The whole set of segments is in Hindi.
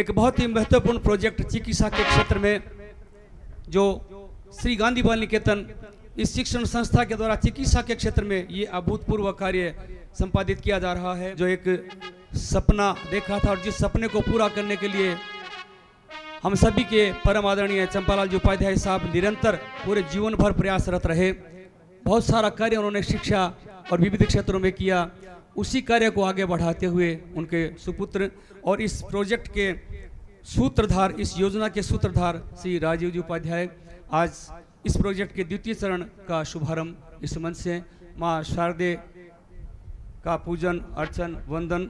एक बहुत ही महत्वपूर्ण प्रोजेक्ट चिकित्सा के क्षेत्र में जो श्री गांधी बाल निकेतन इस शिक्षण संस्था के द्वारा चिकित्सा के क्षेत्र में ये अभूतपूर्व कार्य संपादित किया जा रहा है। जो एक सपना देखा था और जिस सपने को पूरा करने के लिए हम सभी के परम आदरणीय चंपालाल जी उपाध्याय साहब निरंतर पूरे जीवन भर प्रयासरत रहे। बहुत सारा कार्य उन्होंने शिक्षा और विविध क्षेत्रों में किया। उसी कार्य को आगे बढ़ाते हुए उनके सुपुत्र और इस प्रोजेक्ट के सूत्रधार, इस योजना के सूत्रधार श्री राजीव जी उपाध्याय आज इस प्रोजेक्ट के द्वितीय चरण का शुभारंभ इस मंच से माँ शारदे का पूजन अर्चन वंदन,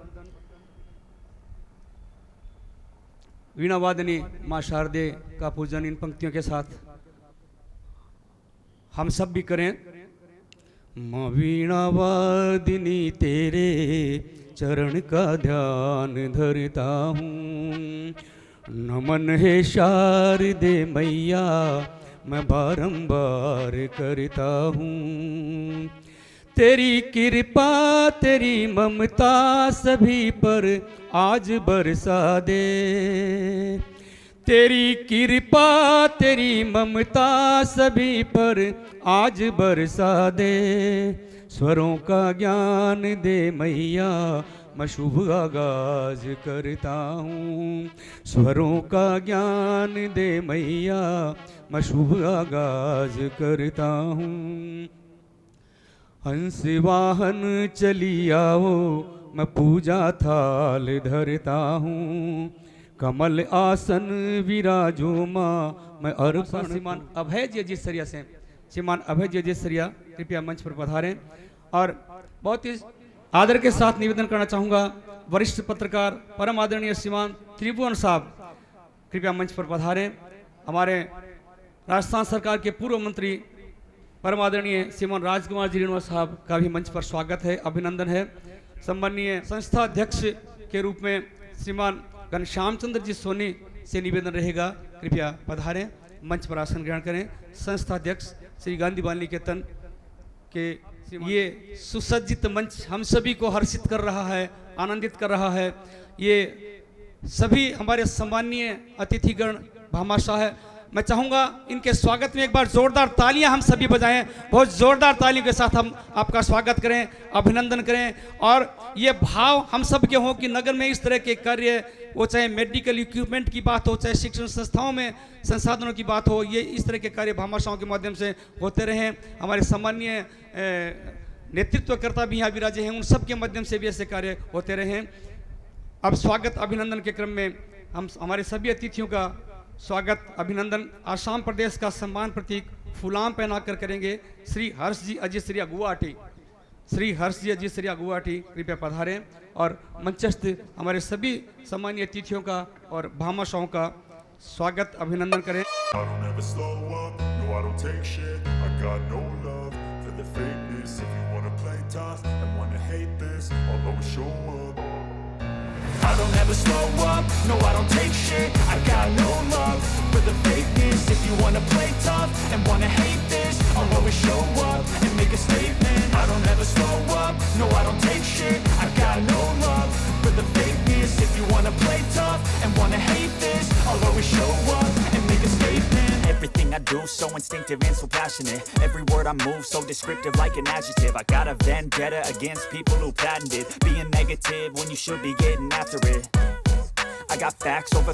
वीणा वादनी माँ शारदे का पूजन इन पंक्तियों के साथ हम सब भी करें। माँ वीणा वादिनी तेरे चरण का ध्यान धरता हूँ, नमन है शारदे मैया मैं बारंबार करता हूँ। तेरी कृपा तेरी ममता सभी पर आज बरसा दे, तेरी कृपा तेरी ममता सभी पर आज बरसा दे। स्वरों का ज्ञान दे मैया मैं शुभ आगाज करता हूँ, स्वरों का ज्ञान दे मैया मैं शुभ आगाज करता हूँ। हंस वाहन चली आओ मैं पूजा थाल धरता हूँ, कमल आसन विराजो माँ मैं अर्पण। श्रीमान अभय जी अजीसरिया से, श्रीमान अभय जी अजीसरिया कृपया मंच पर पधारें। और बहुत ही आदर के साथ निवेदन करना चाहूँगा वरिष्ठ पत्रकार परम आदरणीय श्रीमान त्रिभुवन साहब कृपया मंच पर पधारें। हमारे राजस्थान सरकार के पूर्व मंत्री परम आदरणीय श्रीमान राजकुमार जी रेणुआ साहब का भी मंच पर स्वागत है, अभिनंदन है। सम्माननीय संस्था अध्यक्ष के रूप में श्रीमान घनश्याम चंद्र जी सोनी से निवेदन रहेगा कृपया पधारें, मंच पर आसन ग्रहण करें। संस्था अध्यक्ष श्री गांधी बाल निकेतन के ये सुसज्जित मंच हम सभी को हर्षित कर रहा है, आनंदित कर रहा है। ये सभी हमारे सम्माननीय अतिथिगण भामाशाह है। मैं चाहूँगा इनके स्वागत में एक बार जोरदार तालियां हम सभी बजाएं, बहुत जोरदार तालियों के साथ हम आपका स्वागत करें, अभिनंदन करें। और ये भाव हम सब के हों कि नगर में इस तरह के कार्य, वो चाहे मेडिकल इक्विपमेंट की बात हो, चाहे शिक्षण संस्थाओं में संसाधनों की बात हो, ये इस तरह के कार्य भामाशाहों के माध्यम से होते रहें। हमारे सम्माननीय नेतृत्वकर्ता भी यहाँ विराजे हैं, उन सब के माध्यम से भी ऐसे कार्य होते रहें। अब स्वागत अभिनंदन के क्रम में हम हमारे सभी अतिथियों का स्वागत अभिनंदन आसाम प्रदेश का सम्मान प्रतीक फुलाम पहनाकर करेंगे श्री हर्ष जी अजीसरिया गुवाहाटी। श्री हर्ष जी अजीसरिया गुवाहाटी कृपया पधारें और मंचस्थ हमारे सभी सम्मानीय अतिथियों का और भामाशाहों का स्वागत अभिनंदन करें। I don't ever slow up, no I don't take shit. I got no love for the fakeness. If you wanna play tough and wanna hate this, I'll always show up and make a statement. I don't ever slow up, no I don't take shit. I got no love for the fakeness. If you wanna play tough and wanna hate this, I'll always show up and make a statement. Everything I do so instinctive and so passionate. Every word I move so descriptive like an adjective. I got a vendetta against people who patented being negative when you should be getting after it. I got facts over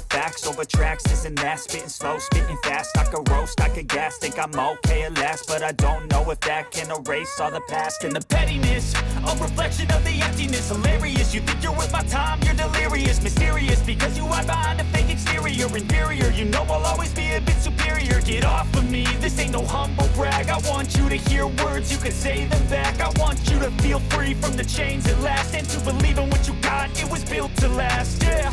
tracks, this and that. Spitting slow, spitting fast. I could roast, I could gas. Think I'm okay at last, but I don't know if that can erase all the past. And the pettiness, a reflection of the emptiness. Hilarious, you think you're worth my time, you're delirious. Mysterious, because you hide behind a fake exterior. Inferior, you know I'll always be a bit superior. Get off of me, this ain't no humble brag. I want you to hear words, you can say them back. I want you to feel free from the chains at last, and to believe in what you got, it was built to last, yeah.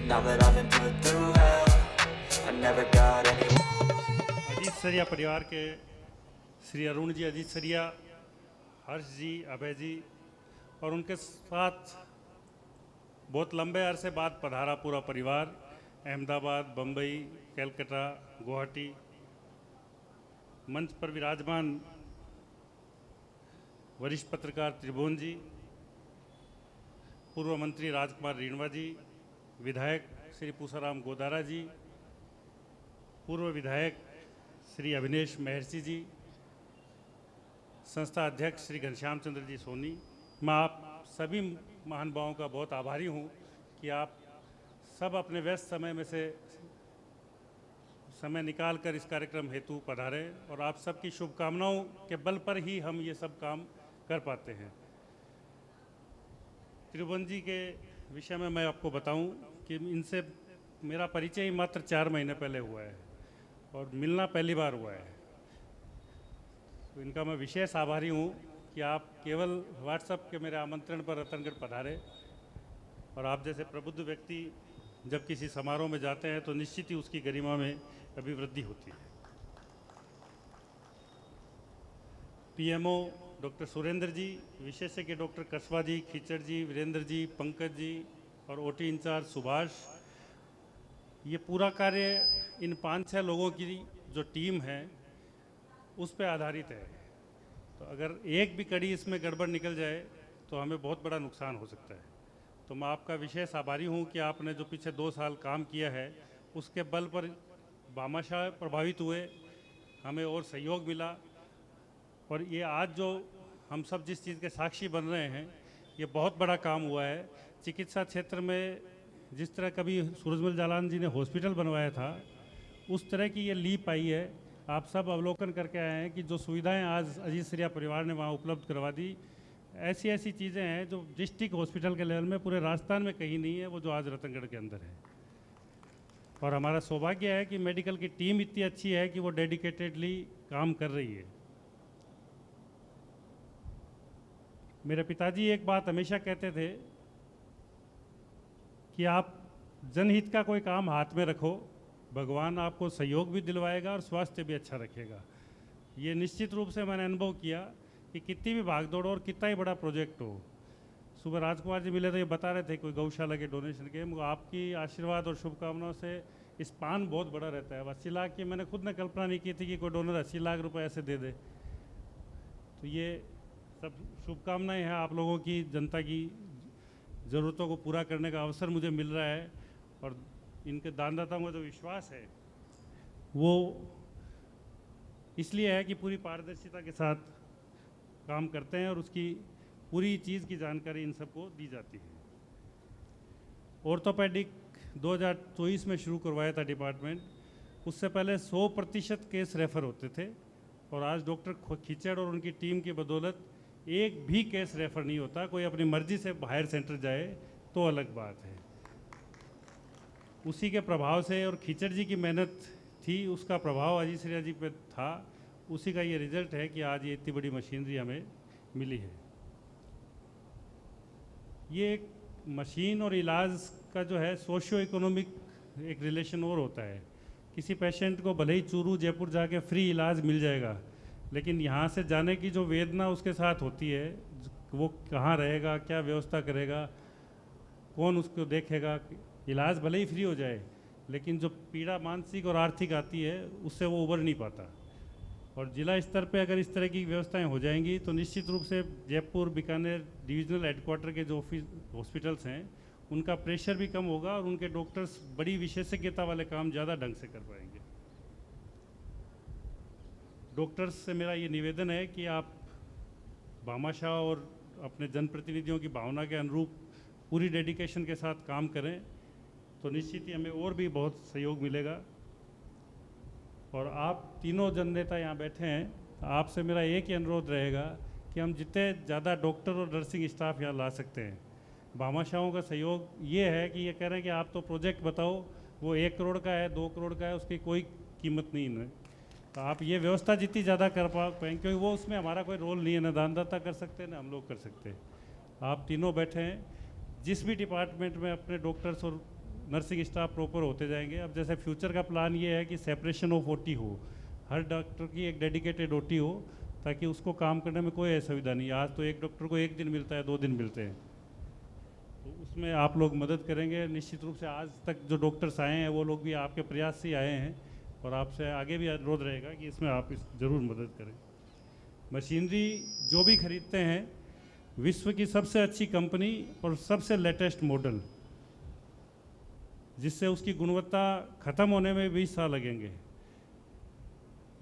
Now that I've been put through hell, I never got any. अजीसरिया परिवार के श्री अरुण जी अजीसरिया, हर्ष जी, अभय जी और उनके साथ बहुत लंबे अरसे बाद पधारा पूरा परिवार अहमदाबाद, बम्बई, कलकत्ता, गुवाहाटी। मंच पर विराजमान वरिष्ठ पत्रकार त्रिभुवन जी, पूर्व मंत्री राजकुमार रेणुआ जी, विधायक श्री पूसाराम गोदारा जी, पूर्व विधायक श्री अभिनेश महर्षि जी, संस्था अध्यक्ष श्री घनश्याम चंद्र जी सोनी, मैं आप सभी महानुभावों का बहुत आभारी हूँ कि आप सब अपने व्यस्त समय में से समय निकाल कर इस कार्यक्रम हेतु पधारे और आप सबकी शुभकामनाओं के बल पर ही हम ये सब काम कर पाते हैं। त्रिभुवन जी के विषय में मैं आपको बताऊं कि इनसे मेरा परिचय ही मात्र 4 महीने पहले हुआ है और मिलना पहली बार हुआ है। तो इनका मैं विशेष आभारी हूं कि आप केवल व्हाट्सएप के मेरे आमंत्रण पर रतनगढ़ पधारे और आप जैसे प्रबुद्ध व्यक्ति जब किसी समारोह में जाते हैं तो निश्चित ही उसकी गरिमा में अभिवृद्धि होती है। पीएमओ डॉक्टर सुरेंद्र जी, विशेषज्ञ डॉक्टर कसबा जी, खीचड़ जी, वीरेंद्र जी, पंकज जी और ओटी इंचार्ज सुभाष, ये पूरा कार्य इन 5-6 लोगों की जो टीम है उस पर आधारित है। तो अगर एक भी कड़ी इसमें गड़बड़ निकल जाए तो हमें बहुत बड़ा नुकसान हो सकता है। तो मैं आपका विशेष आभारी हूँ कि आपने जो पिछले 2 साल काम किया है उसके बल पर भामाशाह प्रभावित हुए, हमें और सहयोग मिला और ये आज जो हम सब जिस चीज़ के साक्षी बन रहे हैं ये बहुत बड़ा काम हुआ है। चिकित्सा क्षेत्र में जिस तरह कभी सूरजमल जालान जी ने हॉस्पिटल बनवाया था उस तरह की ये लीप आई है। आप सब अवलोकन करके आए हैं कि जो सुविधाएं आज अजीत सरिया परिवार ने वहाँ उपलब्ध करवा दी, ऐसी ऐसी चीज़ें हैं जो डिस्ट्रिक्ट हॉस्पिटल के लेवल में पूरे राजस्थान में कहीं नहीं है, वो जो आज रतनगढ़ के अंदर है। और हमारा सौभाग्य है कि मेडिकल की टीम इतनी अच्छी है कि वो डेडिकेटेडली काम कर रही है। मेरे पिताजी एक बात हमेशा कहते थे कि आप जनहित का कोई काम हाथ में रखो, भगवान आपको सहयोग भी दिलवाएगा और स्वास्थ्य भी अच्छा रखेगा। ये निश्चित रूप से मैंने अनुभव किया कि कितनी भी भागदौड़ और कितना ही बड़ा प्रोजेक्ट हो। सुबह राजकुमार जी मिले तो ये बता रहे थे कोई गौशाला के डोनेशन के, मुझे आपकी आशीर्वाद और शुभकामनाओं से इस पान बहुत बड़ा रहता है। 80 लाख की मैंने खुद ने कल्पना नहीं की थी कि कोई डोनर 80 लाख रुपए ऐसे दे दे। तो ये सब शुभकामनाएं हैं आप लोगों की, जनता की ज़रूरतों को पूरा करने का अवसर मुझे मिल रहा है और इनके दानदाताओं का जो विश्वास है वो इसलिए है कि पूरी पारदर्शिता के साथ काम करते हैं और उसकी पूरी चीज़ की जानकारी इन सबको दी जाती है। ऑर्थोपेडिक 2024 में शुरू करवाया था डिपार्टमेंट, उससे पहले 100% केस रेफर होते थे और आज डॉक्टर खीचड़ और उनकी टीम की बदौलत एक भी केस रेफर नहीं होता। कोई अपनी मर्जी से बाहर सेंटर जाए तो अलग बात है। उसी के प्रभाव से और खीचड़ जी की मेहनत थी, उसका प्रभाव अजीत सरिया जी पे था, उसी का ये रिजल्ट है कि आज ये इतनी बड़ी मशीनरी हमें मिली है। ये एक मशीन और इलाज का जो है सोशियो इकोनॉमिक एक रिलेशन और होता है। किसी पेशेंट को भले ही चूरू जयपुर जाके फ्री इलाज मिल जाएगा, लेकिन यहाँ से जाने की जो वेदना उसके साथ होती है, वो कहाँ रहेगा, क्या व्यवस्था करेगा, कौन उसको देखेगा। इलाज भले ही फ्री हो जाए लेकिन जो पीड़ा मानसिक और आर्थिक आती है उससे वो उबर नहीं पाता। और जिला स्तर पे अगर इस तरह की व्यवस्थाएं हो जाएंगी तो निश्चित रूप से जयपुर बीकानेर डिविजनल हेडक्वार्टर के जो हॉस्पिटल्स हैं उनका प्रेशर भी कम होगा और उनके डॉक्टर्स बड़ी विशेषज्ञता वाले काम ज़्यादा ढंग से कर पाएंगे। डॉक्टर्स से मेरा ये निवेदन है कि आप भामाशाह और अपने जनप्रतिनिधियों की भावना के अनुरूप पूरी डेडिकेशन के साथ काम करें तो निश्चित ही हमें और भी बहुत सहयोग मिलेगा। और आप तीनों जन नेता यहाँ बैठे हैं, आपसे मेरा एक ही अनुरोध रहेगा कि हम जितने ज़्यादा डॉक्टर और नर्सिंग स्टाफ यहाँ ला सकते हैं। भामाशाहों का सहयोग ये है कि ये कह रहे हैं कि आप तो प्रोजेक्ट बताओ, वो 1 करोड़ का है, 2 करोड़ का है, उसकी कोई कीमत नहीं है। तो आप ये व्यवस्था जितनी ज़्यादा कर पाएंगे, क्योंकि वो उसमें हमारा कोई रोल नहीं है, ना दानदाता कर सकते हैं ना हम लोग कर सकते हैं। आप तीनों बैठे हैं, जिस भी डिपार्टमेंट में अपने डॉक्टर्स और नर्सिंग स्टाफ प्रॉपर होते जाएंगे। अब जैसे फ्यूचर का प्लान ये है कि सेपरेशन ऑफ ओटी हो, हर डॉक्टर की एक डेडिकेटेड ओटी हो ताकि उसको काम करने में कोई असुविधा नहीं। आज तो एक डॉक्टर को 1 दिन मिलता है, 2 दिन मिलते हैं, तो उसमें आप लोग मदद करेंगे निश्चित रूप से। आज तक जो डॉक्टर्स आए हैं वो लोग भी आपके प्रयास से आए हैं और आपसे आगे भी अनुरोध रहेगा कि इसमें आप ज़रूर मदद करें। मशीनरी जो भी खरीदते हैं, विश्व की सबसे अच्छी कंपनी और सबसे लेटेस्ट मॉडल जिससे उसकी गुणवत्ता ख़त्म होने में 20 साल लगेंगे।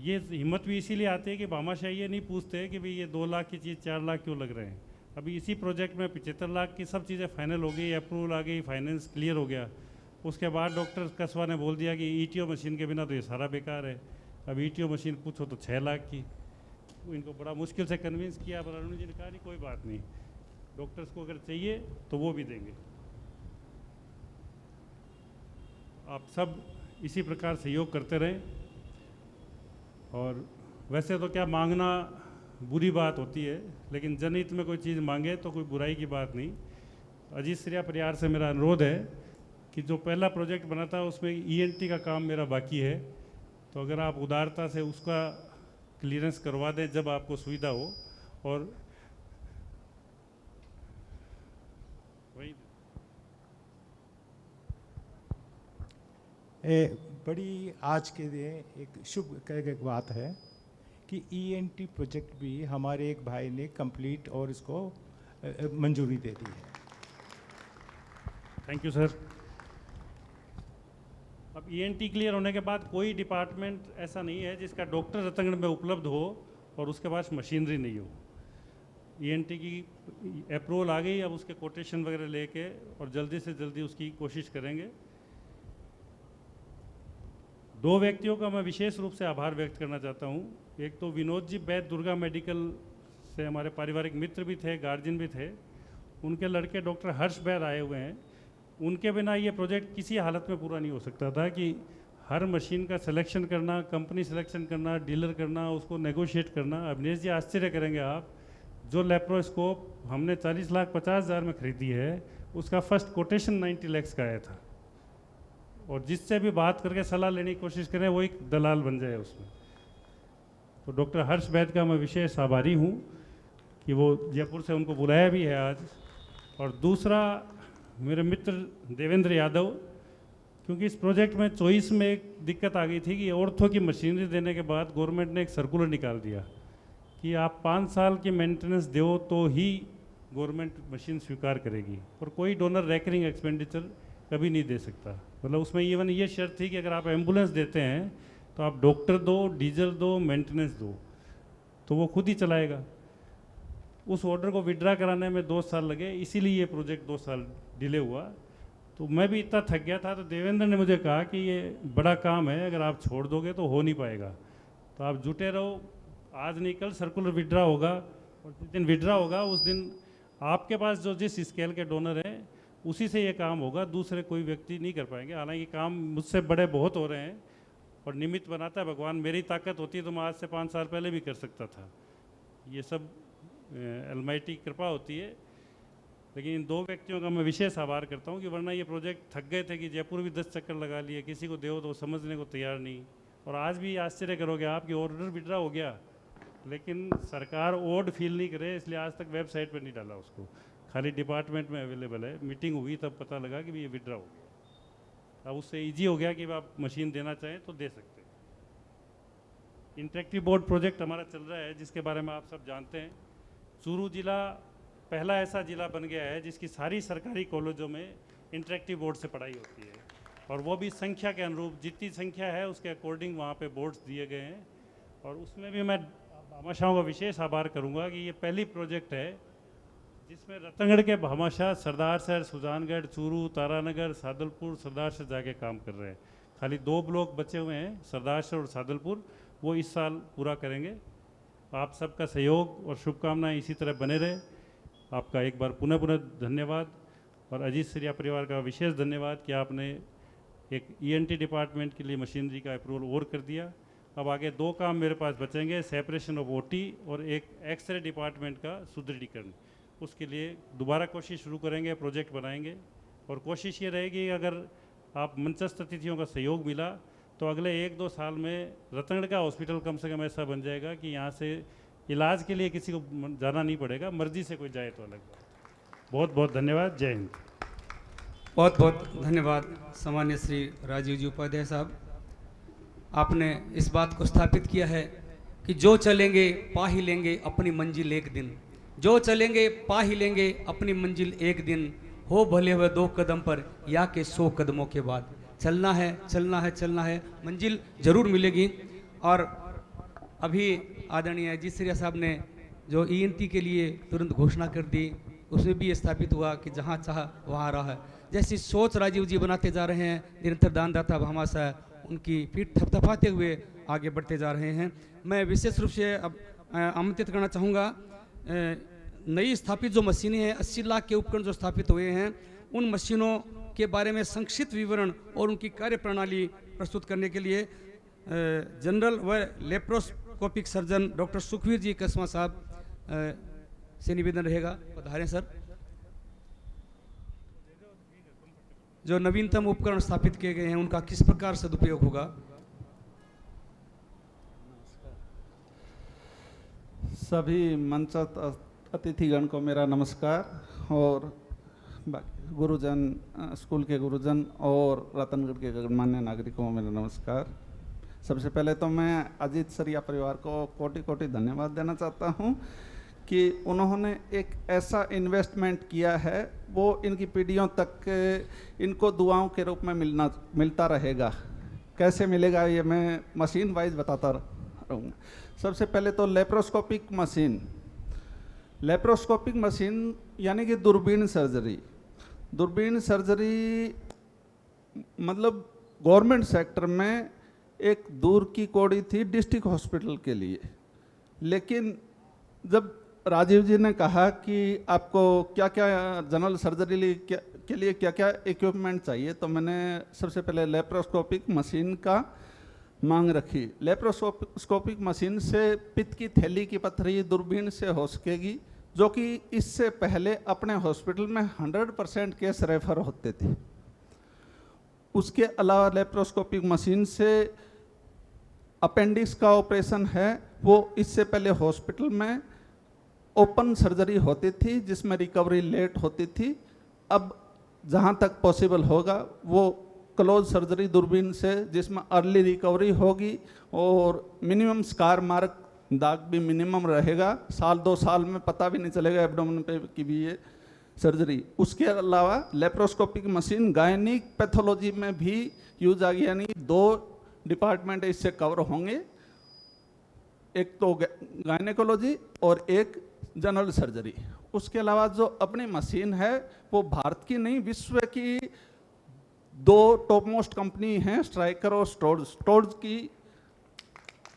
ये हिम्मत भी इसीलिए आती है कि भामाशाह ये नहीं पूछते कि भाई ये 2 लाख की चीज़ 4 लाख क्यों लग रहे हैं। अभी इसी प्रोजेक्ट में 75 लाख की सब चीज़ें फाइनल हो गई, अप्रूवल आ गई, फाइनेंस क्लियर हो गया। उसके बाद डॉक्टर कस्बा ने बोल दिया कि ईटीओ मशीन के बिना तो ये सारा बेकार है। अब ईटीओ मशीन पूछो तो 6 लाख की। इनको बड़ा मुश्किल से कन्विंस किया, पर अरुण जी ने कहा नहीं कोई बात नहीं, डॉक्टर्स को अगर चाहिए तो वो भी देंगे। आप सब इसी प्रकार सहयोग करते रहें। और वैसे तो क्या मांगना बुरी बात होती है, लेकिन जनहित में कोई चीज़ मांगे तो कोई बुराई की बात नहीं। अजीत श्रिया परिवार से मेरा अनुरोध है कि जो पहला प्रोजेक्ट बना था उसमें ईएनटी का काम मेरा बाकी है, तो अगर आप उदारता से उसका क्लियरेंस करवा दें जब आपको सुविधा हो। और वही बड़ी आज के लिए एक शुभ एक बात है कि ईएनटी प्रोजेक्ट भी हमारे एक भाई ने कंप्लीट और इसको मंजूरी दे दी है। Thank you sir. अब ईएनटी क्लियर होने के बाद कोई डिपार्टमेंट ऐसा नहीं है जिसका डॉक्टर रतनगढ़ में उपलब्ध हो और उसके पास मशीनरी नहीं हो। ईएनटी की अप्रूवल आ गई, अब उसके कोटेशन वगैरह लेके और जल्दी से जल्दी उसकी कोशिश करेंगे। 2 व्यक्तियों का मैं विशेष रूप से आभार व्यक्त करना चाहता हूँ। एक तो विनोद जी बैद दुर्गा मेडिकल से हमारे पारिवारिक मित्र भी थे, गार्जियन भी थे। उनके लड़के डॉक्टर हर्ष बैद आए हुए हैं। उनके बिना ये प्रोजेक्ट किसी हालत में पूरा नहीं हो सकता था कि हर मशीन का सिलेक्शन करना, कंपनी सिलेक्शन करना, डीलर करना, उसको नेगोशिएट करना। अवनीश जी आश्चर्य करेंगे आप, जो लेप्रोस्कोप हमने 40,50,000 में खरीदी है उसका फर्स्ट कोटेशन 90 लाख का आया था। और जिससे भी बात करके सलाह लेने की कोशिश करें वो एक दलाल बन जाए उसमें। तो डॉक्टर हर्ष बैद का मैं विशेष आभारी हूँ कि वो जयपुर से उनको बुलाया भी है आज। और दूसरा मेरे मित्र देवेंद्र यादव, क्योंकि इस प्रोजेक्ट में चॉइस में एक दिक्कत आ गई थी कि ऑर्थो की मशीनरी देने के बाद गवर्नमेंट ने एक सर्कुलर निकाल दिया कि आप 5 साल की मेंटेनेंस दो तो ही गवर्नमेंट मशीन स्वीकार करेगी, और कोई डोनर रैकरिंग एक्सपेंडिचर कभी नहीं दे सकता। मतलब उसमें इवन ये शर्त थी कि अगर आप एम्बुलेंस देते हैं तो आप डॉक्टर दो, डीजल दो, मेंटेनेंस दो, तो वो खुद ही चलाएगा। उस ऑर्डर को विड्रा कराने में 2 साल लगे, इसीलिए ये प्रोजेक्ट 2 साल डिले हुआ। तो मैं भी इतना थक गया था, तो देवेंद्र ने मुझे कहा कि ये बड़ा काम है, अगर आप छोड़ दोगे तो हो नहीं पाएगा, तो आप जुटे रहो। आज नहीं कल सर्कुलर विड्रा होगा, और जिस दिन विड्रा होगा उस दिन आपके पास जो जिस स्केल के डोनर हैं उसी से ये काम होगा, दूसरे कोई व्यक्ति नहीं कर पाएंगे। हालांकि काम मुझसे बड़े बहुत हो रहे हैं और निमित्त बनाता है भगवान। मेरी ताकत होती है तो मैं आज से 5 साल पहले भी कर सकता था। ये सब अलमाइटी कृपा होती है। लेकिन इन 2 व्यक्तियों का मैं विशेष आभार करता हूँ कि वरना ये प्रोजेक्ट थक गए थे कि जयपुर भी 10 चक्कर लगा लिए, किसी को दो तो समझने को तैयार नहीं। और आज भी आश्चर्य करोगे आप कि ऑर्डर विड्रा हो गया, लेकिन सरकार ओड फील नहीं करे, इसलिए आज तक वेबसाइट पर नहीं डाला उसको, खाली डिपार्टमेंट में अवेलेबल है। मीटिंग हुई तब पता लगा कि ये विड्रा हो गया। अब उससे ईजी हो गया कि आप मशीन देना चाहें तो दे सकते हैं। इंटरेक्टिव बोर्ड प्रोजेक्ट हमारा चल रहा है, जिसके बारे में आप सब जानते हैं। चूरू जिला पहला ऐसा जिला बन गया है जिसकी सारी सरकारी कॉलेजों में इंटरेक्टिव बोर्ड से पढ़ाई होती है, और वो भी संख्या के अनुरूप, जितनी संख्या है उसके अकॉर्डिंग वहाँ पे बोर्ड्स दिए गए हैं। और उसमें भी मैं भामाशाहों का विशेष आभार करूँगा कि ये पहली प्रोजेक्ट है जिसमें रतनगढ़ के भामाशाह सरदारसर, सुजानगढ़, चूरू, तारानगर, सादलपुर, सरदारसर जाके काम कर रहे हैं। खाली 2 ब्लॉक बचे हुए हैं, सरदारसर और सादलपुर, वो इस साल पूरा करेंगे। आप सबका सहयोग और शुभकामनाएं इसी तरह बने रहे। आपका एक बार पुनः धन्यवाद, और अजीत श्रिया परिवार का विशेष धन्यवाद कि आपने एक ईएनटी डिपार्टमेंट के लिए मशीनरी का अप्रूवल और कर दिया। अब आगे 2 काम मेरे पास बचेंगे, सेपरेशन ऑफ ओटी और एक एक्सरे डिपार्टमेंट का सुदृढ़ीकरण। उसके लिए दोबारा कोशिश शुरू करेंगे, प्रोजेक्ट बनाएंगे, और कोशिश ये रहेगी अगर आप मंचस्थ अतिथियों का सहयोग मिला तो अगले 1-2 साल में रतनगढ़ का हॉस्पिटल कम से कम ऐसा बन जाएगा कि यहाँ से इलाज के लिए किसी को जाना नहीं पड़ेगा, मर्जी से कोई जाए तो अलग बात। बहुत बहुत धन्यवाद। जय हिंद। बहुत बहुत धन्यवाद सामान्य श्री राजीव जी उपाध्याय साहब। आपने इस बात को स्थापित किया है कि जो चलेंगे पा ही लेंगे अपनी मंजिल एक दिन, जो चलेंगे पा ही लेंगे अपनी मंजिल एक दिन। हो भले हुए 2 कदम पर या के 100 कदमों के बाद। चलना है, चलना है, चलना है, मंजिल जरूर मिलेगी। और अभी आदरणीय अजीत सरिया साहब ने जो ENT के लिए तुरंत घोषणा कर दी, उसमें भी ये स्थापित हुआ कि जहाँ चाह वहाँ रहा है। जैसी सोच राजीव जी बनाते जा रहे हैं, निरंतर दानदाता भामाशाह उनकी पीठ थपथपाते हुए आगे बढ़ते जा रहे हैं। मैं विशेष रूप से अब आमंत्रित करना चाहूँगा, नई स्थापित जो मशीनें हैं, 80 लाख के उपकरण जो स्थापित हुए हैं, उन मशीनों के बारे में संक्षिप्त विवरण और उनकी कार्यप्रणाली प्रस्तुत करने के लिए जनरल व लेप्रोस्कोपिक सर्जन डॉक्टर सुखवीर जी कसमा साहब से निवेदन रहेगा, पधारें सर। जो नवीनतम उपकरण स्थापित किए गए हैं उनका किस प्रकार सदुपयोग होगा। सभी मंचस्थ अतिथिगण को मेरा नमस्कार और गुरुजन, स्कूल के गुरुजन और रतनगढ़ के गणमान्य नागरिकों को मेरा नमस्कार। सबसे पहले तो मैं अजीत सरिया परिवार को कोटि कोटि धन्यवाद देना चाहता हूं कि उन्होंने एक ऐसा इन्वेस्टमेंट किया है, वो इनकी पीढ़ियों तक इनको दुआओं के रूप में मिलता रहेगा। कैसे मिलेगा ये मैं मशीन वाइज बताता रहूँगा। सबसे पहले तो लेप्रोस्कोपिक मशीन। लेप्रोस्कोपिक मशीन यानी कि दूरबीन सर्जरी। दूरबीन सर्जरी मतलब गवर्नमेंट सेक्टर में एक दूर की कौड़ी थी डिस्ट्रिक्ट हॉस्पिटल के लिए, लेकिन जब राजीव जी ने कहा कि आपको क्या क्या जनरल सर्जरी के लिए क्या क्या इक्विपमेंट चाहिए, तो मैंने सबसे पहले लेप्रोस्कोपिक मशीन का मांग रखी। लेप्रोस्कोपिक मशीन से पित्त की थैली की पथरी दूरबीन से हो सकेगी, जो कि इससे पहले अपने हॉस्पिटल में 100% केस रेफर होते थे। उसके अलावा लेप्रोस्कोपिक मशीन से अपेंडिक्स का ऑपरेशन है, वो इससे पहले हॉस्पिटल में ओपन सर्जरी होती थी जिसमें रिकवरी लेट होती थी। अब जहाँ तक पॉसिबल होगा वो क्लोज सर्जरी दूरबीन से, जिसमें अर्ली रिकवरी होगी और मिनिमम स्कार मार्क दाग भी मिनिमम रहेगा। 1-2 साल में पता भी नहीं चलेगा एब्डोमेन पे की भी ये सर्जरी। उसके अलावा लेप्रोस्कोपिक मशीन गायनिक पैथोलॉजी में भी यूज आ गई, यानी 2 डिपार्टमेंट इससे कवर होंगे, एक तो गायनेकोलॉजी और एक जनरल सर्जरी। उसके अलावा जो अपनी मशीन है वो भारत की नहीं, विश्व की 2 टॉप मोस्ट कंपनी हैं, स्ट्राइकर और स्टोर्ज की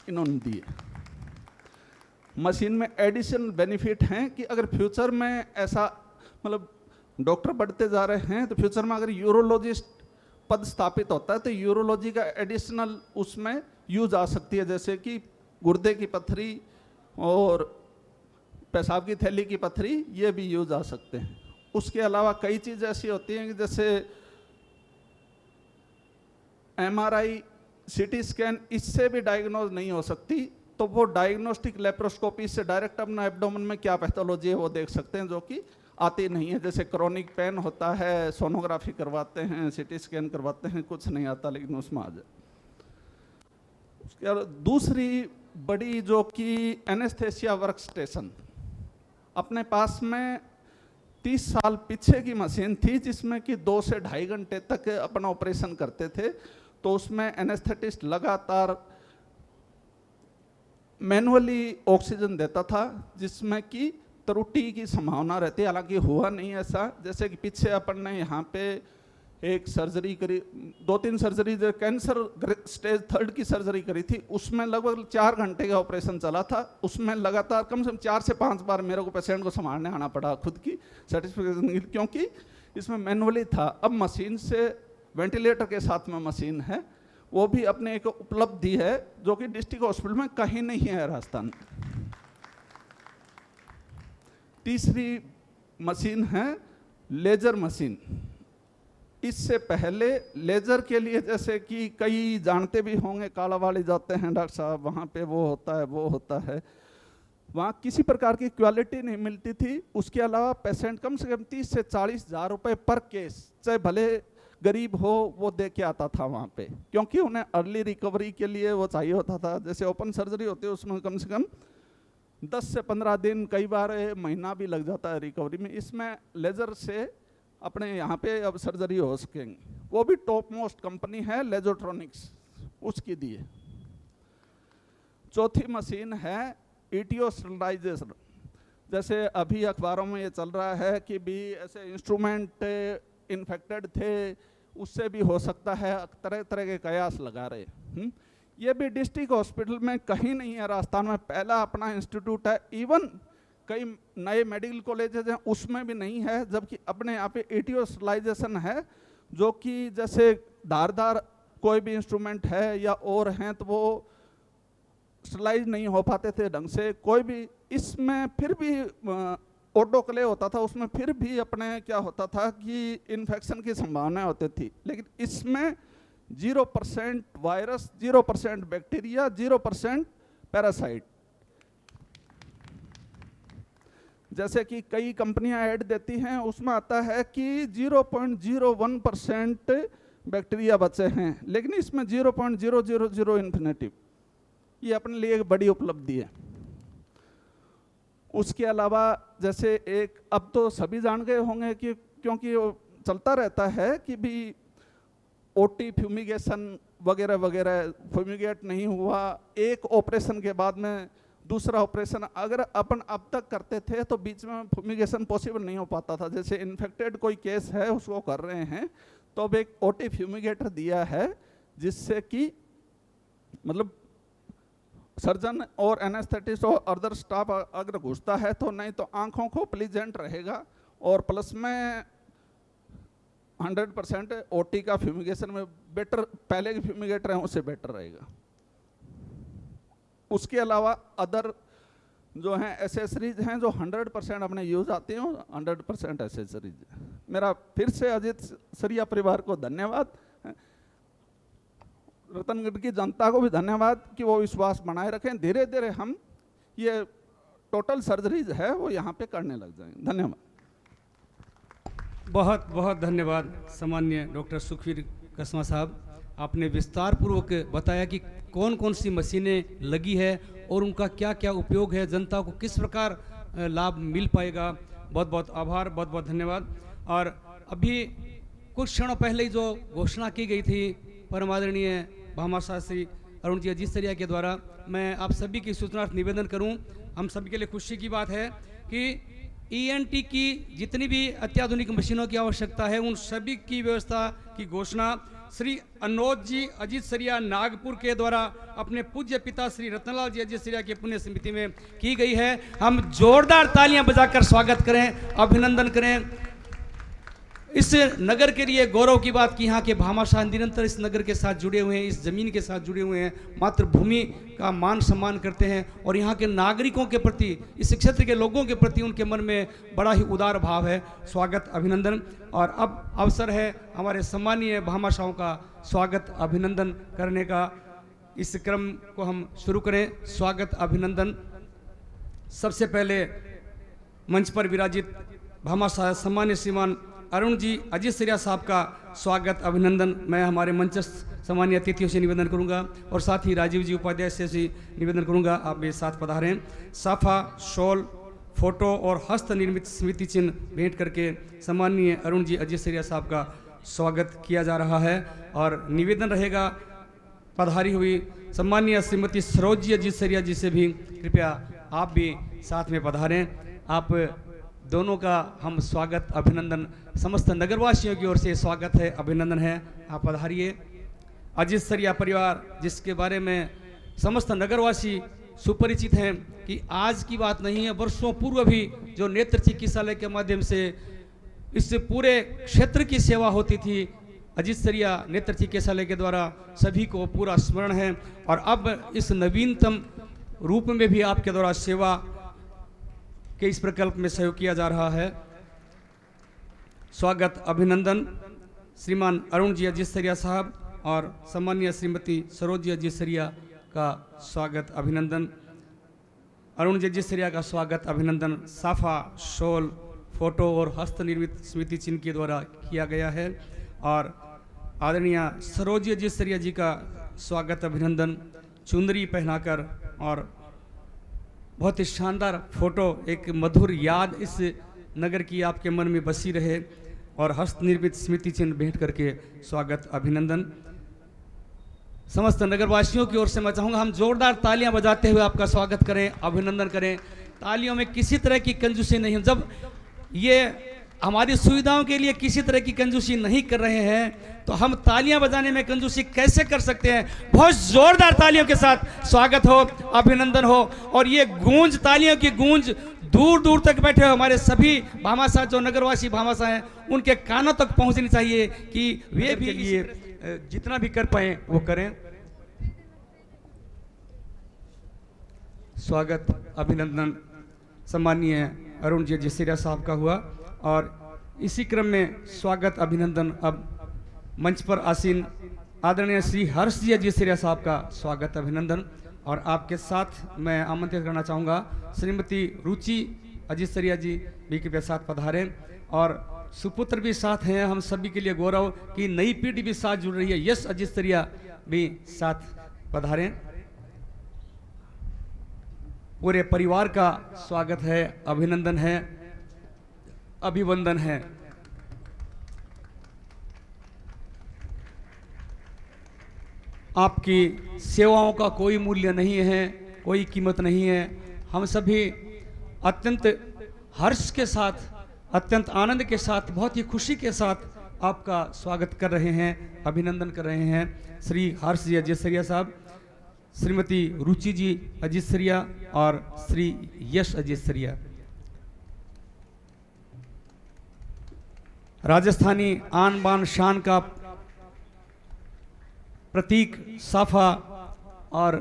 इन्होंने दी है। मशीन में एडिशनल बेनिफिट हैं कि अगर फ्यूचर में ऐसा मतलब डॉक्टर बढ़ते जा रहे हैं, तो फ्यूचर में अगर यूरोलॉजिस्ट पद स्थापित होता है तो यूरोलॉजी का एडिशनल उसमें यूज आ सकती है, जैसे कि गुर्दे की पथरी और पेशाब की थैली की पथरी, ये भी यूज आ सकते हैं। उसके अलावा कई चीज़ ऐसी होती हैं कि जैसे MRI, CT स्कैन, इससे भी डायग्नोज नहीं हो सकती, तो वो डायग्नोस्टिक लेप्रोस्कोपी से डायरेक्ट अपना एब्डोमेन में क्या पैथोलॉजी है वो देख सकते हैं, जो कि आती नहीं है। जैसे क्रोनिक पेन होता है, सोनोग्राफी करवाते हैं, CT स्कैन करवाते हैं, कुछ नहीं आता, लेकिन उसमें आ जाए। उसके दूसरी बड़ी जो कि एनेस्थेसिया वर्क स्टेशन, अपने पास में 30 साल पीछे की मशीन थी जिसमें कि 2 से 2.5 घंटे तक अपना ऑपरेशन करते थे। तो उसमें एनेस्थेटिस्ट लगातार मैनुअली ऑक्सीजन देता था, जिसमें कि त्रुटि की संभावना रहती है। हालांकि हुआ नहीं ऐसा। जैसे कि पीछे अपन ने यहाँ पे एक सर्जरी करी, 2-3 सर्जरी, जो कैंसर स्टेज 3 की सर्जरी करी थी, उसमें लगभग 4 घंटे का ऑपरेशन चला था। उसमें लगातार कम से कम 4 से 5 बार मेरे को पेशेंट को संभालने आना पड़ा खुद की सेटिस्फेक्शन के लिए, क्योंकि इसमें मैनुअली था। अब मशीन से वेंटिलेटर के साथ में मशीन है, वो भी अपने एक उपलब्धि है जो कि डिस्ट्रिक्ट हॉस्पिटल में कहीं नहीं है राजस्थान। तीसरी मशीन है लेजर मशीन। इससे पहले लेजर के लिए, जैसे कि कई जानते भी होंगे, कालावाड़ी जाते हैं डॉक्टर साहब, वहाँ पे वो होता है वो होता है, वहाँ किसी प्रकार की क्वालिटी नहीं मिलती थी। उसके अलावा पेशेंट कम से कम 30 से 40 हज़ार रुपये पर केस, चाहे भले गरीब हो, वो दे के आता था वहाँ पे, क्योंकि उन्हें अर्ली रिकवरी के लिए वो चाहिए होता था। जैसे ओपन सर्जरी होती है उसमें कम से कम 10 से 15 दिन, कई बार महीना भी लग जाता है रिकवरी में। इसमें लेज़र से अपने यहाँ पे अब सर्जरी हो सकेंगी, वो भी टॉप मोस्ट कंपनी है लेजोट्रॉनिक्स, उसकी दी है। चौथी मशीन है ईटीओ स्टरलाइजेशन। जैसे अभी अखबारों में ये चल रहा है कि भी ऐसे इंस्ट्रूमेंट इन्फेक्टेड थे, उससे भी हो सकता है, तरह तरह के कयास लगा रहे। ये भी डिस्ट्रिक्ट हॉस्पिटल में कहीं नहीं है, राजस्थान में पहला अपना इंस्टीट्यूट है। इवन कई नए मेडिकल कॉलेजेस हैं उसमें भी नहीं है, जबकि अपने यहाँ पे ईटीओ स्टरलाइजेशन है, जो कि जैसे धारदार कोई भी इंस्ट्रूमेंट है या और हैं तो वो स्टरलाइज नहीं हो पाते थे ढंग से। कोई भी इसमें फिर भी ऑटोक्लेव होता था, उसमें फिर भी अपने क्या होता था कि इन्फेक्शन की संभावना होती थी, लेकिन इसमें 0% वायरस, 0% बैक्टीरिया, 0% पैरासाइट। जैसे कि कई कंपनियां ऐड देती हैं, उसमें आता है कि 0.01% बैक्टीरिया बचे हैं, लेकिन इसमें 0.000 इन्फिनिटिव। ये अपने लिए एक बड़ी उपलब्धि है। उसके अलावा जैसे एक, अब तो सभी जान गए होंगे कि क्योंकि वो चलता रहता है कि भी ओटी फ्यूमिगेशन वगैरह वगैरह, फ्यूमिगेट नहीं हुआ, एक ऑपरेशन के बाद में दूसरा ऑपरेशन अगर अपन अब तक करते थे तो बीच में फ्यूमिगेशन पॉसिबल नहीं हो पाता था। जैसे इन्फेक्टेड कोई केस है उसको कर रहे हैं तो अब एक ओटी फ्यूमिगेटर दिया है, जिससे कि मतलब सर्जन और एनेस्थेटिस्ट और अदर स्टाफ अगर घुसता है तो नहीं तो आंखों को प्लीजेंट रहेगा, और प्लस में 100% ओटी का फ्यूमिगेशन में बेटर, पहले के फ्यूमिगेटर हैं उससे बेटर रहेगा। उसके अलावा अदर जो हैं एसेसरीज हैं जो 100% अपने यूज आती हैं, 100% एसेसरीज। मेरा फिर से अजीत सरिया परिवार को धन्यवाद, रतनगढ़ की जनता को भी धन्यवाद कि वो विश्वास बनाए रखें। धीरे धीरे हम ये टोटल सर्जरीज है वो यहाँ पे करने लग जाएंगे। धन्यवाद। बहुत बहुत धन्यवाद सामान्य डॉक्टर सुखवीर कसमा साहब, आपने विस्तार पूर्वक बताया कि कौन कौन सी मशीनें लगी है और उनका क्या क्या उपयोग है, जनता को किस प्रकार लाभ मिल पाएगा। बहुत बहुत आभार, बहुत बहुत धन्यवाद। और अभी कुछ क्षणों पहले ही जो घोषणा की गई थी परम आदरणीय भामाशाह श्री अरुण जी अजीत सरिया के द्वारा, मैं आप सभी की सूचनार्थ निवेदन करूं, हम सभी के लिए खुशी की बात है कि ईएनटी की जितनी भी अत्याधुनिक मशीनों की आवश्यकता है उन सभी की व्यवस्था की घोषणा श्री अनोज जी अजीत सरिया नागपुर के द्वारा अपने पूज्य पिता श्री रतनलाल जी अजीत सरिया की पुण्य समिति में की गई है। हम जोरदार तालियां बजाकर स्वागत करें, अभिनंदन करें। इस नगर के लिए गौरव की बात कि यहाँ के भामाशाह निरंतर इस नगर के साथ जुड़े हुए हैं, इस जमीन के साथ जुड़े हुए हैं, मातृभूमि का मान सम्मान करते हैं और यहाँ के नागरिकों के प्रति, इस क्षेत्र के लोगों के प्रति उनके मन में बड़ा ही उदार भाव है। स्वागत, अभिनंदन। और अब अवसर है हमारे सम्मानीय भामाशाहों का स्वागत अभिनंदन करने का। इस क्रम को हम शुरू करें। स्वागत अभिनंदन। सबसे पहले मंच पर विराजित भामाशाह सम्मान्य श्रीमान अरुण जी अजीत सरिया साहब का स्वागत अभिनंदन मैं हमारे मंचस्थ सम्मान्य अतिथियों से निवेदन करूंगा और साथ ही राजीव जी उपाध्याय से भी निवेदन करूंगा आप मेरे साथ पधारें। साफा, शॉल, फोटो और हस्त निर्मित स्मृति चिन्ह भेंट करके सम्मानीय अरुण जी अजीत सरिया साहब का स्वागत किया जा रहा है। और निवेदन रहेगा पधारी हुई सम्मानीय श्रीमती सरोज जी अजीत सरिया जी से भी कृपया आप भी साथ में पधारें। आप दोनों का हम स्वागत अभिनंदन समस्त नगरवासियों की ओर से स्वागत है, अभिनंदन है। आप पधारिए। अजीत सरिया परिवार जिसके बारे में समस्त नगरवासी सुपरिचित हैं कि आज की बात नहीं है, वर्षों पूर्व भी जो नेत्र चिकित्सालय के माध्यम से इस पूरे क्षेत्र की सेवा होती थी, अजीत सरिया नेत्र चिकित्सालय के द्वारा सभी को पूरा स्मरण है। और अब इस नवीनतम रूप में भी आपके द्वारा सेवा के इस प्रकल्प में सहयोग किया जा रहा है। स्वागत अभिनंदन श्रीमान अरुण जी अजीत सरिया साहब और सम्मानीय श्रीमती सरोज जी अजीत सरिया का स्वागत अभिनंदन। अरुण जी अजीत सरिया का स्वागत अभिनंदन साफा, शॉल, फोटो और हस्त निर्मित स्मृति चिन्ह के द्वारा किया गया है। और आदरणीय सरोज जी अजीत सरिया जी का स्वागत अभिनंदन चुंदरी पहनाकर और बहुत ही शानदार फोटो, एक मधुर याद इस नगर की आपके मन में बसी रहे। और हस्तनिर्मित स्मृति चिन्ह भेंट करके स्वागत अभिनंदन। समस्त नगरवासियों की ओर से मैं चाहूँगा हम जोरदार तालियां बजाते हुए आपका स्वागत करें, अभिनंदन करें। तालियों में किसी तरह की कंजूसी नहीं है। जब ये हमारी सुविधाओं के लिए किसी तरह की कंजूसी नहीं कर रहे हैं तो हम तालियां बजाने में कंजूसी कैसे कर सकते हैं। बहुत जोरदार तालियों के साथ स्वागत हो, अभिनंदन हो। और ये गूंज, तालियों की गूंज दूर दूर तक बैठे हो हमारे सभी भामाशाह, जो नगरवासी भामाशाह हैं, उनके कानों तक पहुंचनी चाहिए कि वे भी लिए जितना भी कर पाए वो करें। स्वागत अभिनंदन सम्मानीय अरुण जी जसीरा साहब का हुआ और इसी क्रम में स्वागत अभिनंदन अब मंच पर आसीन आदरणीय श्री हर्ष जी जसीरा साहब का स्वागत अभिनंदन। और आपके साथ मैं आमंत्रित करना चाहूँगा श्रीमती रुचि अजीसरिया जी भी कृपया साथ पधारें और सुपुत्र भी साथ हैं। हम सभी के लिए गौरव कि नई पीढ़ी भी साथ जुड़ रही है। यश अजीसरिया भी साथ पधारें। पूरे परिवार का स्वागत है, अभिनंदन है, अभिवंदन है। आपकी सेवाओं का कोई मूल्य नहीं है, कोई कीमत नहीं है। हम सभी अत्यंत हर्ष के साथ, अत्यंत आनंद के साथ, बहुत ही खुशी के साथ आपका स्वागत कर रहे हैं, अभिनंदन कर रहे हैं। श्री हर्ष जी अजीसरिया साहब, श्रीमती रुचि जी अजीसरिया और श्री यश अजीसरिया। राजस्थानी आन बान शान का प्रतीक साफा और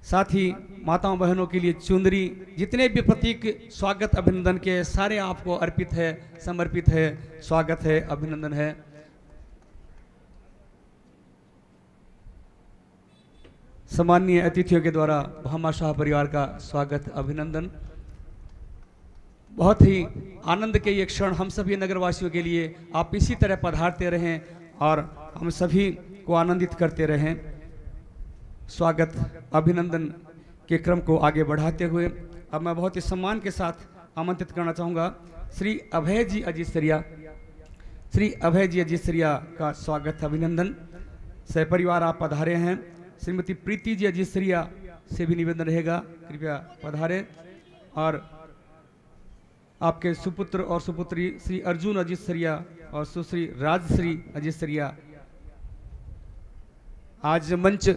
साथ ही माताओं बहनों के लिए चुंदरी, जितने भी प्रतीक स्वागत अभिनंदन के सारे आपको अर्पित है, समर्पित है। स्वागत है, अभिनंदन है। सम्मानीय अतिथियों के द्वारा भामाशाह परिवार का स्वागत अभिनंदन। बहुत ही आनंद के ये क्षण हम सभी नगरवासियों के लिए आप इसी तरह पधारते रहें और हम सभी को आनंदित करते रहें। स्वागत अभिनंदन के क्रम को आगे बढ़ाते हुए अब मैं बहुत ही सम्मान के साथ आमंत्रित करना चाहूँगा श्री अभय जी अजीसरिया। श्री अभय जी अजीसरिया का स्वागत अभिनंदन। सहपरिवार आप पधारे हैं। श्रीमती प्रीति जी अजीसरिया से भी निवेदन रहेगा, कृपया पधारें। और आपके सुपुत्र और सुपुत्री श्री अर्जुन अजीसरिया और सुश्री राजश्री अजीसरिया आज मंच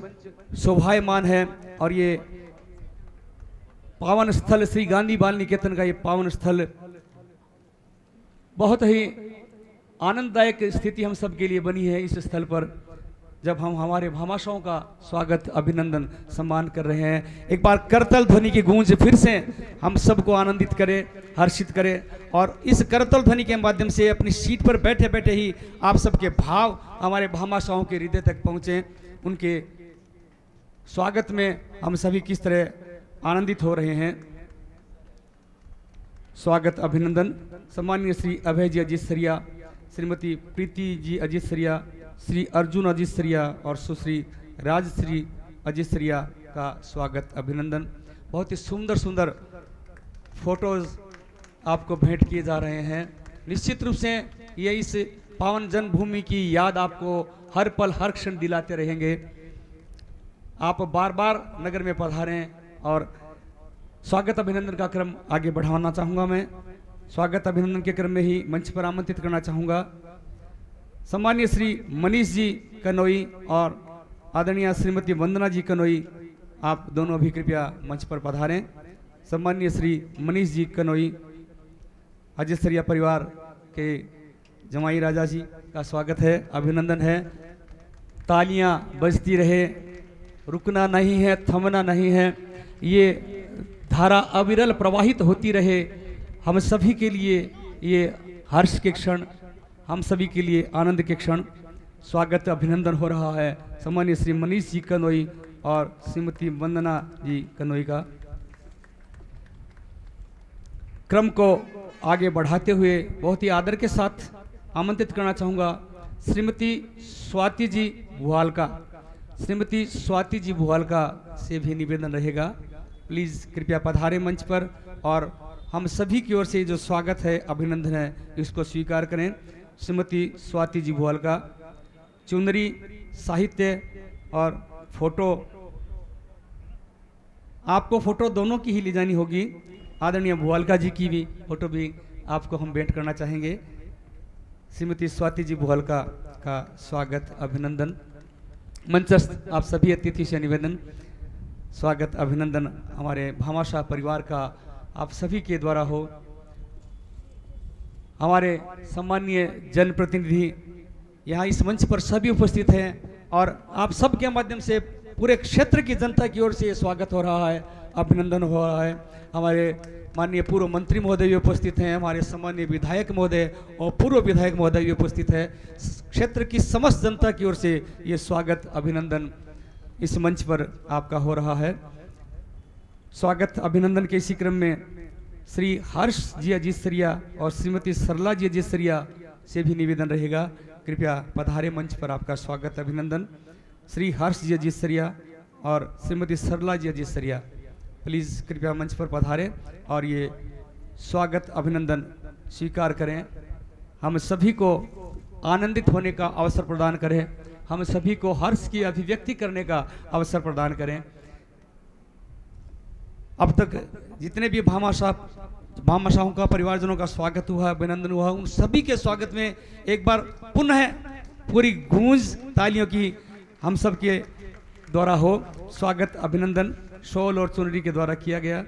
शोभायमान है और ये पावन स्थल श्री गांधी बाल निकेतन का ये पावन स्थल बहुत ही आनंददायक स्थिति हम सब के लिए बनी है इस स्थल पर, जब हम हमारे भामाशाहों का स्वागत अभिनंदन सम्मान कर रहे हैं। एक बार करतल ध्वनि की गूंज फिर से हम सबको आनंदित करें, हर्षित करें और इस करतल ध्वनि के माध्यम से अपनी सीट पर बैठे बैठे ही आप सबके भाव हमारे भामाशाहों के हृदय तक पहुँचे। उनके स्वागत में हम सभी किस तरह आनंदित हो रहे हैं। स्वागत अभिनंदन। सम्मानीय श्री अभय जी अजीसरिया, श्रीमती प्रीति जी अजीसरिया, श्री अर्जुन अजीसरिया और सुश्री राजश्री अजीसरिया का स्वागत अभिनंदन। बहुत ही सुंदर सुंदर फोटोज आपको भेंट किए जा रहे हैं। निश्चित रूप से ये इस पावन जन्मभूमि की याद आपको हर पल हर क्षण दिलाते रहेंगे। आप बार बार नगर में पधारें और स्वागत अभिनंदन का क्रम आगे बढ़ाना चाहूँगा। मैं स्वागत अभिनंदन के क्रम में ही मंच पर आमंत्रित करना चाहूँगा सम्मानीय श्री मनीष जी कनोई और आदरणीय श्रीमती वंदना जी कनोई, आप दोनों भी कृपया मंच पर पधारें। सम्मानीय श्री मनीष जी कनोई अजीसरिया परिवार के जमाई राजा जी का स्वागत है, अभिनंदन है। तालियां बजती रहे, रुकना नहीं है, थमना नहीं है, ये धारा अविरल प्रवाहित होती रहे। हम सभी के लिए ये हर्ष के क्षण, हम सभी के लिए आनंद के क्षण। स्वागत अभिनंदन हो रहा है सम्मानीय श्री मनीष जी कनोई और श्रीमती वंदना जी कनोई का। क्रम को आगे बढ़ाते हुए बहुत ही आदर के साथ आमंत्रित करना चाहूँगा श्रीमती स्वाति जी भुआलका। श्रीमती स्वाति जी भुआलका से भी निवेदन रहेगा, प्लीज़ कृपया पधारे मंच पर और हम सभी की ओर से जो स्वागत है, अभिनंदन है, इसको स्वीकार करें। श्रीमती स्वाति जी भुआल का चुनरी, साहित्य और फोटो, आपको फोटो दोनों की ही ले जानी होगी। आदरणीय भुआलका जी की भी फोटो भी आपको हम भेंट करना चाहेंगे। श्रीमती स्वाति जी भुआलका का स्वागत, अभिनंदन। मंचस्थ आप सभी अतिथि से निवेदन, स्वागत अभिनंदन हमारे भामाशाह परिवार का आप सभी के द्वारा हो। हमारे सम्मानीय जनप्रतिनिधि यहाँ इस मंच पर सभी उपस्थित हैं और आप सबके माध्यम से पूरे क्षेत्र की जनता की ओर से ये स्वागत हो रहा है, अभिनंदन हो रहा है। हमारे माननीय पूर्व मंत्री महोदय भी उपस्थित हैं, हमारे सम्मानीय विधायक महोदय और पूर्व विधायक महोदय भी उपस्थित है। क्षेत्र की समस्त जनता की ओर से ये स्वागत, अभिनंदन इस मंच पर आपका हो रहा है। स्वागत अभिनंदन के इसी क्रम में श्री हर्ष जी अजीत सरिया और श्रीमती सरला जी अजीत सरिया से भी निवेदन रहेगा, कृपया पधारे मंच पर। आपका स्वागत अभिनंदन। श्री हर्ष जी अजीत सरिया और श्रीमती सरला जी अजीत सरिया प्लीज़ कृपया मंच पर पधारें और ये स्वागत अभिनंदन स्वीकार करें। हम सभी को आनंदित होने का अवसर प्रदान करें, हम सभी को हर्ष की अभिव्यक्ति करने का अवसर प्रदान करें। अब तक जितने भी भामाशाहों का परिवारजनों का स्वागत हुआ, अभिनंदन हुआ, उन सभी के स्वागत में एक बार पुनः पूरी गूंज तालियों की हम सब के द्वारा हो। स्वागत अभिनंदन शॉल और चुनरी के द्वारा किया गया।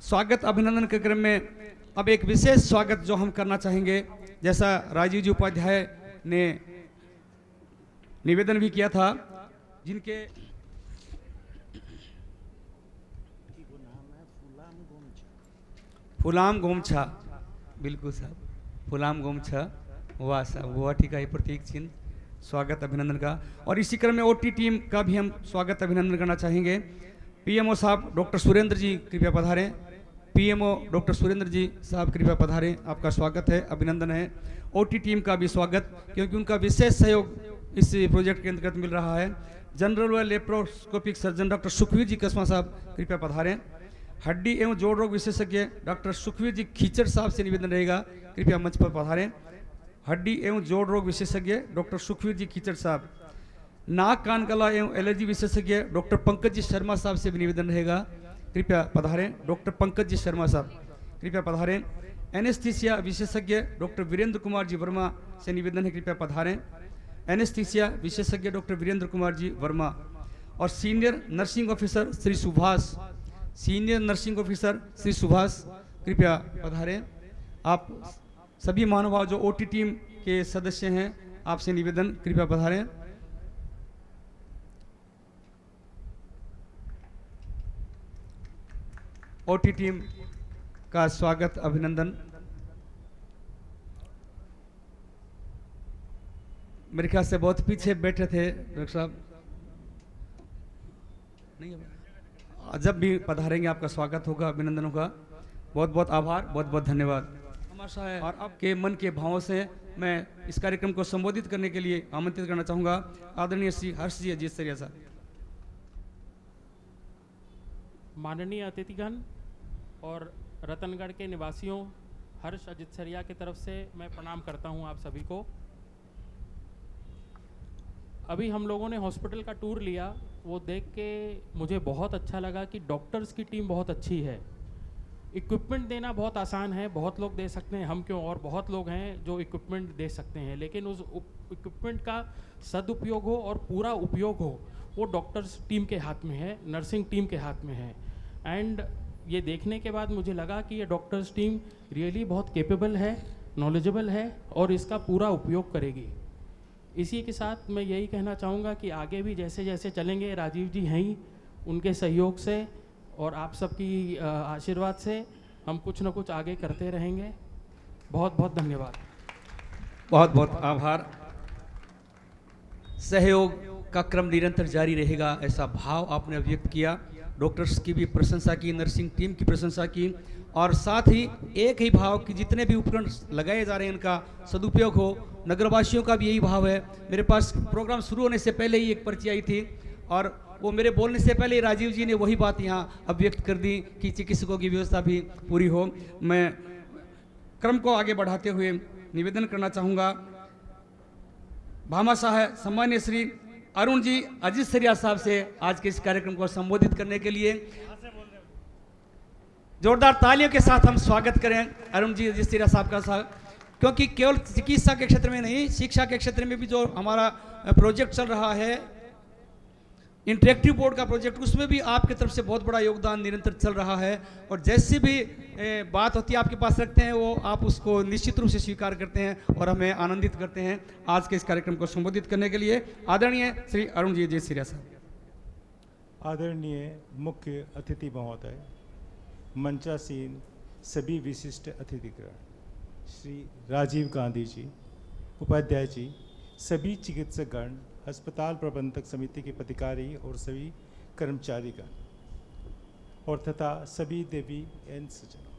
स्वागत अभिनंदन के क्रम में अब एक विशेष स्वागत जो हम करना चाहेंगे, जैसा राजीव जी उपाध्याय ने निवेदन भी किया था, जिनके फुलाम गोमछा, बिल्कुल साहब, फुलाम गोमछा, वाह साहब, गुवाहाटी का ये प्रतीक चिन्ह, स्वागत अभिनंदन का। और इसी क्रम में ओटी टीम का भी हम स्वागत अभिनंदन करना चाहेंगे। पीएमओ साहब डॉक्टर सुरेंद्र जी कृपया पधारें। पीएमओ डॉक्टर सुरेंद्र जी साहब कृपया पधारें, आपका स्वागत है, अभिनंदन है। ओटी टीम का भी स्वागत, क्योंकि उनका विशेष सहयोग इस प्रोजेक्ट के अंतर्गत मिल रहा है। जनरल व लेप्रोस्कोपिक सर्जन डॉक्टर सुखवीर जी कस्मा साहब कृपया पधारें। हड्डी एवं जोड़ रोग विशेषज्ञ डॉक्टर सुखवीर जी खीचड़ साहब से निवेदन रहेगा, कृपया मंच पर पधारें। हड्डी एवं जोड़ रोग विशेषज्ञ डॉक्टर सुखवीर जी खीचड़ साहब। नाक कान गला एवं एलर्जी विशेषज्ञ डॉक्टर पंकज जी शर्मा साहब से भी निवेदन रहेगा, कृपया पधारें। डॉक्टर पंकज जी शर्मा साहब कृपया पधारें। एनेस्थीसिया विशेषज्ञ डॉक्टर वीरेंद्र कुमार जी वर्मा से निवेदन है, कृपया पधारें। एनेस्थीसिया विशेषज्ञ डॉक्टर वीरेंद्र कुमार जी वर्मा। और senior nursing officer Shri Subhash, senior nursing officer Shri Subhash कृपया पधारें। आप सभी महानुभाव जो ओटी टीम के सदस्य हैं, आपसे निवेदन, कृपया पधारें। ओटी टीम का स्वागत अभिनंदन। मेरे ख्याल से बहुत पीछे बैठे थे डॉक्टर साहब, नहीं जब भी पधारेंगे आपका स्वागत होगा, अभिनंदन होगा। बहुत बहुत आभार, बहुत बहुत धन्यवाद। आशा है और आपके मन के भावों से मैं इस कार्यक्रम को संबोधित करने के लिए आमंत्रित करना चाहूँगा आदरणीय श्री हर्ष जी अजीत सरिया साहब। माननीय अतिथिगण और रतनगढ़ के निवासियों, हर्ष अजीत सरिया की तरफ से मैं प्रणाम करता हूं आप सभी को। अभी हम लोगों ने हॉस्पिटल का टूर लिया, वो देख के मुझे बहुत अच्छा लगा कि डॉक्टर्स की टीम बहुत अच्छी है। इक्विपमेंट देना बहुत आसान है, बहुत लोग दे सकते हैं, हम क्यों, और बहुत लोग हैं जो इक्विपमेंट दे सकते हैं, लेकिन उस इक्विपमेंट का सदुपयोग हो और पूरा उपयोग हो वो डॉक्टर्स टीम के हाथ में है, नर्सिंग टीम के हाथ में है। एंड ये देखने के बाद मुझे लगा कि ये डॉक्टर्स टीम रियली बहुत कैपेबल है, नॉलेजेबल है और इसका पूरा उपयोग करेगी। इसी के साथ मैं यही कहना चाहूँगा कि आगे भी जैसे जैसे चलेंगे, राजीव जी हैं ही, उनके सहयोग से और आप सबकी आशीर्वाद से हम कुछ न कुछ आगे करते रहेंगे। बहुत बहुत धन्यवाद। बहुत बहुत आभार। सहयोग का क्रम निरंतर जारी रहेगा, ऐसा भाव आपने अभिव्यक्त किया। डॉक्टर्स की भी प्रशंसा की, नर्सिंग टीम की प्रशंसा की, और साथ ही एक ही भाव कि जितने भी उपकरण लगाए जा रहे हैं इनका सदुपयोग हो। नगरवासियों का भी यही भाव है। मेरे पास प्रोग्राम शुरू होने से पहले ही एक पर्ची आई थी, और वो मेरे बोलने से पहले राजीव जी ने वही बात यहाँ अभिव्यक्त कर दी कि चिकित्सकों की व्यवस्था भी पूरी हो। मैं क्रम को आगे बढ़ाते हुए निवेदन करना चाहूँगा, भामाशाह सम्मान्य श्री अरुण जी अजीत सरिया साहब से आज के इस कार्यक्रम को संबोधित करने के लिए जोरदार तालियों के साथ हम स्वागत करें अरुण जी अजीत सरिया साहब का क्योंकि केवल चिकित्सा के क्षेत्र में नहीं, शिक्षा के क्षेत्र में भी जो हमारा प्रोजेक्ट चल रहा है इंटरेक्टिव बोर्ड का प्रोजेक्ट, उसमें भी आपकी तरफ से बहुत बड़ा योगदान निरंतर चल रहा है। और जैसी भी बात होती है आपके पास रखते हैं, वो आप उसको निश्चित रूप से स्वीकार करते हैं और हमें आनंदित करते हैं। आज के इस कार्यक्रम को संबोधित करने के लिए आदरणीय श्री अरुण जी अजीत सरिया साहब। आदरणीय मुख्य अतिथि महोदय, मंचासीन सभी विशिष्ट अतिथिगण, श्री राजीव गांधी जी, उपाध्याय जी, सभी चिकित्सकगण, अस्पताल प्रबंधक समिति के पदाधिकारी और सभी कर्मचारीगण और तथा सभी देवी एवं सज्जनों,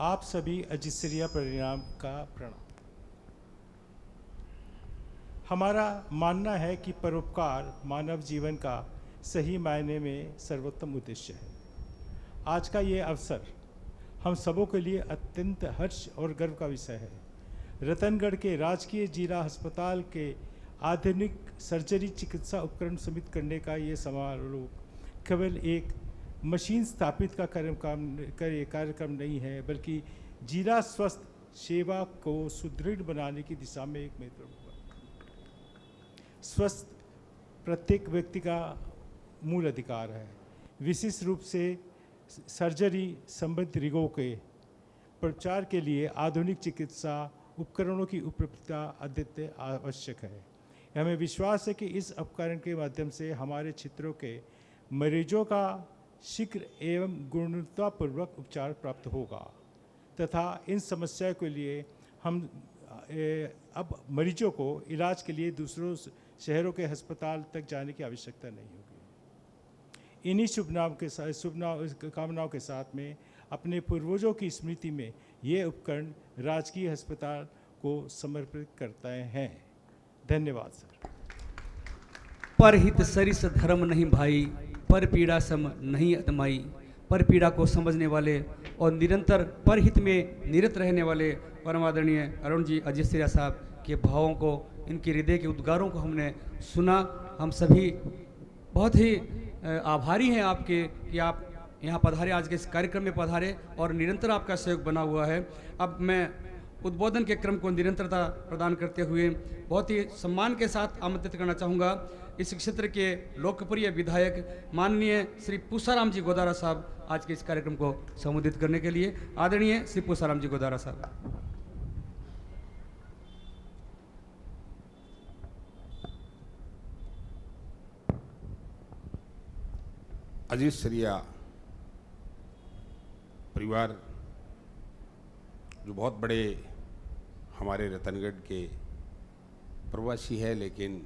आप सभी अजीत सरिया परिणाम का प्रणाम। हमारा मानना है कि परोपकार मानव जीवन का सही मायने में सर्वोत्तम उद्देश्य है। आज का ये अवसर हम सबों के लिए अत्यंत हर्ष और गर्व का विषय है। रतनगढ़ के राजकीय जिला अस्पताल के आधुनिक सर्जरी चिकित्सा उपकरण समित करने का ये समारोह केवल एक मशीन स्थापित का कार्यक्रम नहीं है, बल्कि जिला स्वास्थ्य सेवा को सुदृढ़ बनाने की दिशा में एक महत्वपूर्ण स्वस्थ प्रत्येक व्यक्ति का मूल अधिकार है। विशेष रूप से सर्जरी संबंधित रोगों के प्रचार के लिए आधुनिक चिकित्सा उपकरणों की उपलब्धता अद्वितीय आवश्यक है। हमें विश्वास है कि इस उपकरण के माध्यम से हमारे क्षेत्रों के मरीजों का शीघ्र एवं गुणवत्तापूर्वक उपचार प्राप्त होगा तथा इन समस्याओं के लिए हम अब मरीजों को इलाज के लिए दूसरों शहरों के अस्पताल तक जाने की आवश्यकता नहीं होगी। इन्हीं कामनाओं के साथ में अपने पूर्वजों की स्मृति में ये उपकरण राजकीय अस्पताल को समर्पित करते हैं। धन्यवाद सर। परहित सरिस धर्म नहीं भाई, पर पीड़ा सम नहीं अदमाई। पर पीड़ा को समझने वाले और निरंतर परहित में निरत रहने वाले परम आदरणीय अरुण जी अजीत सरिया साहब के भावों को, इनके हृदय के उद्गारों को हमने सुना। हम सभी बहुत ही आभारी हैं आपके कि आप यहाँ पधारे, आज के इस कार्यक्रम में पधारे और निरंतर आपका सहयोग बना हुआ है। अब मैं उद्बोधन के क्रम को निरंतरता प्रदान करते हुए बहुत ही सम्मान के साथ आमंत्रित करना चाहूँगा इस क्षेत्र के लोकप्रिय विधायक माननीय श्री पूसाराम जी गोदारा साहब आज के इस कार्यक्रम को संबोधित करने के लिए। आदरणीय श्री पूसाराम जी गोदारा साहब। अजीत सरिया परिवार जो बहुत बड़े हमारे रतनगढ़ के प्रवासी है, लेकिन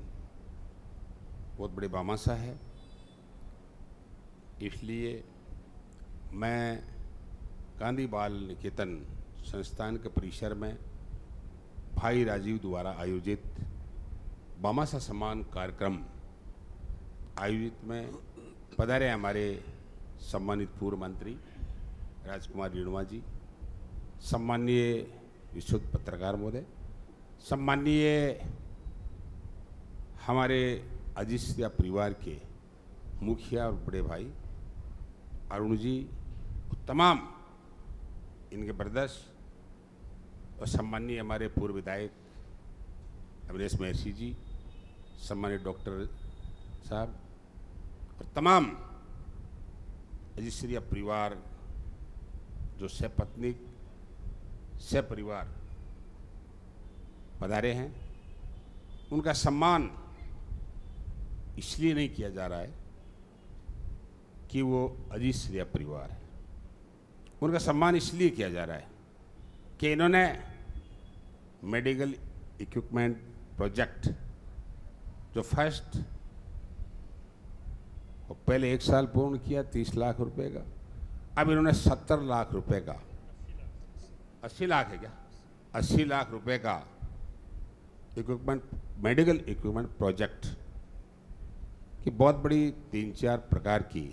बहुत बड़े बामासा है, इसलिए मैं गांधी बाल निकेतन संस्थान के परिसर में भाई राजीव द्वारा आयोजित बामासा सम्मान कार्यक्रम आयोजित में पधारे हमारे सम्मानित पूर्व मंत्री राजकुमार रेणुआ जी, सम्माननीय विशुद्ध पत्रकार महोदय, सम्माननीय हमारे अजीत सरिया परिवार के मुखिया और बड़े भाई अरुण जी, तमाम इनके ब्रदर्स और सम्माननीय हमारे पूर्व विधायक अविनेश महर्षि जी, सम्मानित डॉक्टर साहब और तमाम अजीत सरिया परिवार जो सपत्नीक सपरिवार पधारे हैं, उनका सम्मान इसलिए नहीं किया जा रहा है कि वो अजीत सरिया परिवार है, उनका सम्मान इसलिए किया जा रहा है कि इन्होंने मेडिकल इक्विपमेंट प्रोजेक्ट जो फर्स्ट और पहले 1 साल पूर्ण किया 30 लाख रुपए का, अब इन्होंने 70 लाख रुपए का, 80 लाख है क्या, 80 लाख रुपए का इक्विपमेंट मेडिकल इक्विपमेंट प्रोजेक्ट कि बहुत बड़ी 3-4 प्रकार की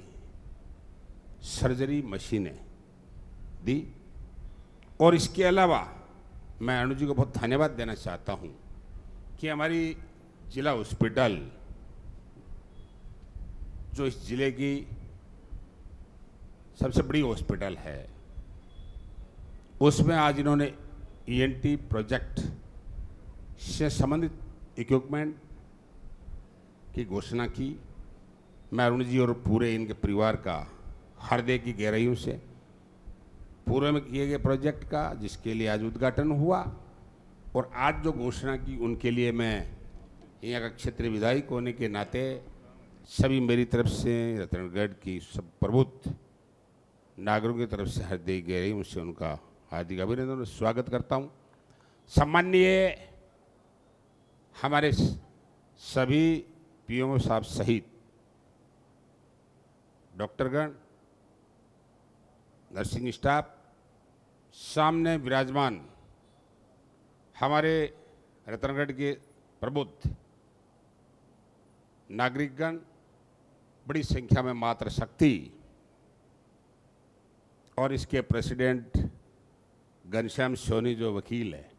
सर्जरी मशीनें दी। और इसके अलावा मैं अनु जी को बहुत धन्यवाद देना चाहता हूं कि हमारी जिला हॉस्पिटल, जो इस जिले की सबसे बड़ी हॉस्पिटल है, उसमें आज इन्होंने ईएनटी प्रोजेक्ट से संबंधित इक्विपमेंट की घोषणा की। मैं अरुण जी और पूरे इनके परिवार का हृदय की गहराइयों से पूर्व में किए गए प्रोजेक्ट का, जिसके लिए आज उद्घाटन हुआ, और आज जो घोषणा की उनके लिए मैं यहाँ का क्षेत्रीय विधायक होने के नाते सभी मेरी तरफ से रतनगढ़ की सब प्रबुद्ध नागरिकों की तरफ से हृदय गहराइयों से उनका हार्दिक अभिनंदन और स्वागत करता हूँ। सम्माननीय हमारे सभी पीएमओ साहब सहित डॉक्टरगण, नर्सिंग स्टाफ, सामने विराजमान हमारे रतनगढ़ के प्रबुद्ध नागरिकगण, बड़ी संख्या में मातृ शक्ति और इसके प्रेसिडेंट घनश्याम सोनी जो वकील है।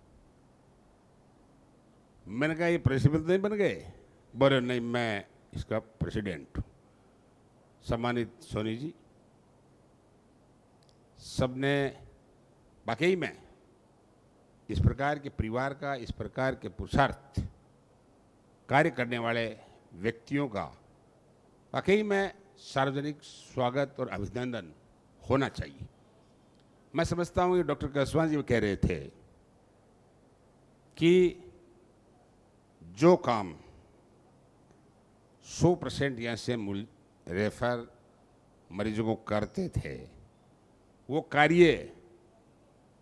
मैंने कहा ये प्रेसिडेंट नहीं बन गए? बोले नहीं, मैं इसका प्रेसिडेंट हूँ। सम्मानित सोनी जी, सबने वाकई में इस प्रकार के परिवार का, इस प्रकार के पुरुषार्थ कार्य करने वाले व्यक्तियों का वाकई में सार्वजनिक स्वागत और अभिनंदन होना चाहिए। मैं समझता हूँ कि डॉक्टर कसवान जी कह रहे थे कि जो काम 100% यहाँ से रेफर मरीजों को करते थे, वो कार्य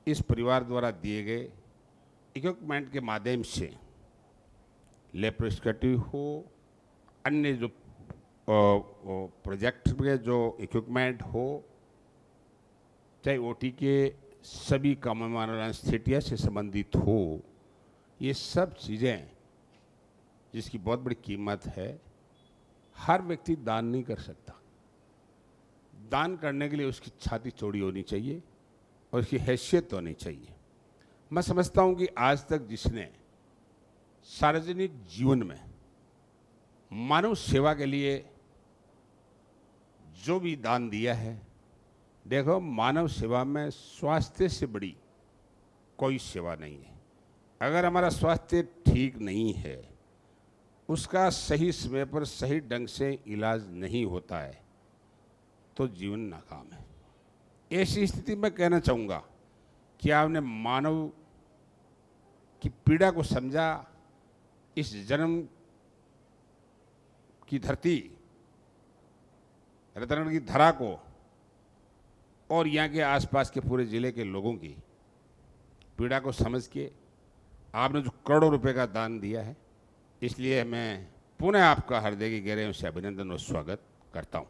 इस परिवार द्वारा दिए गए इक्विपमेंट के माध्यम से, लेप्रोस्कोपी हो, अन्य जो प्रोजेक्ट में जो इक्विपमेंट हो, चाहे ओटी के सभी कॉमन स्थितियों से संबंधित हो, ये सब चीज़ें जिसकी बहुत बड़ी कीमत है, हर व्यक्ति दान नहीं कर सकता। दान करने के लिए उसकी छाती चौड़ी होनी चाहिए और उसकी हैसियत होनी चाहिए। मैं समझता हूँ कि आज तक जिसने सार्वजनिक जीवन में मानव सेवा के लिए जो भी दान दिया है, देखो मानव सेवा में स्वास्थ्य से बड़ी कोई सेवा नहीं है। अगर हमारा स्वास्थ्य ठीक नहीं है, उसका सही समय पर सही ढंग से इलाज नहीं होता है, तो जीवन नाकाम है। ऐसी स्थिति में कहना चाहूँगा कि आपने मानव की पीड़ा को समझा, इस जन्म की धरती रतनगढ़ की धरा को और यहाँ के आसपास के पूरे जिले के लोगों की पीड़ा को समझ के आपने जो करोड़ों रुपए का दान दिया है, इसलिए मैं पुनः आपका हृदय की गहराइयों से अभिनंदन और स्वागत करता हूँ।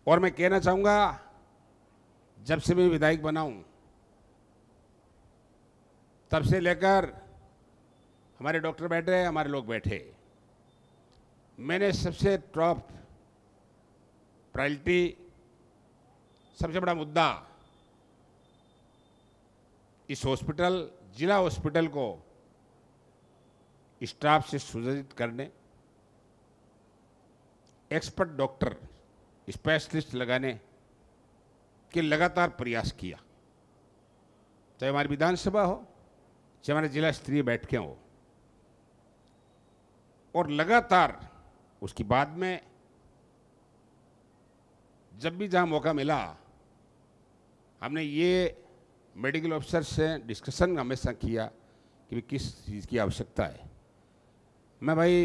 और मैं कहना चाहूँगा, जब से मैं विधायक बना हूँ तब से लेकर हमारे डॉक्टर बैठे, हमारे लोग बैठे, मैंने सबसे टॉप प्रायोरिटी, सबसे बड़ा मुद्दा इस हॉस्पिटल, जिला हॉस्पिटल को स्टाफ से सुसज्जित करने, एक्सपर्ट डॉक्टर, स्पेशलिस्ट लगाने के लगातार प्रयास किया। चाहे हमारी विधानसभा हो, चाहे हमारे जिला स्तरीय बैठकें हो, और लगातार उसके बाद में जब भी जहाँ मौका मिला, हमने ये मेडिकल ऑफिसर से डिस्कशन हमेशा किया कि किस चीज़ की आवश्यकता है। मैं भाई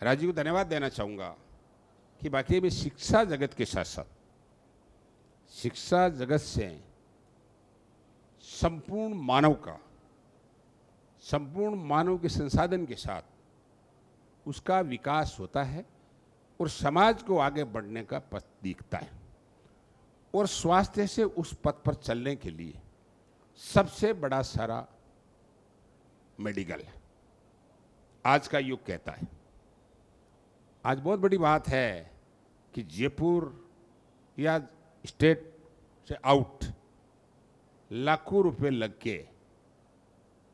राजीव को धन्यवाद देना चाहूँगा कि बाकी में शिक्षा जगत के साथ साथ, शिक्षा जगत से संपूर्ण मानव के संसाधन के साथ उसका विकास होता है और समाज को आगे बढ़ने का पथ दिखता है। और स्वास्थ्य से उस पथ पर चलने के लिए सबसे बड़ा सहारा मेडिकल है। आज का युग कहता है आज बहुत बड़ी बात है कि जयपुर या स्टेट से आउट लाखों रुपए लग के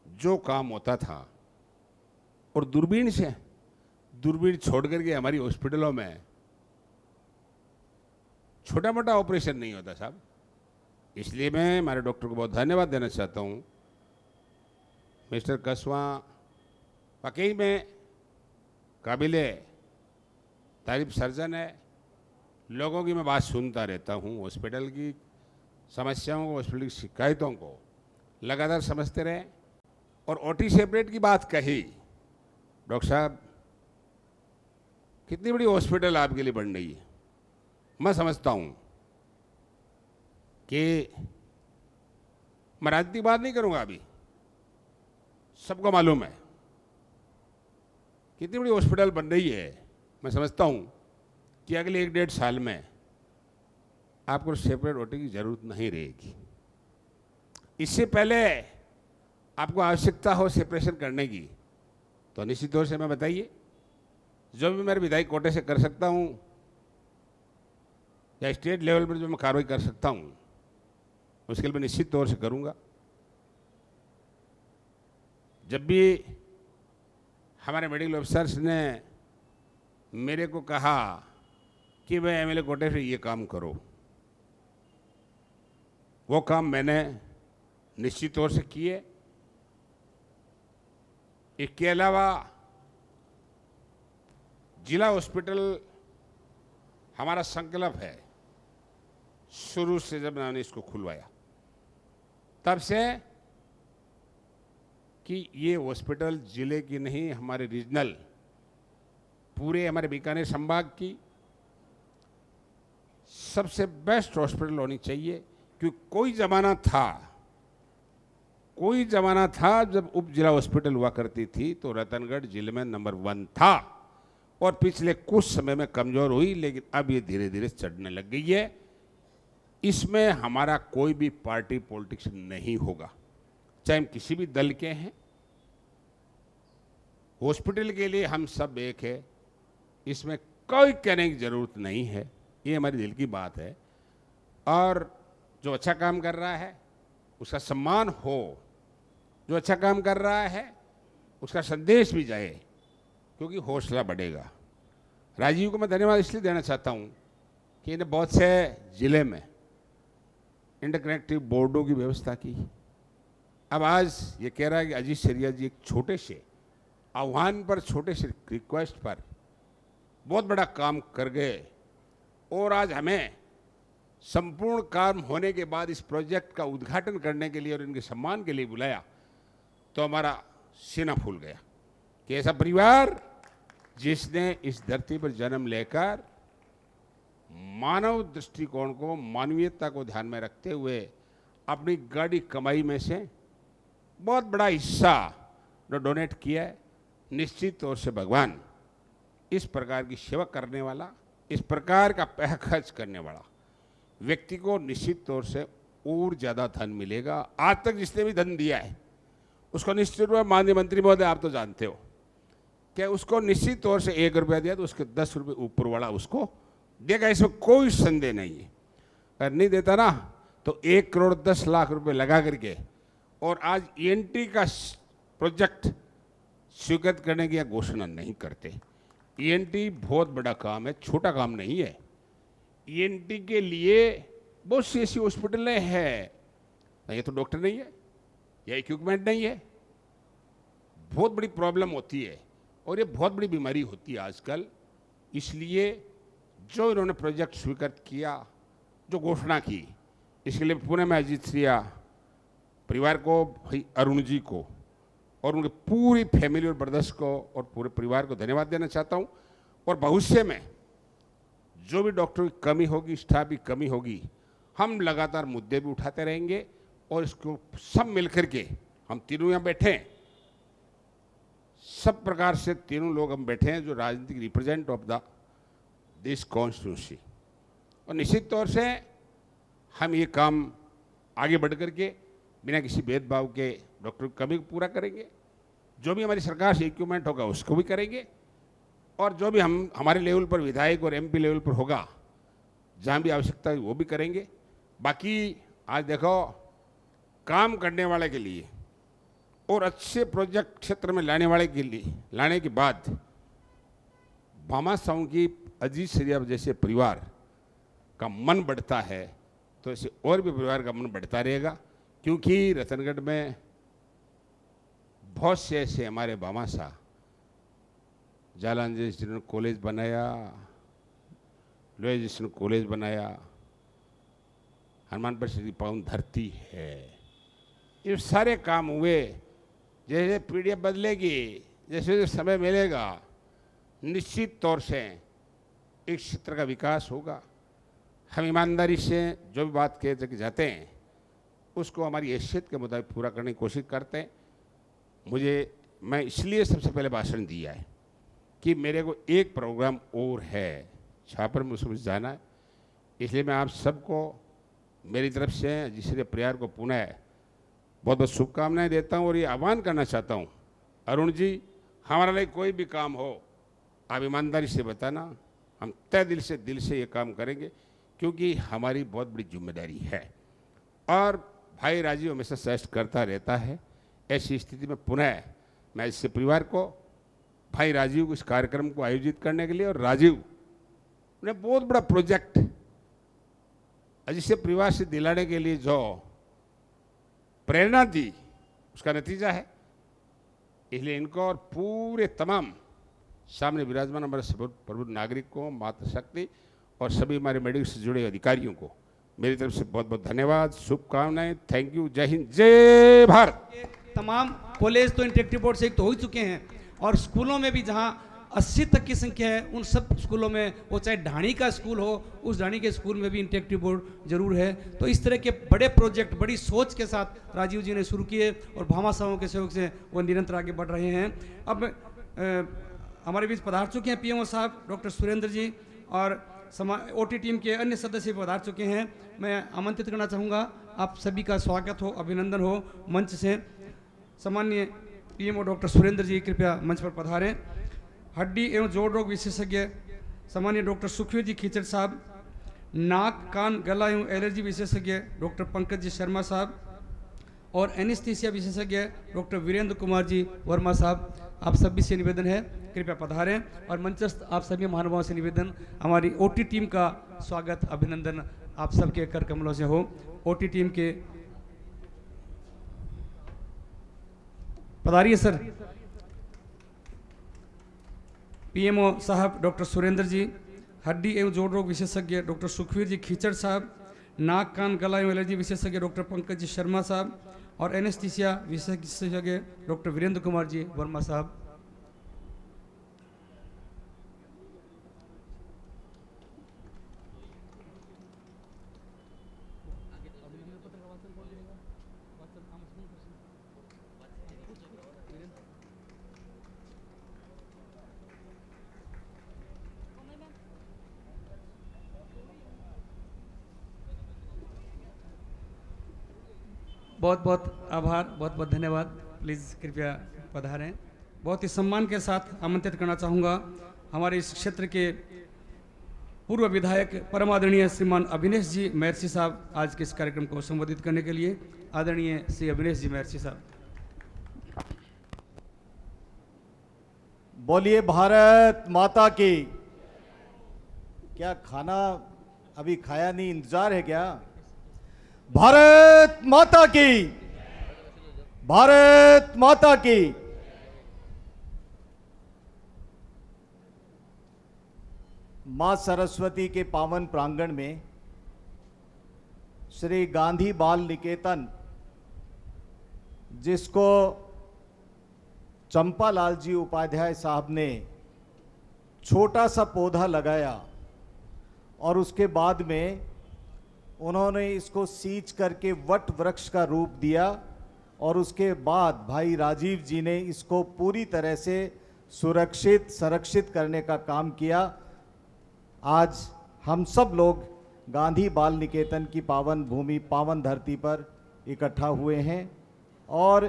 जो काम होता था, और दूरबीन छोड़ करके हमारी हॉस्पिटलों में छोटा मोटा ऑपरेशन नहीं होता साहब। इसलिए मैं हमारे डॉक्टर को बहुत धन्यवाद देना चाहता हूँ। मिस्टर कसवा वाकई में काबिले तारीफ सर्जन है। लोगों की मैं बात सुनता रहता हूँ, हॉस्पिटल की समस्याओं को, हॉस्पिटल की शिकायतों को लगातार समझते रहे। और ओटी सेपरेट की बात कही, डॉक्टर साहब कितनी बड़ी हॉस्पिटल आपके लिए बन रही है। मैं समझता हूँ कि मैं राजनीतिक बात नहीं करूँगा अभी, सबको मालूम है कितनी बड़ी हॉस्पिटल बन रही है। मैं समझता हूँ कि अगले 1-1.5 साल में आपको सेपरेट ओटी की जरूरत नहीं रहेगी। इससे पहले आपको आवश्यकता हो सेपरेशन करने की तो निश्चित तौर से मैं बताइए, जो भी मेरे विधायक कोटे से कर सकता हूँ या स्टेट लेवल पर जो मैं कार्रवाई कर सकता हूँ उसके लिए मैं निश्चित तौर से करूँगा। जब भी हमारे मेडिकल ऑफिसर्स ने मेरे को कहा कि भाई एमएलए कोटे से ये काम करो, वो काम मैंने निश्चित तौर से किए। इसके अलावा जिला हॉस्पिटल हमारा संकल्प है, शुरू से जब मैंने इसको खुलवाया तब से, कि ये हॉस्पिटल जिले की नहीं, हमारे रीजनल पूरे हमारे बीकानेर संभाग की सबसे बेस्ट हॉस्पिटल होनी चाहिए। क्योंकि कोई ज़माना था जब उप जिला हॉस्पिटल हुआ करती थी तो रतनगढ़ जिले में नंबर 1 था, और पिछले कुछ समय में कमज़ोर हुई, लेकिन अब ये धीरे धीरे चढ़ने लग गई है। इसमें हमारा कोई भी पार्टी पॉलिटिक्स नहीं होगा, चाहे हम किसी भी दल के हैं। हॉस्पिटल के लिए हम सब एक है, इसमें कोई कहने की ज़रूरत नहीं है। ये हमारी दिल की बात है। और जो अच्छा काम कर रहा है उसका सम्मान हो, जो अच्छा काम कर रहा है उसका संदेश भी जाए, क्योंकि हौसला बढ़ेगा। राजीव को मैं धन्यवाद इसलिए देना चाहता हूँ कि इन्हें बहुत से ज़िले में इंटरकनेक्टिव बोर्डों की व्यवस्था की। अब आज ये कह रहा है कि अजीत सरिया जी एक छोटे से आह्वान पर, छोटे से रिक्वेस्ट पर बहुत बड़ा काम कर गए, और आज हमें संपूर्ण काम होने के बाद इस प्रोजेक्ट का उद्घाटन करने के लिए और इनके सम्मान के लिए बुलाया, तो हमारा सीना फूल गया कि ऐसा परिवार जिसने इस धरती पर जन्म लेकर मानव दृष्टिकोण को, मानवीयता को ध्यान में रखते हुए अपनी गाड़ी कमाई में से बहुत बड़ा हिस्सा जो डोनेट किया है, निश्चित तौर से भगवान इस प्रकार की सेवा करने वाला, इस प्रकार का पैसा खर्च करने वाला व्यक्ति को निश्चित तौर से और ज़्यादा धन मिलेगा। आज तक जिसने भी धन दिया है उसको निश्चित रूप में, माननीय मंत्री महोदय आप तो जानते हो कि उसको निश्चित तौर से 1 रुपया दिया तो उसके 10 रुपये ऊपर वाला उसको देगा, इसमें कोई संदेह नहीं है। अगर नहीं देता ना तो 1 करोड़ 10 लाख रुपए लगा करके, और आज ईएनटी का प्रोजेक्ट स्वीकृत करने की घोषणा नहीं करते। ईएनटी बहुत बड़ा काम है, छोटा काम नहीं है। ईएनटी के लिए बहुत सी ऐसी हॉस्पिटलें हैं, ये तो डॉक्टर नहीं है या इक्विपमेंट नहीं है, बहुत बड़ी प्रॉब्लम होती है और ये बहुत बड़ी बीमारी होती है आजकल। इसलिए जो इन्होंने प्रोजेक्ट स्वीकृत किया, जो घोषणा की, इसके लिए पुणे में अजीत सरिया परिवार को, भाई अरुण जी को और उनके पूरी फैमिली और ब्रदर्स को और पूरे परिवार को धन्यवाद देना चाहता हूँ। और भविष्य में जो भी डॉक्टर की कमी होगी, स्टाफ की कमी होगी, हम लगातार मुद्दे भी उठाते रहेंगे और इसको सब मिलकर के, हम तीनों यहाँ बैठे हैं, सब प्रकार से तीनों लोग हम बैठे हैं जो राजनीतिक represent of the this constituency, और निश्चित तौर से हम ये काम आगे बढ़ करके बिना किसी भेदभाव के डॉक्टर की कमी को पूरा करेंगे। जो भी हमारी सरकार से इक्विपमेंट होगा उसको भी करेंगे, और जो भी हमारे लेवल पर विधायक और एमपी लेवल पर होगा, जहाँ भी आवश्यकता है वो भी करेंगे। बाकी आज देखो, काम करने वाले के लिए और अच्छे प्रोजेक्ट क्षेत्र में लाने के बाद भामाशाहों की अजीत सरिया जैसे परिवार का मन बढ़ता है, तो ऐसे और भी परिवार का मन बढ़ता रहेगा। क्योंकि रतनगढ़ में बहुत से ऐसे हमारे भामाशाह, जालान जी जिन्होंने कॉलेज बनाया, लोहे जिसने कॉलेज बनाया, हनुमान परिषद की पावन धरती है, ये सारे काम हुए। जैसे पीढ़ियाँ बदलेगी, जैसे जैसे समय मिलेगा, निश्चित तौर से एक क्षेत्र का विकास होगा। हम ईमानदारी से जो भी बात कहते जाते हैं उसको हमारी हैसियत के मुताबिक पूरा करने की कोशिश करते हैं। मैं इसलिए सबसे पहले भाषण दिया है कि मेरे को एक प्रोग्राम और है छापर में, उसमें जाना है। इसलिए मैं आप सबको मेरी तरफ से जिसरे परिवार को पुनः बहुत बहुत शुभकामनाएं देता हूं और ये आह्वान करना चाहता हूं, अरुण जी, हमारे लिए कोई भी काम हो आप ईमानदारी से बताना, हम तय दिल से ये काम करेंगे, क्योंकि हमारी बहुत बड़ी जिम्मेदारी है। और भाई राजीव हमेशा सजेस्ट करता रहता है। ऐसी स्थिति में पुनः मैं इससे परिवार को, भाई राजीव को इस कार्यक्रम को आयोजित करने के लिए, और राजीव ने बहुत बड़ा प्रोजेक्ट जिससे परिवार से दिलाने के लिए जो प्रेरणा दी उसका नतीजा है। इसलिए इनको और पूरे तमाम सामने विराजमान हमारे प्रबुद्ध नागरिकों, मातृशक्ति और सभी हमारे मेडिकल से जुड़े अधिकारियों को मेरी तरफ से बहुत बहुत धन्यवाद, शुभकामनाएं। Thank you. जय हिंद, जय भारत। तमाम कॉलेज तो इंटरेक्टिव बोर्ड से एक तो हो ही चुके हैं, और स्कूलों में भी जहां 80 तक की संख्या है, उन सब स्कूलों में, वो चाहे ढाणी का स्कूल हो, उस ढाणी के स्कूल में भी इंटरेक्टिव बोर्ड जरूर है। तो इस तरह के बड़े प्रोजेक्ट बड़ी सोच के साथ राजीव जी ने शुरू किए और भामाशाहों के सहयोग से वो निरंतर आगे बढ़ रहे हैं। अब हमारे बीच पधार चुके हैं पीएमओ साहब डॉक्टर सुरेंद्र जी, और ओटी टीम के अन्य सदस्य पधार चुके हैं। मैं आमंत्रित करना चाहूँगा, आप सभी का स्वागत हो, अभिनंदन हो मंच से। सामान्य पीएमओ डॉक्टर सुरेंद्र जी कृपया मंच पर पधारें। हड्डी एवं जोड़ रोग विशेषज्ञ सामान्य डॉक्टर सुखवीर जी खीचड़ साहब, नाक कान गला एवं एलर्जी विशेषज्ञ डॉक्टर पंकज जी शर्मा साहब, और एनेस्थीसिया विशेषज्ञ डॉक्टर वीरेंद्र कुमार जी वर्मा साहब, आप सभी से निवेदन है कृपया पधारें। और मंचस्थ आप सभी महानुभावों से निवेदन, हमारी ओटी टीम का स्वागत अभिनंदन आप सबके कर कमलों से हो। ओटी टीम के पधारिए सर। पीएमओ साहब डॉक्टर सुरेंद्र जी, हड्डी एवं जोड़ रोग विशेषज्ञ डॉक्टर सुखवीर जी खीचड़ साहब, नाक कान गला एवं एलर्जी विशेषज्ञ डॉक्टर पंकज जी शर्मा साहब, और एनेस्थीसिया विशेषज्ञ डॉक्टर वीरेंद्र कुमार जी वर्मा साहब। बहुत बहुत आभार, बहुत बहुत धन्यवाद। प्लीज़ कृपया पधारें। बहुत ही सम्मान के साथ आमंत्रित करना चाहूँगा हमारे इस क्षेत्र के पूर्व विधायक परम आदरणीय श्रीमान अभिनेश जी महर्षि साहब आज के इस कार्यक्रम को संबोधित करने के लिए। आदरणीय श्री अभिनेश जी महर्षि साहब। बोलिए भारत माता की। क्या खाना अभी खाया नहीं, इंतजार है क्या? भारत माता की, भारत माता की। मां सरस्वती के पावन प्रांगण में श्री गांधी बाल निकेतन, जिसको चंपालाल जी उपाध्याय साहब ने छोटा सा पौधा लगाया और उसके बाद में उन्होंने इसको सींच करके वट वृक्ष का रूप दिया, और उसके बाद भाई राजीव जी ने इसको पूरी तरह से सुरक्षित संरक्षित करने का काम किया। आज हम सब लोग गांधी बाल निकेतन की पावन भूमि, पावन धरती पर इकट्ठा हुए हैं, और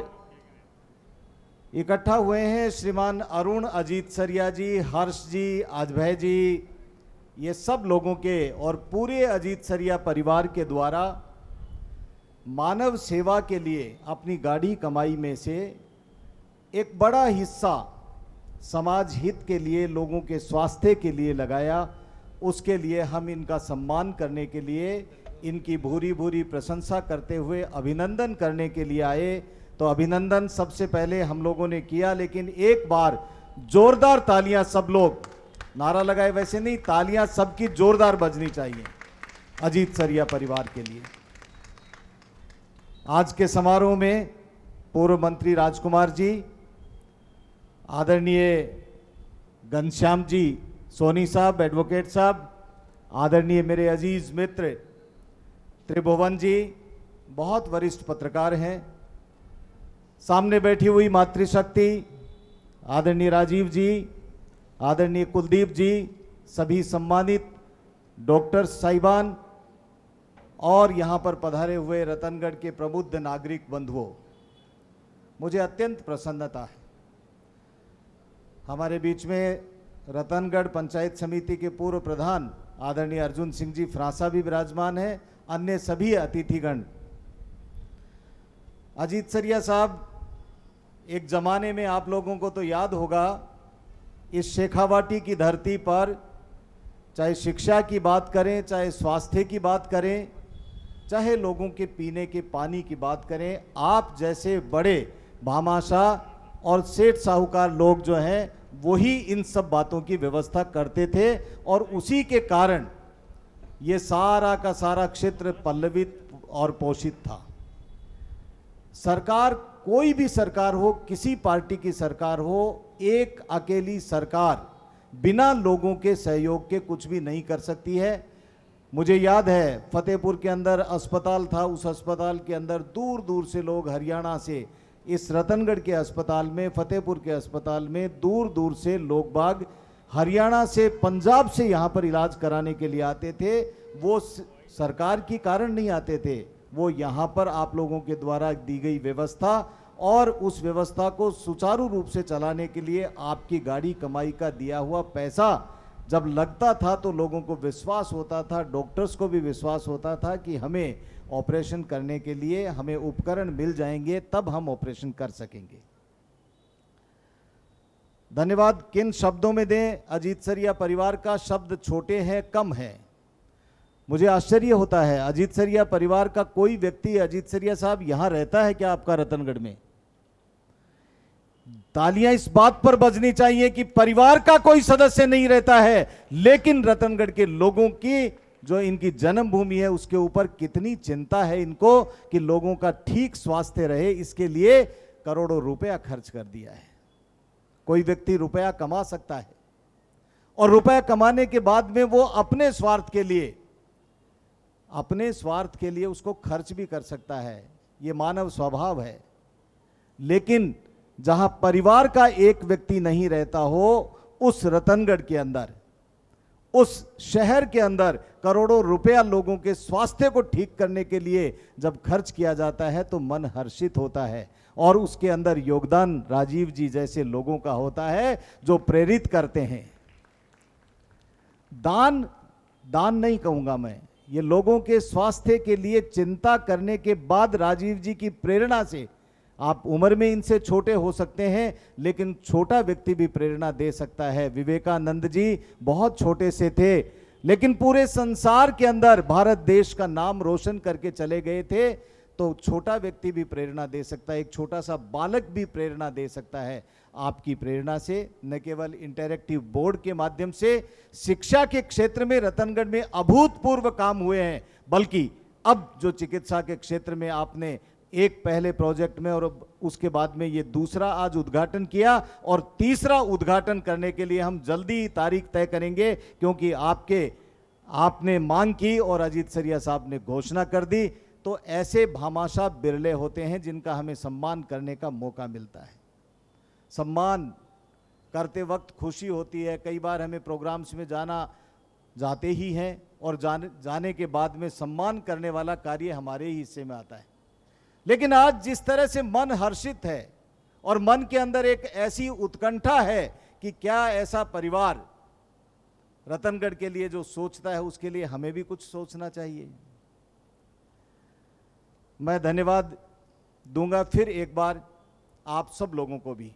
इकट्ठा हुए हैं श्रीमान अरुण अजीत सरिया जी, हर्ष जी, अजभय जी, ये सब लोगों के और पूरे अजीत सरिया परिवार के द्वारा मानव सेवा के लिए अपनी गाड़ी कमाई में से एक बड़ा हिस्सा समाज हित के लिए, लोगों के स्वास्थ्य के लिए लगाया। उसके लिए हम इनका सम्मान करने के लिए, इनकी भूरी भूरी प्रशंसा करते हुए अभिनंदन करने के लिए आए। तो अभिनंदन सबसे पहले हम लोगों ने किया, लेकिन एक बार जोरदार तालियां सब लोग नारा लगाए, वैसे नहीं, तालियां सबकी जोरदार बजनी चाहिए अजीत सरिया परिवार के लिए। आज के समारोह में पूर्व मंत्री राजकुमार जी, आदरणीय घनश्याम जी सोनी साहब, एडवोकेट साहब, आदरणीय मेरे अजीज मित्र त्रिभुवन जी, बहुत वरिष्ठ पत्रकार हैं, सामने बैठी हुई मातृशक्ति आदरणीय राजीव जी, आदरणीय कुलदीप जी, सभी सम्मानित डॉक्टर साहिबान और यहाँ पर पधारे हुए रतनगढ़ के प्रबुद्ध नागरिक बंधुओं, मुझे अत्यंत प्रसन्नता है। हमारे बीच में रतनगढ़ पंचायत समिति के पूर्व प्रधान आदरणीय अर्जुन सिंह जी फ्रांसा भी विराजमान हैं, अन्य सभी अतिथिगण। अजीत सरिया साहब, एक जमाने में आप लोगों को तो याद होगा, इस शेखावाटी की धरती पर चाहे शिक्षा की बात करें, चाहे स्वास्थ्य की बात करें, चाहे लोगों के पीने के पानी की बात करें, आप जैसे बड़े भामाशाह और सेठ साहूकार लोग जो हैं वही इन सब बातों की व्यवस्था करते थे, और उसी के कारण ये सारा का सारा क्षेत्र पल्लवित और पोषित था। सरकार, कोई भी सरकार हो, किसी पार्टी की सरकार हो, एक अकेली सरकार बिना लोगों के सहयोग के कुछ भी नहीं कर सकती है। मुझे याद है फतेहपुर के अंदर अस्पताल था, उस अस्पताल के अंदर दूर दूर से लोग हरियाणा से, इस रतनगढ़ के अस्पताल में, फतेहपुर के अस्पताल में दूर दूर से लोग बाग हरियाणा से, पंजाब से यहाँ पर इलाज कराने के लिए आते थे। वो सरकार के कारण नहीं आते थे, वो यहाँ पर आप लोगों के द्वारा दी गई व्यवस्था और उस व्यवस्था को सुचारू रूप से चलाने के लिए आपकी गाड़ी कमाई का दिया हुआ पैसा जब लगता था तो लोगों को विश्वास होता था, डॉक्टर्स को भी विश्वास होता था कि हमें ऑपरेशन करने के लिए हमें उपकरण मिल जाएंगे, तब हम ऑपरेशन कर सकेंगे। धन्यवाद किन शब्दों में दें? अजीत सरिया परिवार का शब्द छोटे हैं, कम है। मुझे आश्चर्य होता है, अजीत सरिया परिवार का कोई व्यक्ति, अजीत सरिया साहब यहां रहता है क्या आपका रतनगढ़ में? तालियां इस बात पर बजनी चाहिए कि परिवार का कोई सदस्य नहीं रहता है, लेकिन रतनगढ़ के लोगों की जो इनकी जन्मभूमि है उसके ऊपर कितनी चिंता है इनको कि लोगों का ठीक स्वास्थ्य रहे, इसके लिए करोड़ों रुपया खर्च कर दिया है। कोई व्यक्ति रुपया कमा सकता है और रुपया कमाने के बाद में वो अपने स्वार्थ के लिए उसको खर्च भी कर सकता है, ये मानव स्वभाव है। लेकिन जहां परिवार का एक व्यक्ति नहीं रहता हो, उस रतनगढ़ के अंदर, उस शहर के अंदर करोड़ों रुपया लोगों के स्वास्थ्य को ठीक करने के लिए जब खर्च किया जाता है तो मन हर्षित होता है, और उसके अंदर योगदान राजीव जी जैसे लोगों का होता है जो प्रेरित करते हैं। दान नहीं कहूंगा मैं, ये लोगों के स्वास्थ्य के लिए चिंता करने के बाद राजीव जी की प्रेरणा से, आप उम्र में इनसे छोटे हो सकते हैं लेकिन छोटा व्यक्ति भी प्रेरणा दे सकता है। विवेकानंद जी बहुत छोटे से थे लेकिन पूरे संसार के अंदर भारत देश का नाम रोशन करके चले गए थे, तो छोटा व्यक्ति भी प्रेरणा दे सकता है, एक छोटा सा बालक भी प्रेरणा दे सकता है। आपकी प्रेरणा से न केवल इंटरैक्टिव बोर्ड के माध्यम से शिक्षा के क्षेत्र में रतनगढ़ में अभूतपूर्व काम हुए हैं, बल्कि अब जो चिकित्सा के क्षेत्र में आपने एक पहले प्रोजेक्ट में और उसके बाद में ये दूसरा आज उद्घाटन किया, और तीसरा उद्घाटन करने के लिए हम जल्दी तारीख तय करेंगे, क्योंकि आपने मांग की और अजीत सरिया साहब ने घोषणा कर दी। तो ऐसे भामाशाह बिरले होते हैं जिनका हमें सम्मान करने का मौका मिलता है। सम्मान करते वक्त खुशी होती है, कई बार हमें प्रोग्राम्स में जाते ही हैं और जाने के बाद में सम्मान करने वाला कार्य हमारे ही हिस्से में आता है। लेकिन आज जिस तरह से मन हर्षित है और मन के अंदर एक ऐसी उत्कंठा है कि क्या ऐसा परिवार रतनगढ़ के लिए जो सोचता है उसके लिए हमें भी कुछ सोचना चाहिए। मैं धन्यवाद दूंगा फिर एक बार आप सब लोगों को भी।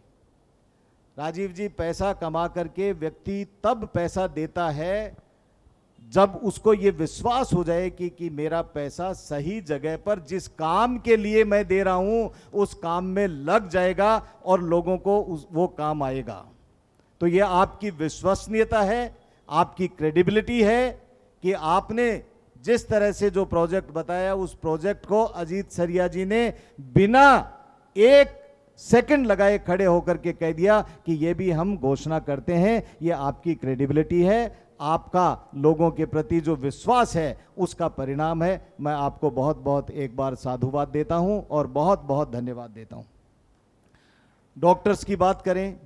राजीव जी, पैसा कमा करके व्यक्ति तब पैसा देता है जब उसको ये विश्वास हो जाए कि मेरा पैसा सही जगह पर जिस काम के लिए मैं दे रहा हूं उस काम में लग जाएगा और लोगों को वो काम आएगा। तो ये आपकी विश्वसनीयता है, आपकी क्रेडिबिलिटी है कि आपने जिस तरह से जो प्रोजेक्ट बताया उस प्रोजेक्ट को अजीत सरिया जी ने बिना एक सेकंड लगाए खड़े होकर के कह दिया कि ये भी हम घोषणा करते हैं। ये आपकी क्रेडिबिलिटी है, आपका लोगों के प्रति जो विश्वास है उसका परिणाम है। मैं आपको बहुत बहुत एक बार साधुवाद देता हूं और बहुत बहुत धन्यवाद देता हूं। डॉक्टर्स की बात करें,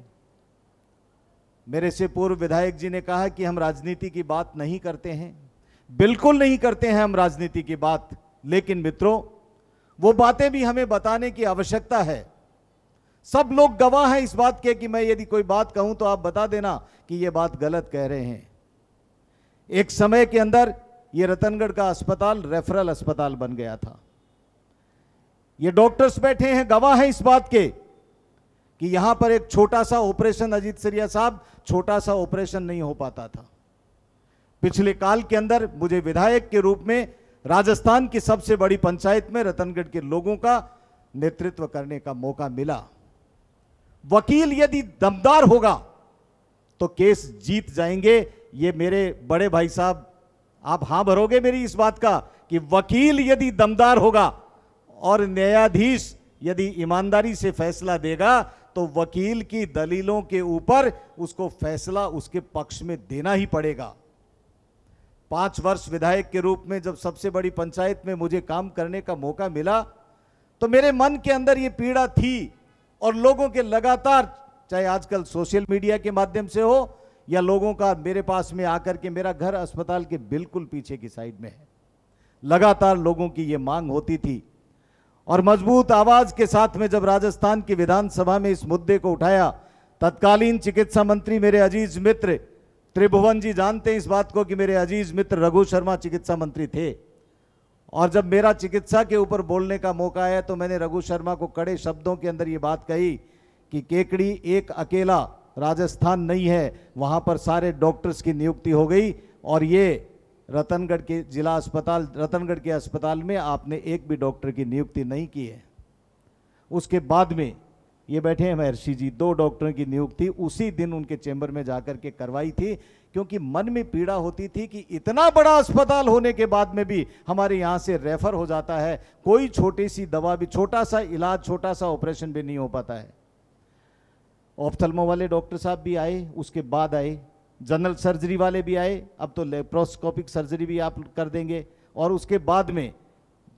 मेरे से पूर्व विधायक जी ने कहा कि हम राजनीति की बात नहीं करते हैं। बिल्कुल नहीं करते हैं हम राजनीति की बात, लेकिन मित्रों वो बातें भी हमें बताने की आवश्यकता है। सब लोग गवाह हैं इस बात के कि मैं यदि कोई बात कहूं तो आप बता देना कि यह बात गलत कह रहे हैं। एक समय के अंदर यह रतनगढ़ का अस्पताल रेफरल अस्पताल बन गया था। ये डॉक्टर्स बैठे हैं, गवाह हैं इस बात के कि यहां पर एक छोटा सा ऑपरेशन, अजीत सरिया साहब, छोटा सा ऑपरेशन नहीं हो पाता था। पिछले काल के अंदर मुझे विधायक के रूप में राजस्थान की सबसे बड़ी पंचायत में रतनगढ़ के लोगों का नेतृत्व करने का मौका मिला। वकील यदि दमदार होगा तो केस जीत जाएंगे। ये मेरे बड़े भाई साहब, आप हां भरोगे मेरी इस बात का कि वकील यदि दमदार होगा और न्यायाधीश यदि ईमानदारी से फैसला देगा तो वकील की दलीलों के ऊपर उसको फैसला उसके पक्ष में देना ही पड़ेगा। 5 वर्ष विधायक के रूप में जब सबसे बड़ी पंचायत में मुझे काम करने का मौका मिला तो मेरे मन के अंदर ये पीड़ा थी और लोगों के लगातार, चाहे आजकल सोशल मीडिया के माध्यम से हो या लोगों का मेरे पास में आकर के, मेरा घर अस्पताल के बिल्कुल पीछे की साइड में है, लगातार लोगों की ये मांग होती थी। और मजबूत आवाज के साथ में जब राजस्थान की विधानसभा में इस मुद्दे को उठाया, तत्कालीन चिकित्सा मंत्री मेरे अजीज मित्र त्रिभुवन जी जानते हैं इस बात को कि मेरे अजीज मित्र रघु शर्मा चिकित्सा मंत्री थे। और जब मेरा चिकित्सा के ऊपर बोलने का मौका आया तो मैंने रघु शर्मा को कड़े शब्दों के अंदर ये बात कही कि केकड़ी एक अकेला राजस्थान नहीं है, वहां पर सारे डॉक्टर्स की नियुक्ति हो गई और ये रतनगढ़ के जिला अस्पताल, रतनगढ़ के अस्पताल में आपने एक भी डॉक्टर की नियुक्ति नहीं की है। उसके बाद में ये बैठे हैं महर्षि जी, 2 डॉक्टरों की नियुक्ति उसी दिन उनके चैम्बर में जाकर के करवाई थी, क्योंकि मन में पीड़ा होती थी कि इतना बड़ा अस्पताल होने के बाद में भी हमारे यहाँ से रेफर हो जाता है, कोई छोटी सी दवा भी, छोटा सा इलाज, छोटा सा ऑपरेशन भी नहीं हो पाता है। ऑप्थल्मो वाले डॉक्टर साहब भी आए, उसके बाद आए जनरल सर्जरी वाले भी आए, अब तो लेप्रोस्कोपिक सर्जरी भी आप कर देंगे। और उसके बाद में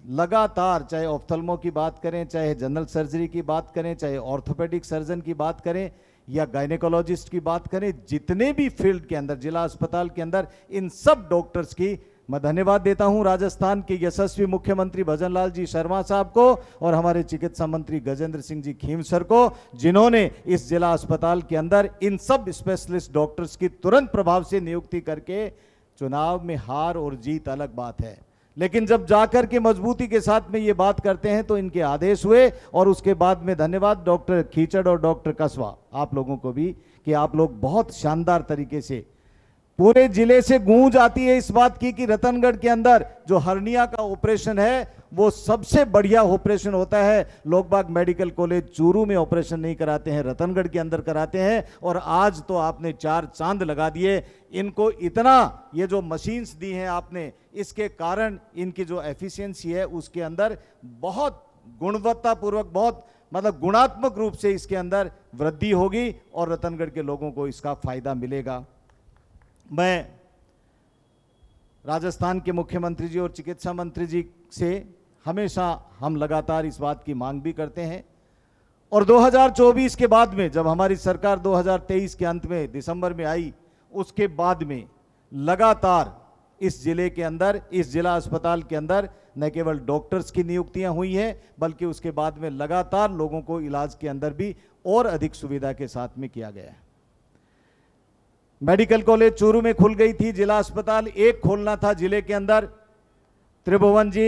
लगातार चाहे ऑप्थल्मो की बात करें, चाहे जनरल सर्जरी की बात करें, चाहे ऑर्थोपेडिक सर्जन की बात करें या गायनेकोलॉजिस्ट की बात करें, जितने भी फील्ड के अंदर, जिला अस्पताल के अंदर, इन सब डॉक्टर्स की मैं धन्यवाद देता हूं राजस्थान के यशस्वी मुख्यमंत्री भजनलाल जी शर्मा साहब को और हमारे चिकित्सा मंत्री गजेंद्र सिंह जी खीमसर को, जिन्होंने इस जिला अस्पताल के अंदर इन सब स्पेशलिस्ट डॉक्टर्स की तुरंत प्रभाव से नियुक्ति करके, चुनाव में हार और जीत अलग बात है, लेकिन जब जाकर के मजबूती के साथ में ये बात करते हैं तो इनके आदेश हुए। और उसके बाद में धन्यवाद डॉक्टर खीचड़ और डॉक्टर कसवा, आप लोगों को भी, कि आप लोग बहुत शानदार तरीके से, पूरे जिले से गूंज आती है इस बात की कि रतनगढ़ के अंदर जो हर्निया का ऑपरेशन है वो सबसे बढ़िया ऑपरेशन होता है। लोग बाग मेडिकल कॉलेज चूरू में ऑपरेशन नहीं कराते हैं, रतनगढ़ के अंदर कराते हैं। और आज तो आपने 4 चांद लगा दिए इनको, इतना ये जो मशीन्स दी हैं आपने, इसके कारण इनकी जो एफिशिएंसी है उसके अंदर बहुत गुणवत्तापूर्वक, बहुत मतलब गुणात्मक रूप से इसके अंदर वृद्धि होगी और रतनगढ़ के लोगों को इसका फायदा मिलेगा। मैं राजस्थान के मुख्यमंत्री जी और चिकित्सा मंत्री जी से हमेशा हम लगातार इस बात की मांग भी करते हैं और 2024 के बाद में जब हमारी सरकार 2023 के अंत में दिसंबर में आई, उसके बाद में लगातार इस जिले के अंदर, इस जिला अस्पताल के अंदर न केवल डॉक्टर्स की नियुक्तियां हुई हैं बल्कि उसके बाद में लगातार लोगों को इलाज के अंदर भी और अधिक सुविधा के साथ में किया गया है। मेडिकल कॉलेज चूरू में खुल गई थी, जिला अस्पताल एक खोलना था जिले के अंदर। त्रिभुवन जी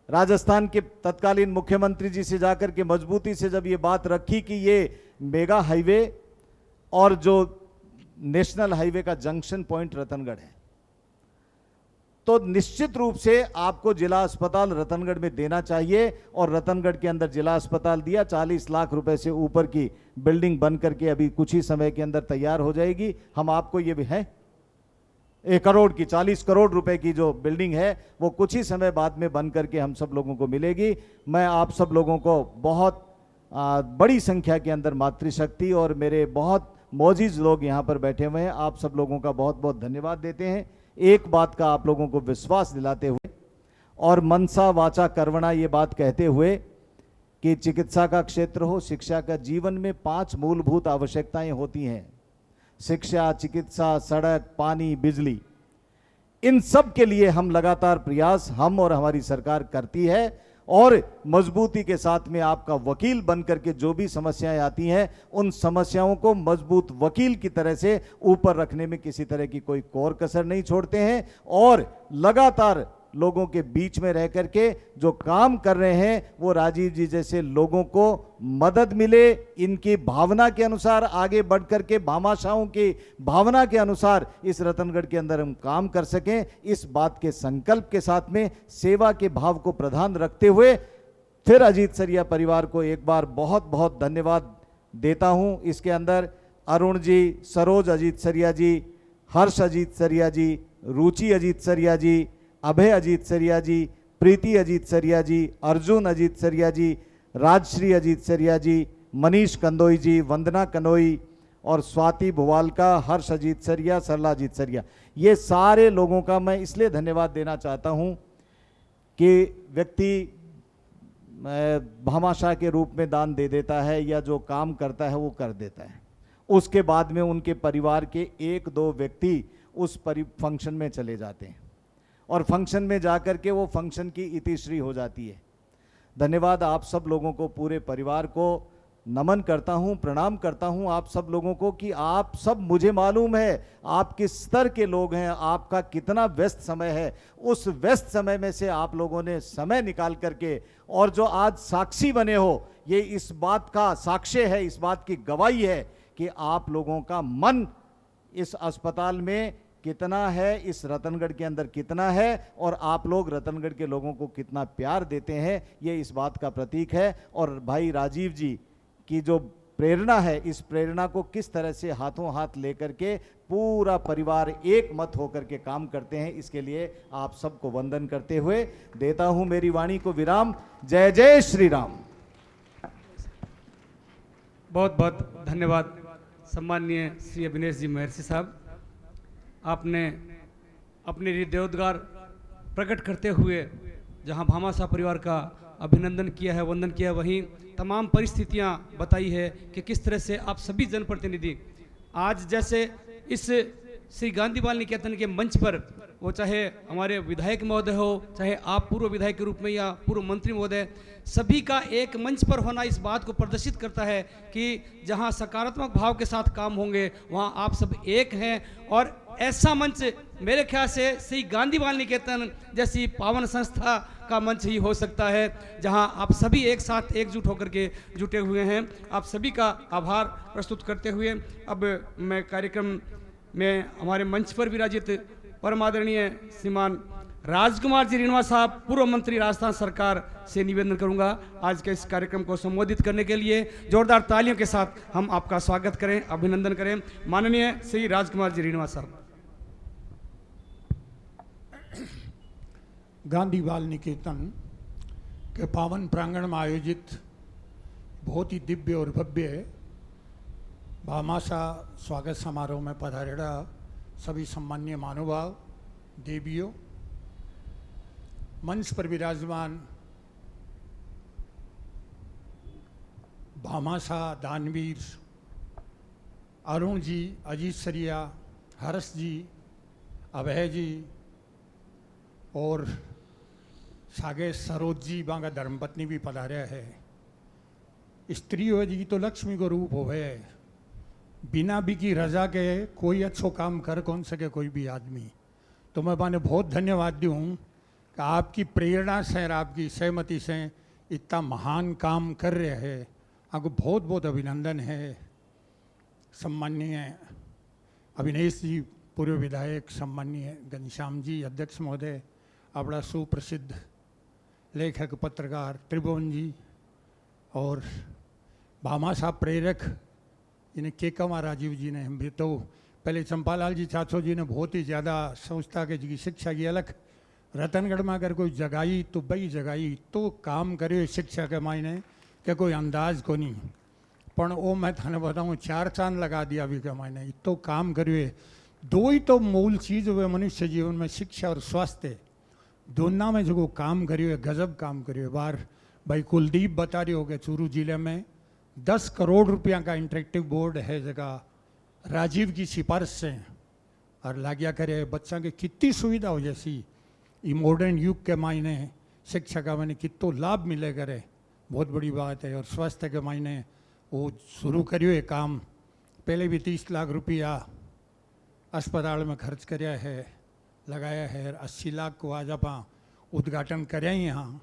राजस्थान के तत्कालीन मुख्यमंत्री जी से जाकर के मजबूती से जब ये बात रखी कि ये मेगा हाईवे और जो नेशनल हाईवे का जंक्शन पॉइंट रतनगढ़ है, तो निश्चित रूप से आपको जिला अस्पताल रतनगढ़ में देना चाहिए। और रतनगढ़ के अंदर जिला अस्पताल दिया। 40 लाख रुपए से ऊपर की बिल्डिंग बन करके अभी कुछ ही समय के अंदर तैयार हो जाएगी। हम आपको ये भी है 1 करोड़ की 40 करोड़ रुपए की जो बिल्डिंग है वो कुछ ही समय बाद में बन करके हम सब लोगों को मिलेगी। मैं आप सब लोगों को बहुत बड़ी संख्या के अंदर मातृशक्ति और मेरे बहुत मौजूद लोग यहाँ पर बैठे हुए हैं, आप सब लोगों का बहुत बहुत धन्यवाद देते हैं। एक बात का आप लोगों को विश्वास दिलाते हुए और मनसा वाचा कर्मणा ये बात कहते हुए कि चिकित्सा का क्षेत्र हो, शिक्षा का, जीवन में 5 मूलभूत आवश्यकताएं होती हैं, शिक्षा, चिकित्सा, सड़क, पानी, बिजली। इन सब के लिए हम लगातार प्रयास हम और हमारी सरकार करती है और मजबूती के साथ में आपका वकील बनकर के जो भी समस्याएं आती हैं उन समस्याओं को मजबूत वकील की तरह से ऊपर रखने में किसी तरह की कोई कोर कसर नहीं छोड़ते हैं और लगातार लोगों के बीच में रह करके जो काम कर रहे हैं वो राजीव जी जैसे लोगों को मदद मिले, इनकी भावना के अनुसार आगे बढ़ करके भामाशाहों की भावना के अनुसार इस रतनगढ़ के अंदर हम काम कर सकें। इस बात के संकल्प के साथ में सेवा के भाव को प्रधान रखते हुए फिर अजीत सरिया परिवार को एक बार बहुत बहुत धन्यवाद देता हूं। इसके अंदर अरुण जी, सरोज अजीत सरिया जी, हर्ष अजीत सरिया जी, रुचि अजीत सरिया जी, अभय अजीत सरिया जी, प्रीति अजीत सरिया जी, अर्जुन अजीत सरिया जी, राजश्री अजीत सरिया जी, मनीष कंदोई जी, वंदना कनोई और स्वाति भुवालका, हर्ष अजीत सरिया, सरला अजीत सरिया, ये सारे लोगों का मैं इसलिए धन्यवाद देना चाहता हूं कि व्यक्ति भामाशाह के रूप में दान दे देता है या जो काम करता है वो कर देता है, उसके बाद में उनके परिवार के 1-2 व्यक्ति उस फंक्शन में चले जाते हैं और फंक्शन में जाकर के वो फंक्शन की इतिश्री हो जाती है। धन्यवाद आप सब लोगों को, पूरे परिवार को नमन करता हूं, प्रणाम करता हूं आप सब लोगों को कि आप सब, मुझे मालूम है आप किस स्तर के लोग हैं, आपका कितना व्यस्त समय है, उस व्यस्त समय में से आप लोगों ने समय निकाल करके और जो आज साक्षी बने हो, ये इस बात का साक्ष्य है, इस बात की गवाही है कि आप लोगों का मन इस अस्पताल में कितना है, इस रतनगढ़ के अंदर कितना है और आप लोग रतनगढ़ के लोगों को कितना प्यार देते हैं, ये इस बात का प्रतीक है। और भाई राजीव जी की जो प्रेरणा है, इस प्रेरणा को किस तरह से हाथों हाथ लेकर के पूरा परिवार एक मत होकर के काम करते हैं, इसके लिए आप सबको वंदन करते हुए देता हूं मेरी वाणी को विराम। जय जय श्री राम। बहुत बहुत धन्यवाद सम्माननीय श्री अभिनेश जी महर्षि साहब। आपने अपने हृदयोद्गार प्रकट करते हुए जहां भामाशाह परिवार का अभिनंदन किया है, वंदन किया है, वहीं तमाम परिस्थितियां बताई है कि किस तरह से आप सभी जनप्रतिनिधि आज जैसे इस श्री गांधी बाल निकेतन के मंच पर, वो चाहे हमारे विधायक महोदय हो, चाहे आप पूर्व विधायक के रूप में या पूर्व मंत्री महोदय, सभी का एक मंच पर होना इस बात को प्रदर्शित करता है कि जहां सकारात्मक भाव के साथ काम होंगे वहां आप सब एक हैं। और ऐसा मंच मेरे ख्याल से श्री गांधी बाल निकेतन जैसी पावन संस्था का मंच ही हो सकता है जहां आप सभी एक साथ एकजुट होकर के जुटे हुए हैं। आप सभी का आभार प्रस्तुत करते हुए अब मैं कार्यक्रम में हमारे मंच पर विराजित परम आदरणीय श्रीमान राजकुमार जी रिणवा साहब, पूर्व मंत्री राजस्थान सरकार, से निवेदन करूंगा आज के इस कार्यक्रम को संबोधित करने के लिए। जोरदार तालियों के साथ हम आपका स्वागत करें, अभिनंदन करें। माननीय श्री राजकुमार जी रिणवा साहब। गांधी बाल निकेतन के पावन प्रांगण में आयोजित बहुत ही दिव्य और भव्य भामाशाह स्वागत समारोह में पधारेड़ा सभी सम्मान्य महानुभाव, देवियों, मंच पर विराजमान भामाशाह दानवीर अरुण जी, अजीत सरिया, हर्ष जी, अभय जी और सागे सरोज जी, बांगा धर्मपत्नी भी पधार्या है। स्त्री हो जी तो लक्ष्मी को रूप होवे, बिना भी की रजा के कोई अच्छो काम कर कौन सके कोई भी आदमी। तो मैं माने बहुत धन्यवाद दूँ कि आपकी प्रेरणा से और आपकी सहमति से इतना महान काम कर रहे हैं। आपको बहुत बहुत अभिनंदन है। सम्माननीय अविनेश जी पूर्व विधायक, सम्माननीय घनश्याम जी अध्यक्ष महोदय, अपना सुप्रसिद्ध लेखक पत्रकार त्रिभुवन जी और भामा साहब प्रेरक इन्हें केकमा राजीव जी ने भी, तो पहले चंपालाल जी चाचो जी ने बहुत ही ज़्यादा संस्था के जी शिक्षा की अलग रतनगढ़ में अगर कोई जगाई तो बई जगाई तो काम करे शिक्षा के मायने के कोई अंदाज को नहीं, पण वो मैं थाने बताऊँ 4 चांद लगा दिया अभी के मायने तो काम करिए। दो ही तो मूल चीज़ हुए मनुष्य जीवन में, शिक्षा और स्वास्थ्य, दोनों में जो काम करिए गजब काम करिए। बार भाई कुलदीप बता रहे हो कि चूरू जिले में 10 करोड़ रुपया का इंटरेक्टिव बोर्ड है जगह राजीव की सिफारिश से, और लाग्या करे बच्चा के कितनी सुविधा हो जैसी ये मॉडर्न युग के मायने शिक्षा का मायने कितो लाभ मिले करे, बहुत बड़ी बात है। और स्वास्थ्य के मायने वो शुरू करियो ये काम, पहले भी 30 लाख रुपया अस्पताल में खर्च कराया है, लगाया है, 80 लाख को आज आप उद्घाटन करें यहाँ।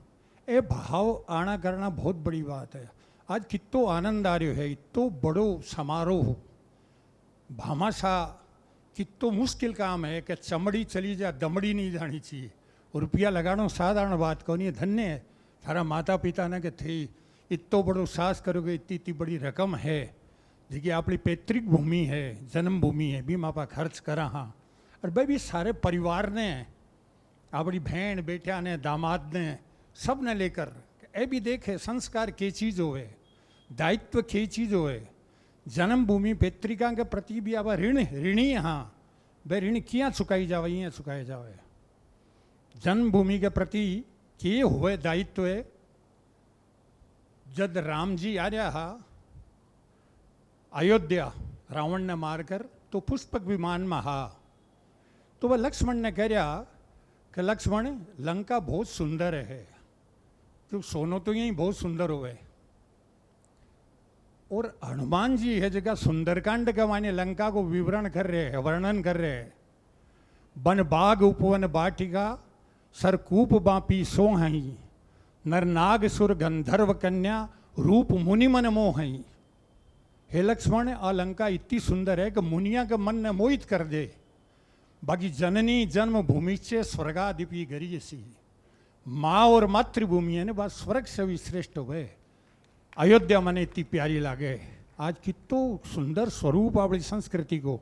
ये भाव आना करना बहुत बड़ी बात है। आज कितो आनंद आ रही है, इतो बड़ो समारोह भामाशा, कितो मुश्किल काम है कि चमड़ी चली जा दमड़ी नहीं जानी चाहिए। रुपया लगाना साधारण बात को नहीं है, धन्य है थारा माता पिता ने कि थे इतो बड़ो साहस करोगे, इतनी इतनी बड़ी रकम है जी अपनी पैतृक भूमि है, जन्मभूमि है, भी मापा खर्च करा हाँ। और भाई भी सारे परिवार ने अपनी बहन बेटिया ने दामाद ने सब ने लेकर ए भी देखे संस्कार के चीज़ होए, दायित्व के चीज़ होए, जन्मभूमि पैतृका के प्रति भी अब ऋणी हाँ भाई ऋण किया चुकाई जावे, यहाँ चुकाए जावे। जन्मभूमि के प्रति के हुए दायित्व है। जब राम जी आ रहा हा अयोध्या रावण ने मारकर तो पुष्पक विमान में हा, तो वह लक्ष्मण ने कह रहा कि लक्ष्मण लंका बहुत सुंदर है, तो सोनो तो यही बहुत सुंदर हुए। और हनुमान जी है जगह सुंदरकांड के मायने लंका को विवरण कर रहे हैं, वर्णन कर रहे हैं। वन बाग उपवन बाटिका सरकूप बापी सोहई, नर नाग सुर गंधर्व कन्या रूप मुनि मन मोहई। हे लक्ष्मण आ लंका इतनी सुंदर है कि मुनिया के मन ने मोहित कर दे। बाकी जननी जन्म भूमि से स्वर्गादिपी गरी सी, माँ और मातृभूमि है ना बात स्वर्ग से भी श्रेष्ठ हुए। अयोध्या मने इतनी प्यारी लागे। आज कितो सुंदर स्वरूप अपनी संस्कृति को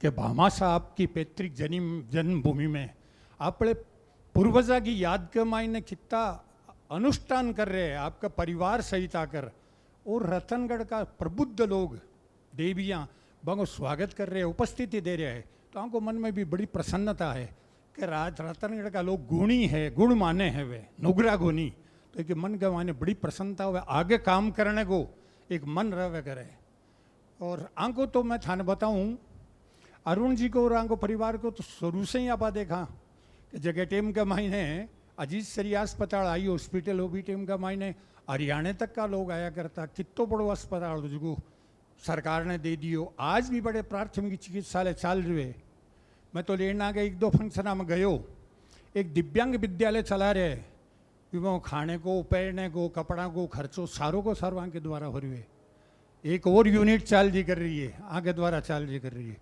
कि भामाशा आपकी पैतृक जन्मभूमि में अपने पूर्वजा की याद के मायने कितना अनुष्ठान कर रहे हैं, आपका परिवार सहित आकर। और रतनगढ़ का प्रबुद्ध लोग देवियाँ बंगो स्वागत कर रहे हैं, उपस्थिति दे रहे हैं, तो हमको मन में भी बड़ी प्रसन्नता है कि रतनगढ़ का लोग गुणी है, गुण माने हैं वे नुगरा गुणी, तो एक मन के माने बड़ी प्रसन्नता हुआ, आगे काम करने को एक मन रहे करे। और आंको तो मैं थाने बताऊं अरुण जी को और आंको परिवार को तो शुरू से ही आप देखा कि जगह टेम का मायने अजीत सरिया अस्पताल आई हॉस्पिटल हो भी टेम का मायने हरियाणा तक का लोग आया करता, कितो बड़ो अस्पताल जो सरकार ने दे दियो। आज भी बड़े प्राथमिक चिकित्सालय चल रहे। मैं तो लेना गया 1-2 फंक्शन में गयो, एक दिव्यांग विद्यालय चला रहे, वो खाने को पहनने को कपड़ा को खर्चो सारों को सारो आगे द्वारा हो रही है। एक और यूनिट चाल जी कर रही है, आगे द्वारा चाल जी कर रही है।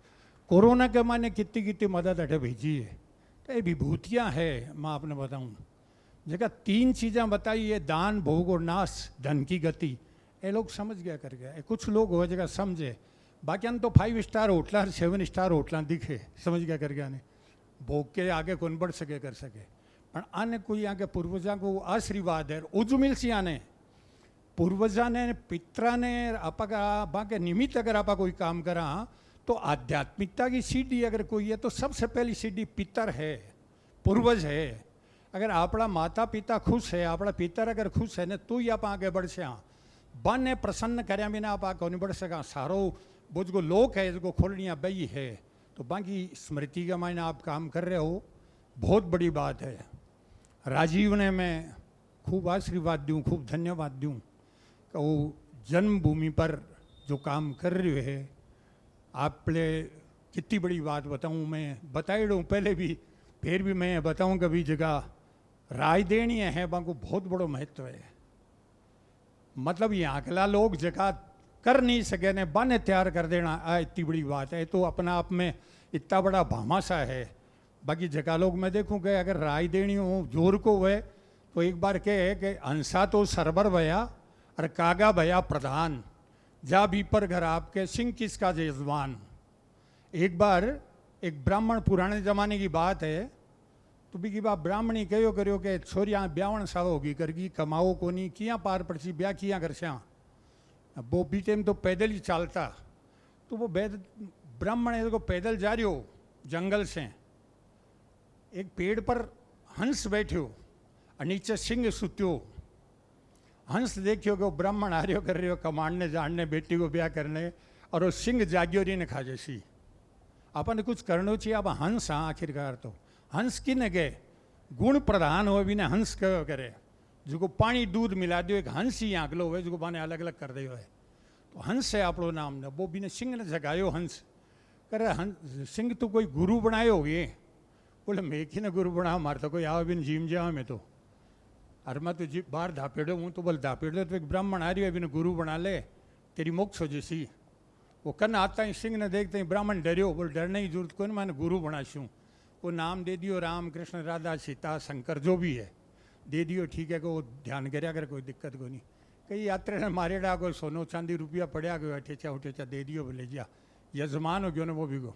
कोरोना के माने कितनी कितनी मदद अटे भेजी है। तो ये विभूतियाँ है, मैं आपने बताऊँ जगह 3 चीज़ें बताई है, दान भोग और नाश, धन की गति। ये लोग समझ गया कर गया, कुछ लोग हो जगह समझे, बाकी तो 5 स्टार होटल 7 स्टार होटल दिखे, समझ गया कर गया ने भोग के आगे कौन बढ़ सके कर सके। पर आने कोई आगे पूर्वजा को आशीर्वाद है, उजु मिल सी आने पूर्वजा ने पित्रा ने आपा के निमित्त अगर आपा कोई काम करा तो आध्यात्मिकता की सीढ़ी अगर कोई है तो सबसे पहली सीढ़ी पितर है, पूर्वज है। अगर आपड़ा माता पिता खुश है, आपड़ा पितर अगर खुश है ना तो ही आप आगे बढ़ से बन ने प्रसन्न કર્યા बिना आप आगे नहीं बढ़ सका। सारो वो जो लोक है जो खोलनिया बई है, तो बाकी स्मृति के मायने आप काम कर रहे हो, बहुत बड़ी बात है। राजीव ने मैं खूब आशीर्वाद दूँ, खूब धन्यवाद दूँ कि वो जन्मभूमि पर जो काम कर रहे है आप पे कितनी बड़ी बात बताऊं, मैं बताई दूँ पहले भी, फिर भी मैं बताऊं कभी जगह राय देनी है वहाँ को बहुत बड़ो महत्व है। मतलब यहाँ के लोग जगह कर नहीं सके ने बने तैयार कर देना आ इतनी बड़ी बात है, तो अपना आप में इतना बड़ा भामाशा है। बाकी जगह लोग मैं देखूँ कि अगर राय देनी हो जोर को हुए तो एक बार कहे कि हंसा तो सरबर भया और कागा भया प्रधान, जा भी पर घर आपके सिंह किसका जजमान। एक बार एक ब्राह्मण, पुराने ज़माने की बात है, तो भी की बात ब्राह्मणी कहो करो कि छोरिया ब्यावण साव होगी करगी, कमाओ को नहीं किया पार पड़सी ब्याह किया कर श्या। वो भी टाइम तो पैदल ही चालता, तो वो ब्राह्मण है को पैदल जा रही हो जंगल से, एक पेड़ पर हंस बैठो और नीचे सिंह सुत्यो। हंस देखियो कि वो ब्राह्मण आ रहे कर रहे हो कमांडने जानने बेटी को ब्याह करने, और वो सिंह जागियो रही ने खा जैसी। अपन कुछ करना चाहिए। अब हंस हाँ आखिरकार तो हंस की न गए गुण प्रधान हो भी ने हंस कहो करे, जो पानी दूध मिला दो एक हंस ही आंकलो हुए जो बाने अलग अलग कर दियो है, तो हंस है आपलो नाम ने। वो भी ने सिंह ने जगायो हंस करे, हंस सिंह तो कोई गुरु बनाए हो गए। बोले मैं कि ना गुरु बना, मार तो कोई आओ भी जीम जाओ मैं तो, अरे मैं तो जी बाहर धापेड़ो हूँ, तो बोल धापेड़ो तो एक ब्राह्मण आ रही है, अभी गुरु बना ले तेरी मोक्ष हो जैसी। वो कन आता ही सिंह ने देखते ही ब्राह्मण डरियो, बोल डरने की जरूरत कोई, मैंने गुरु बनाशूँ। वो नाम दे दियो राम कृष्ण राधा सीता शंकर जो भी है दे दियो, ठीक है। कि वो ध्यान करे अगर कोई दिक्कत को नहीं। कई यात्रा ने मारे डा कोई सोनो चांदी रुपया पड़िया गयो अठेचा उठेचा दे दियो, बोले जा यजमान हो गयो ना वो भी गो।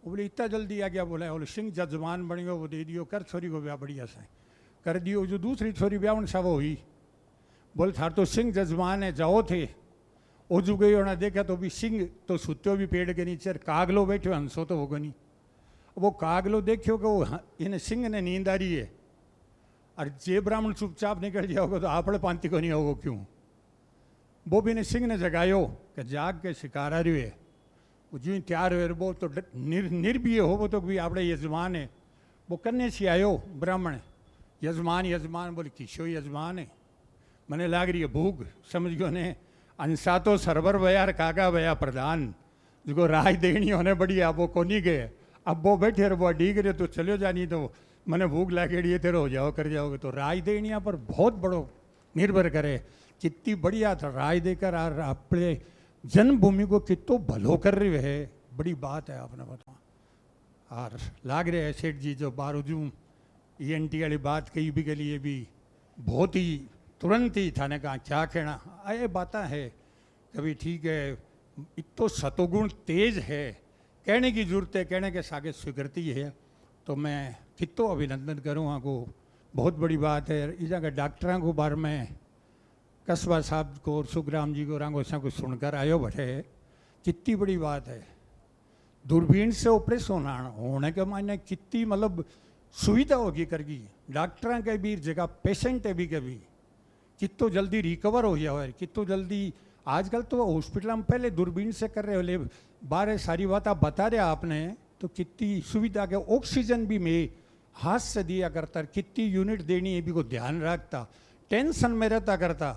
वो बोले इतना जल्दी आ गया, बोला बोले सिंह जजमान बन गयो, वो दे दियो कर छोरी को ब्याह बढ़िया सा कर दियो। जो दूसरी छोरी ब्याह सा वो हुई, बोले थार तो सिंह जजमान है जाओ थे। वो जो गई उन्हें देखा तो भी सिंह तो सुत्यो भी पेड़ के नीचे, कागलो बैठो हंसो तो होगा नहीं। वो कागलो देखियो कि वो इन्हें सिंह ने नींद आ रही है, और जे ब्राह्मण चुपचाप निकल जाओगे तो आपड़े पांति को नहीं होगा क्यों। वो भी ने सिंह ने जगायो कि जाग के शिकार आ रही है। वो जो तैयार हुए वो तो निर्भय हो, वो तो भी आपड़े यजमान है। वो कन्ने से आयो ब्राह्मण, यजमान यजमान, बोले किसो यजमान है, मैंने लाग रही है भूख, समझ गयो ने अंसा तो सरवर भया कागा भया प्रधान, जो राय देनी होने बढ़िया वो को नहीं गए। अब वो बैठे वो डीग रहे तो चलो जानी, तो मैंने भूख लागेड़ी है तेरे हो जाओ कर जाओगे। तो राय देनिया पर बहुत बड़ो निर्भर करे, कितनी बढ़िया था राय देकर और अपने जन्मभूमि को कितो भलो कर रहे है, बड़ी बात है आपने बताओ। और लाग रहे है सेठ जी जो बारूजू ENT वाली बात कही भी के लिए भी बहुत ही तुरंत ही थाने कहा क्या कहना ये बात है। कभी ठीक है इतो सतोगुण तेज है, कहने की जरूरत है, कहने के सागे स्वीकृति है। तो मैं कितो अभिनंदन करूँ आपको, बहुत बड़ी बात है। इस जगह डॉक्टरों को बारे में कस्बा साहब को और सुखराम जी को रांगो को सुनकर आयो बैठे, कितनी बड़ी बात है। दूरबीन से ऑपरेशन होने के मायने कितनी मतलब सुविधा होगी करगी, डॉक्टरों के भी जगह पेशेंट है भी कभी कितो जल्दी रिकवर हो गया है, कितो जल्दी। आजकल तो हॉस्पिटल में पहले दूरबीन से कर रहे हो, बारे सारी बात आप बता रहे आपने, तो कितनी सुविधा के ऑक्सीजन भी मैं हाथ से दिया करता, कितनी यूनिट देनी है भी को ध्यान रखता, टेंशन में रहता करता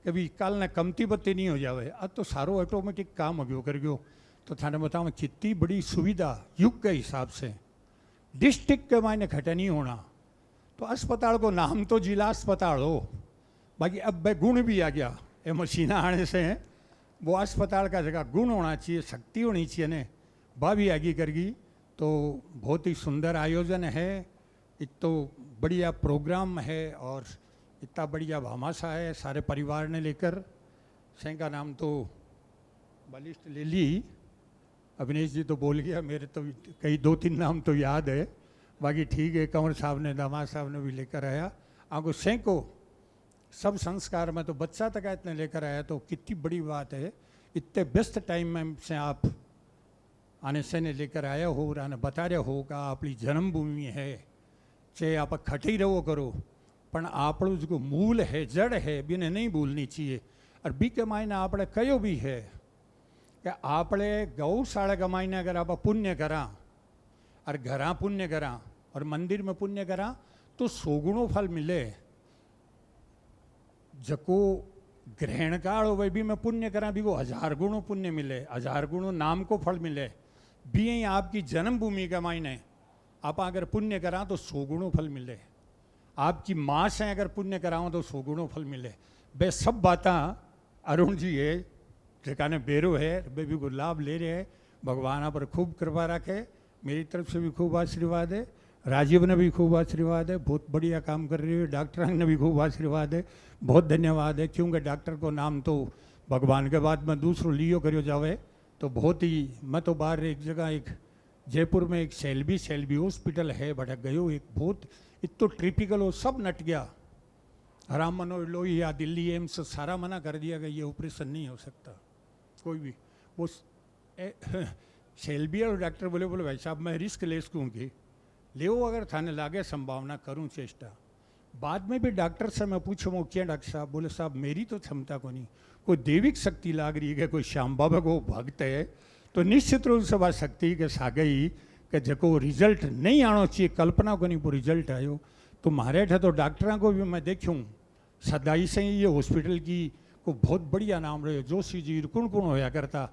कभी कल ने कमती बत्ती नहीं हो जावे। अब तो सारो ऑटोमेटिक काम हो गयो कर गयो। तो थाने बताओ कितनी बड़ी सुविधा युग के हिसाब से। डिस्ट्रिक्ट के मायने घटे नहीं होना, तो अस्पताल को नाम तो जिला अस्पताल हो, बाकी अब गुण भी आ गया, ये मशीना आने से वो अस्पताल का जगह गुण होना चाहिए, शक्ति होनी चाहिए ने बा भी आगे करगी। तो बहुत ही सुंदर आयोजन है, इतो बढ़िया प्रोग्राम है और इतना बढ़िया भामाशा है। सारे परिवार ने लेकर सिंह का नाम तो बलिष्ठ ले ली, अविनेश जी तो बोल गया, मेरे तो कई 2-3 नाम तो याद है, बाकी ठीक है। कंवर साहब ने दामाद साहब ने भी लेकर आया आपको सिंह को सब संस्कार में, तो बच्चा तक इतने लेकर आया, तो कितनी बड़ी बात है। इतने व्यस्त टाइम में से आप आने से ने लेकर आया हो और आने बता रहे हो कि अपनी जन्मभूमि है, चाहे आप खटी रहो करो, पण આપણું जो मूल है जड़ है बीने नहीं भूलनी चाहिए। और बी के मायने આપણે कयो भी है कि આપણે गौशाला के मायने अगर आप पुण्य करा और घरा पुण्य करा और मंदिर में पुण्य करा तो 100 गुणों फल मिले। जको ग्रहण काल हो भी मैं पुण्य करा भी को 1000 गुणों पुण्य मिले, 1000 गुणों नाम को फल मिले। भी यही आपकी जन्मभूमि का मायने आप अगर पुण्य करा तो 100 गुणों फल मिले। आपकी माँ से अगर पुण्य कराओ तो 100 गुणों फल मिले। वे सब बातें अरुण जी है जिकाने बेरो है वे भी को लाभ ले रहे हैं। भगवान आप पर खूब कृपा रखे। मेरी तरफ से भी खूब आशीर्वाद है, राजीव ने भी खूब आशीर्वाद है, बहुत बढ़िया काम कर रही है। डॉक्टर ने भी खूब आशीर्वाद है, बहुत धन्यवाद है। क्योंकि डॉक्टर को नाम तो भगवान के बाद में दूसरों लियो करियो जावे तो बहुत ही। मैं तो बाहर एक जगह एक जयपुर में एक सेल्बी हॉस्पिटल है भटक गयो, एक बहुत इतो ट्रिपिकल हो सब नट गया। राम मनोहर लोही या दिल्ली एम्स सारा मना कर दिया गया, ये ऑपरेशन नहीं हो सकता कोई भी। वो सेल्बी और डॉक्टर बोले भाई साहब मैं रिस्क ले सकूँगी, ले अगर थाने लागे संभावना करूँ चेष्टा। बाद में भी डॉक्टर से मैं पूछूँ वो क्या डॉक्टर साहब, बोले साहब मेरी तो क्षमता को नहीं, कोई देविक शक्ति लाग रही है, कोई श्याम बाबा को भक्त है तो निश्चित रूप से बात शक्ति के सागई कि जो रिजल्ट नहीं आना चाहिए कल्पना को नहीं वो रिजल्ट आयो। तो मारे थे तो डॉक्टरों को भी मैं देखूँ सदाई से ही ये हॉस्पिटल की को बहुत बढ़िया नाम रहे। जोशी जी कुण होया करता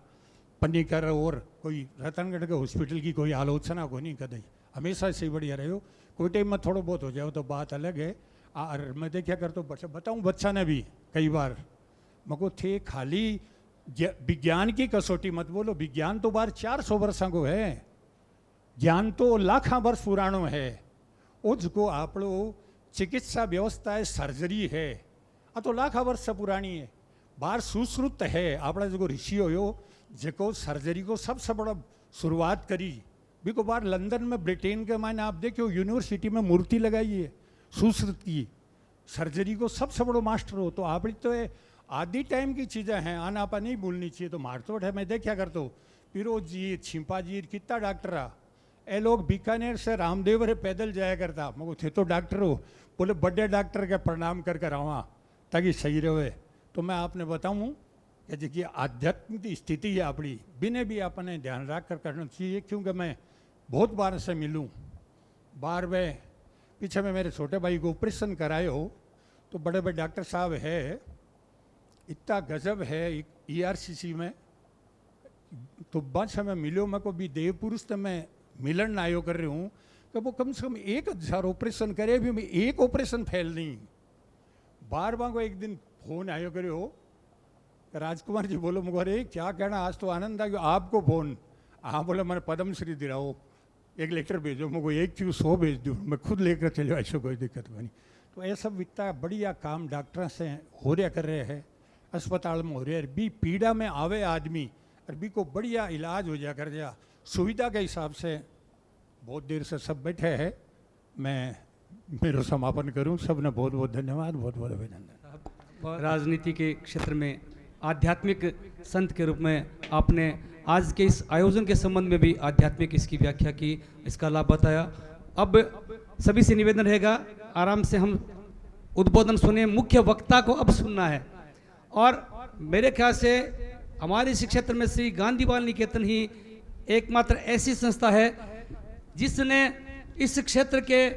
पन्नीकर और कोई रतनगढ़ के हॉस्पिटल की कोई आलोचना को नहीं कदई, हमेशा से ही बढ़िया रहे हो। कोई टाइम में थोड़ा बहुत हो जाए तो बात अलग है। और मैं देखा कर तो बताऊँ बच्चा ने भी कई बार मको थे खाली विज्ञान की कसौटी मत बोलो, विज्ञान तो बार 400 वर्षों को है, ज्ञान तो लाखा वर्ष पुराणो है। उसको आपड़ो चिकित्सा व्यवस्था है, सर्जरी है आ तो लाखा वर्ष से पुरानी है। बार सुश्रुत है आपड़ा जो ऋषि हो जो सर्जरी को सबसे बड़ा शुरुआत करी भी को बार लंदन में ब्रिटेन के मायने आप देखो यूनिवर्सिटी में मूर्ति लगाई है सुश्रुत की, सर्जरी को सबसे बड़ो मास्टर हो। तो आप तो आदि टाइम की चीज़ें हैं, आना आपा नहीं भूलनी चाहिए। तो मारतोट है मैं देखा कर तो पिरोज जी छिंपा जी कितना डॉक्टर आ ए लोग बीकानेर से रामदेव रे पैदल जाया करता, मगर थे तो डॉक्टर हो बोले बड़े डॉक्टर के प्रणाम कर कर आवा ताकि सही रहे। तो मैं आपने बताऊँ कि जी आध्यात्मिक स्थिति है अपनी बिने भी अपने ध्यान रख कर करना चाहिए। क्योंकि मैं बहुत बार से मिलूँ, बार वे पीछे में मेरे छोटे भाई को ऑपरेशन कराए हो तो बड़े बड़े डॉक्टर साहब है, इतना गजब है ERCC में। तो बस हमें मिलो मैं को भी देव पुरुष तो मैं मिलन आयो कर रही हूँ कि वो कम से कम 1000 ऑपरेशन करे भी मैं एक ऑपरेशन फैल नहीं। बार को एक दिन फोन आयो करे हो राजकुमार जी, बोलो मुझे अरे क्या कहना आज तो आनंद आ गया आपको फोन। हाँ बोले मैंने पद्मश्री दिलाओ, एक लेटर भेजो, मुझे एक क्यों 100 भेज दूँ, मैं खुद लेकर चलो, ऐसा कोई दिक्कत नहीं। तो ये सब इतना बढ़िया काम डॉक्टर से हो रहा कर रहे हैं, अस्पताल में हो रहे हैं। भी पीड़ा में आवे आदमी और भी को बढ़िया इलाज हो जा कर जा सुविधा के हिसाब से। बहुत देर से सब बैठे हैं, मैं मेरा समापन करूं। सब ने बहुत बहुत धन्यवाद, बहुत बहुत अभिनंदन। राजनीति के क्षेत्र में आध्यात्मिक संत के रूप में आपने आज के इस आयोजन के संबंध में भी आध्यात्मिक इसकी व्याख्या की, इसका लाभ बताया। अब सभी से निवेदन रहेगा आराम से हम उद्बोधन सुने, मुख्य वक्ता को अब सुनना है। और मेरे ख्याल से हमारे इस क्षेत्र में श्री गांधी बाल निकेतन ही एकमात्र ऐसी संस्था है जिसने इस क्षेत्र के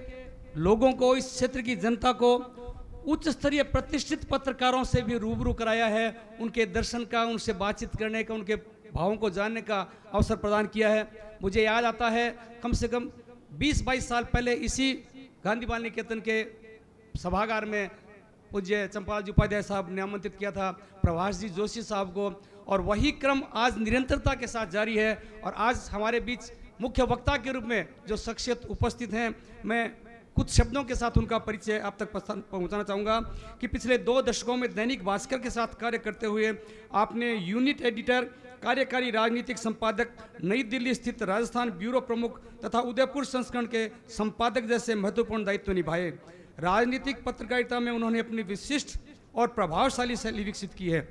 लोगों को, इस क्षेत्र की जनता को उच्च स्तरीय प्रतिष्ठित पत्रकारों से भी रूबरू कराया है, उनके दर्शन का, उनसे बातचीत करने का, उनके भावों को जानने का अवसर प्रदान किया है। मुझे याद आता है कम से कम 20-22 साल पहले इसी गांधी बाल निकेतन के सभागार में पूज्य चंपालाल जी उपाध्याय साहब ने आमंत्रित किया था प्रभाष जी जोशी साहब को, और वही क्रम आज निरंतरता के साथ जारी है। और आज हमारे बीच मुख्य वक्ता के रूप में जो शख्सियत उपस्थित हैं, मैं कुछ शब्दों के साथ उनका परिचय आप तक पहुंचाना चाहूँगा कि पिछले 2 दशकों में दैनिक भास्कर के साथ कार्य करते हुए आपने यूनिट एडिटर, कार्यकारी राजनीतिक संपादक, नई दिल्ली स्थित राजस्थान ब्यूरो प्रमुख तथा उदयपुर संस्करण के संपादक जैसे महत्वपूर्ण दायित्व निभाए। राजनीतिक पत्रकारिता में उन्होंने अपनी विशिष्ट और प्रभावशाली शैली विकसित की है।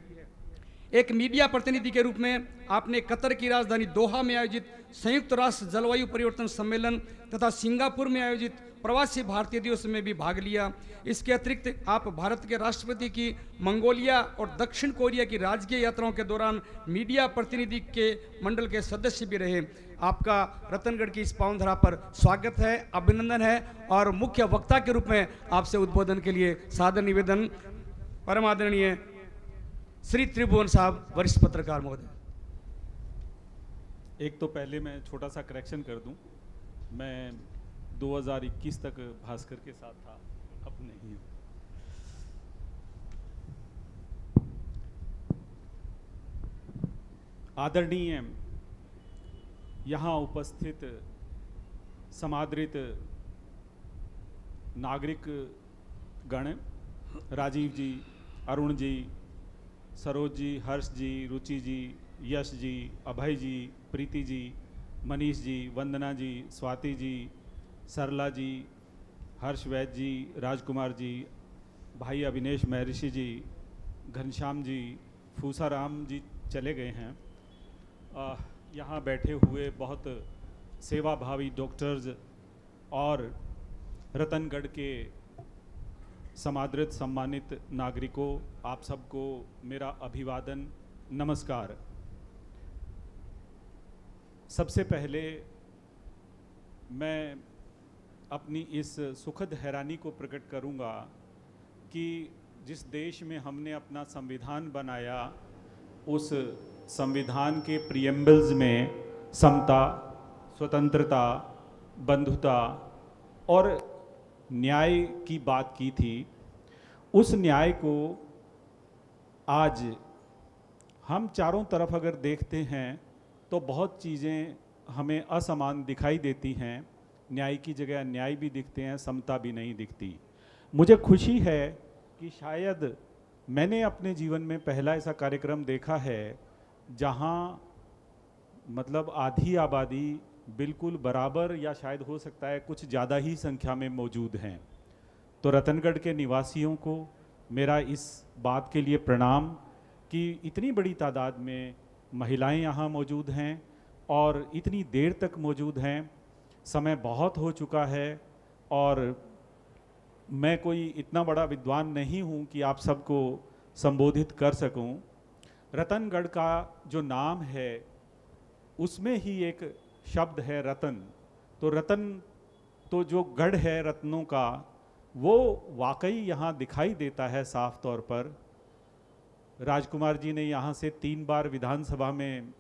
एक मीडिया प्रतिनिधि के रूप में आपने कतर की राजधानी दोहा में आयोजित संयुक्त राष्ट्र जलवायु परिवर्तन सम्मेलन तथा सिंगापुर में आयोजित प्रवासी भारतीय दिवस में भी भाग लिया। इसके अतिरिक्त आप भारत के राष्ट्रपति की मंगोलिया और दक्षिण कोरिया की राजकीय यात्राओं के दौरान मीडिया प्रतिनिधि के मंडल के सदस्य भी रहे। आपका रतनगढ़ की इस पावन धरा पर स्वागत है, अभिनंदन है। और मुख्य वक्ता के रूप में आपसे उद्बोधन के लिए सादर निवेदन परम आदरणीय श्री त्रिभुवन साहब, वरिष्ठ पत्रकार महोदय। एक तो पहले मैं छोटा सा करेक्शन कर दूं, मैं 2021 तक भास्कर के साथ था, अब नहीं हूं। आदरणीय यहाँ उपस्थित समादरित नागरिक गण, राजीव जी, अरुण जी, सरोज जी, हर्ष जी, रुचि जी, यश जी, अभय जी, प्रीति जी, मनीष जी, वंदना जी, स्वाति जी, सरला जी, हर्ष वैद्य जी, राजकुमार जी, भाई अविनेश महर्षि जी, घनश्याम जी, फूसाराम जी चले गए हैं। यहाँ बैठे हुए बहुत सेवाभावी डॉक्टर्स और रतनगढ़ के समादृत सम्मानित नागरिकों, आप सबको मेरा अभिवादन, नमस्कार। सबसे पहले मैं अपनी इस सुखद हैरानी को प्रकट करूंगा कि जिस देश में हमने अपना संविधान बनाया, उस संविधान के प्रीएम्बल्स में समता, स्वतंत्रता, बंधुता और न्याय की बात की थी। उस न्याय को आज हम चारों तरफ अगर देखते हैं तो बहुत चीज़ें हमें असमान दिखाई देती हैं। न्याय की जगह अन्याय भी दिखते हैं, समता भी नहीं दिखती। मुझे खुशी है कि शायद मैंने अपने जीवन में पहला ऐसा कार्यक्रम देखा है जहां मतलब आधी आबादी बिल्कुल बराबर या शायद हो सकता है कुछ ज़्यादा ही संख्या में मौजूद हैं। तो रतनगढ़ के निवासियों को मेरा इस बात के लिए प्रणाम कि इतनी बड़ी तादाद में महिलाएं यहाँ मौजूद हैं और इतनी देर तक मौजूद हैं। समय बहुत हो चुका है और मैं कोई इतना बड़ा विद्वान नहीं हूँ कि आप सबको संबोधित कर सकूँ। रतनगढ़ का जो नाम है उसमें ही एक शब्द है रतन। तो रतन तो जो गढ़ है रत्नों का, वो वाकई यहाँ दिखाई देता है साफ तौर पर। राजकुमार जी ने यहाँ से 3 बार विधानसभा में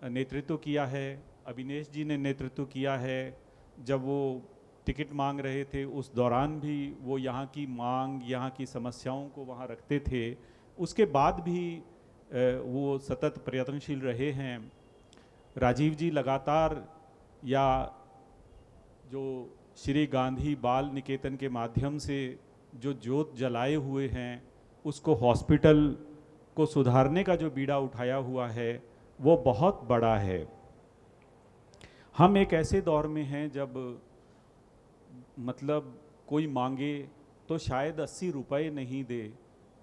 नेतृत्व किया है, अविनेश जी ने नेतृत्व किया है। जब वो टिकट मांग रहे थे उस दौरान भी वो यहाँ की मांग, यहाँ की समस्याओं को वहाँ रखते थे। उसके बाद भी वो सतत प्रयत्नशील रहे हैं। राजीव जी लगातार या जो श्री गांधी बाल निकेतन के माध्यम से जो ज्योत जलाए हुए हैं, उसको हॉस्पिटल को सुधारने का जो बीड़ा उठाया हुआ है वो बहुत बड़ा है। हम एक ऐसे दौर में हैं जब मतलब कोई मांगे तो शायद 80 रुपए नहीं दे।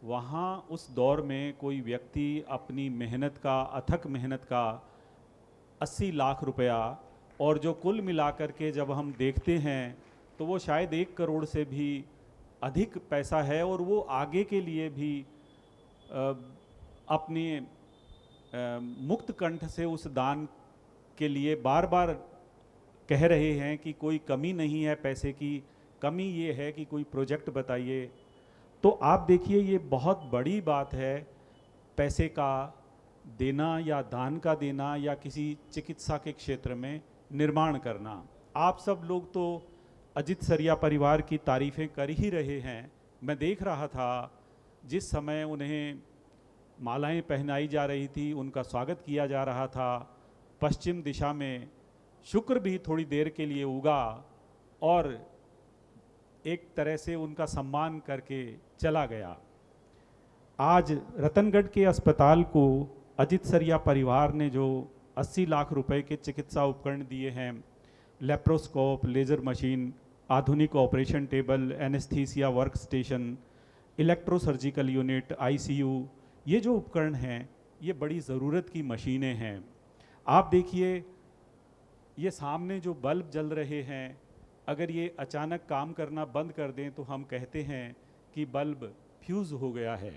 वहाँ उस दौर में कोई व्यक्ति अपनी मेहनत का, अथक मेहनत का 80 लाख रुपया, और जो कुल मिलाकर के जब हम देखते हैं तो वो शायद 1 करोड़ से भी अधिक पैसा है। और वो आगे के लिए भी अपने मुक्त कंठ से उस दान के लिए बार बार कह रहे हैं कि कोई कमी नहीं है पैसे की, कमी ये है कि कोई प्रोजेक्ट बताइए। तो आप देखिए ये बहुत बड़ी बात है, पैसे का देना या दान का देना या किसी चिकित्सा के क्षेत्र में निर्माण करना। आप सब लोग तो अजित सरिया परिवार की तारीफ़ें कर ही रहे हैं। मैं देख रहा था जिस समय उन्हें मालाएं पहनाई जा रही थी, उनका स्वागत किया जा रहा था, पश्चिम दिशा में शुक्र भी थोड़ी देर के लिए उगा और एक तरह से उनका सम्मान करके चला गया। आज रतनगढ़ के अस्पताल को अजित सरिया परिवार ने जो 80 लाख रुपए के चिकित्सा उपकरण दिए हैं, लेप्रोस्कोप, लेज़र मशीन, आधुनिक operation table, anaesthesia work station, electrosurgical unit, ICU, ये जो उपकरण हैं ये बड़ी ज़रूरत की मशीनें हैं। आप देखिए ये सामने जो बल्ब जल रहे हैं, अगर ये अचानक काम करना बंद कर दें तो हम कहते हैं कि बल्ब फ्यूज़ हो गया है।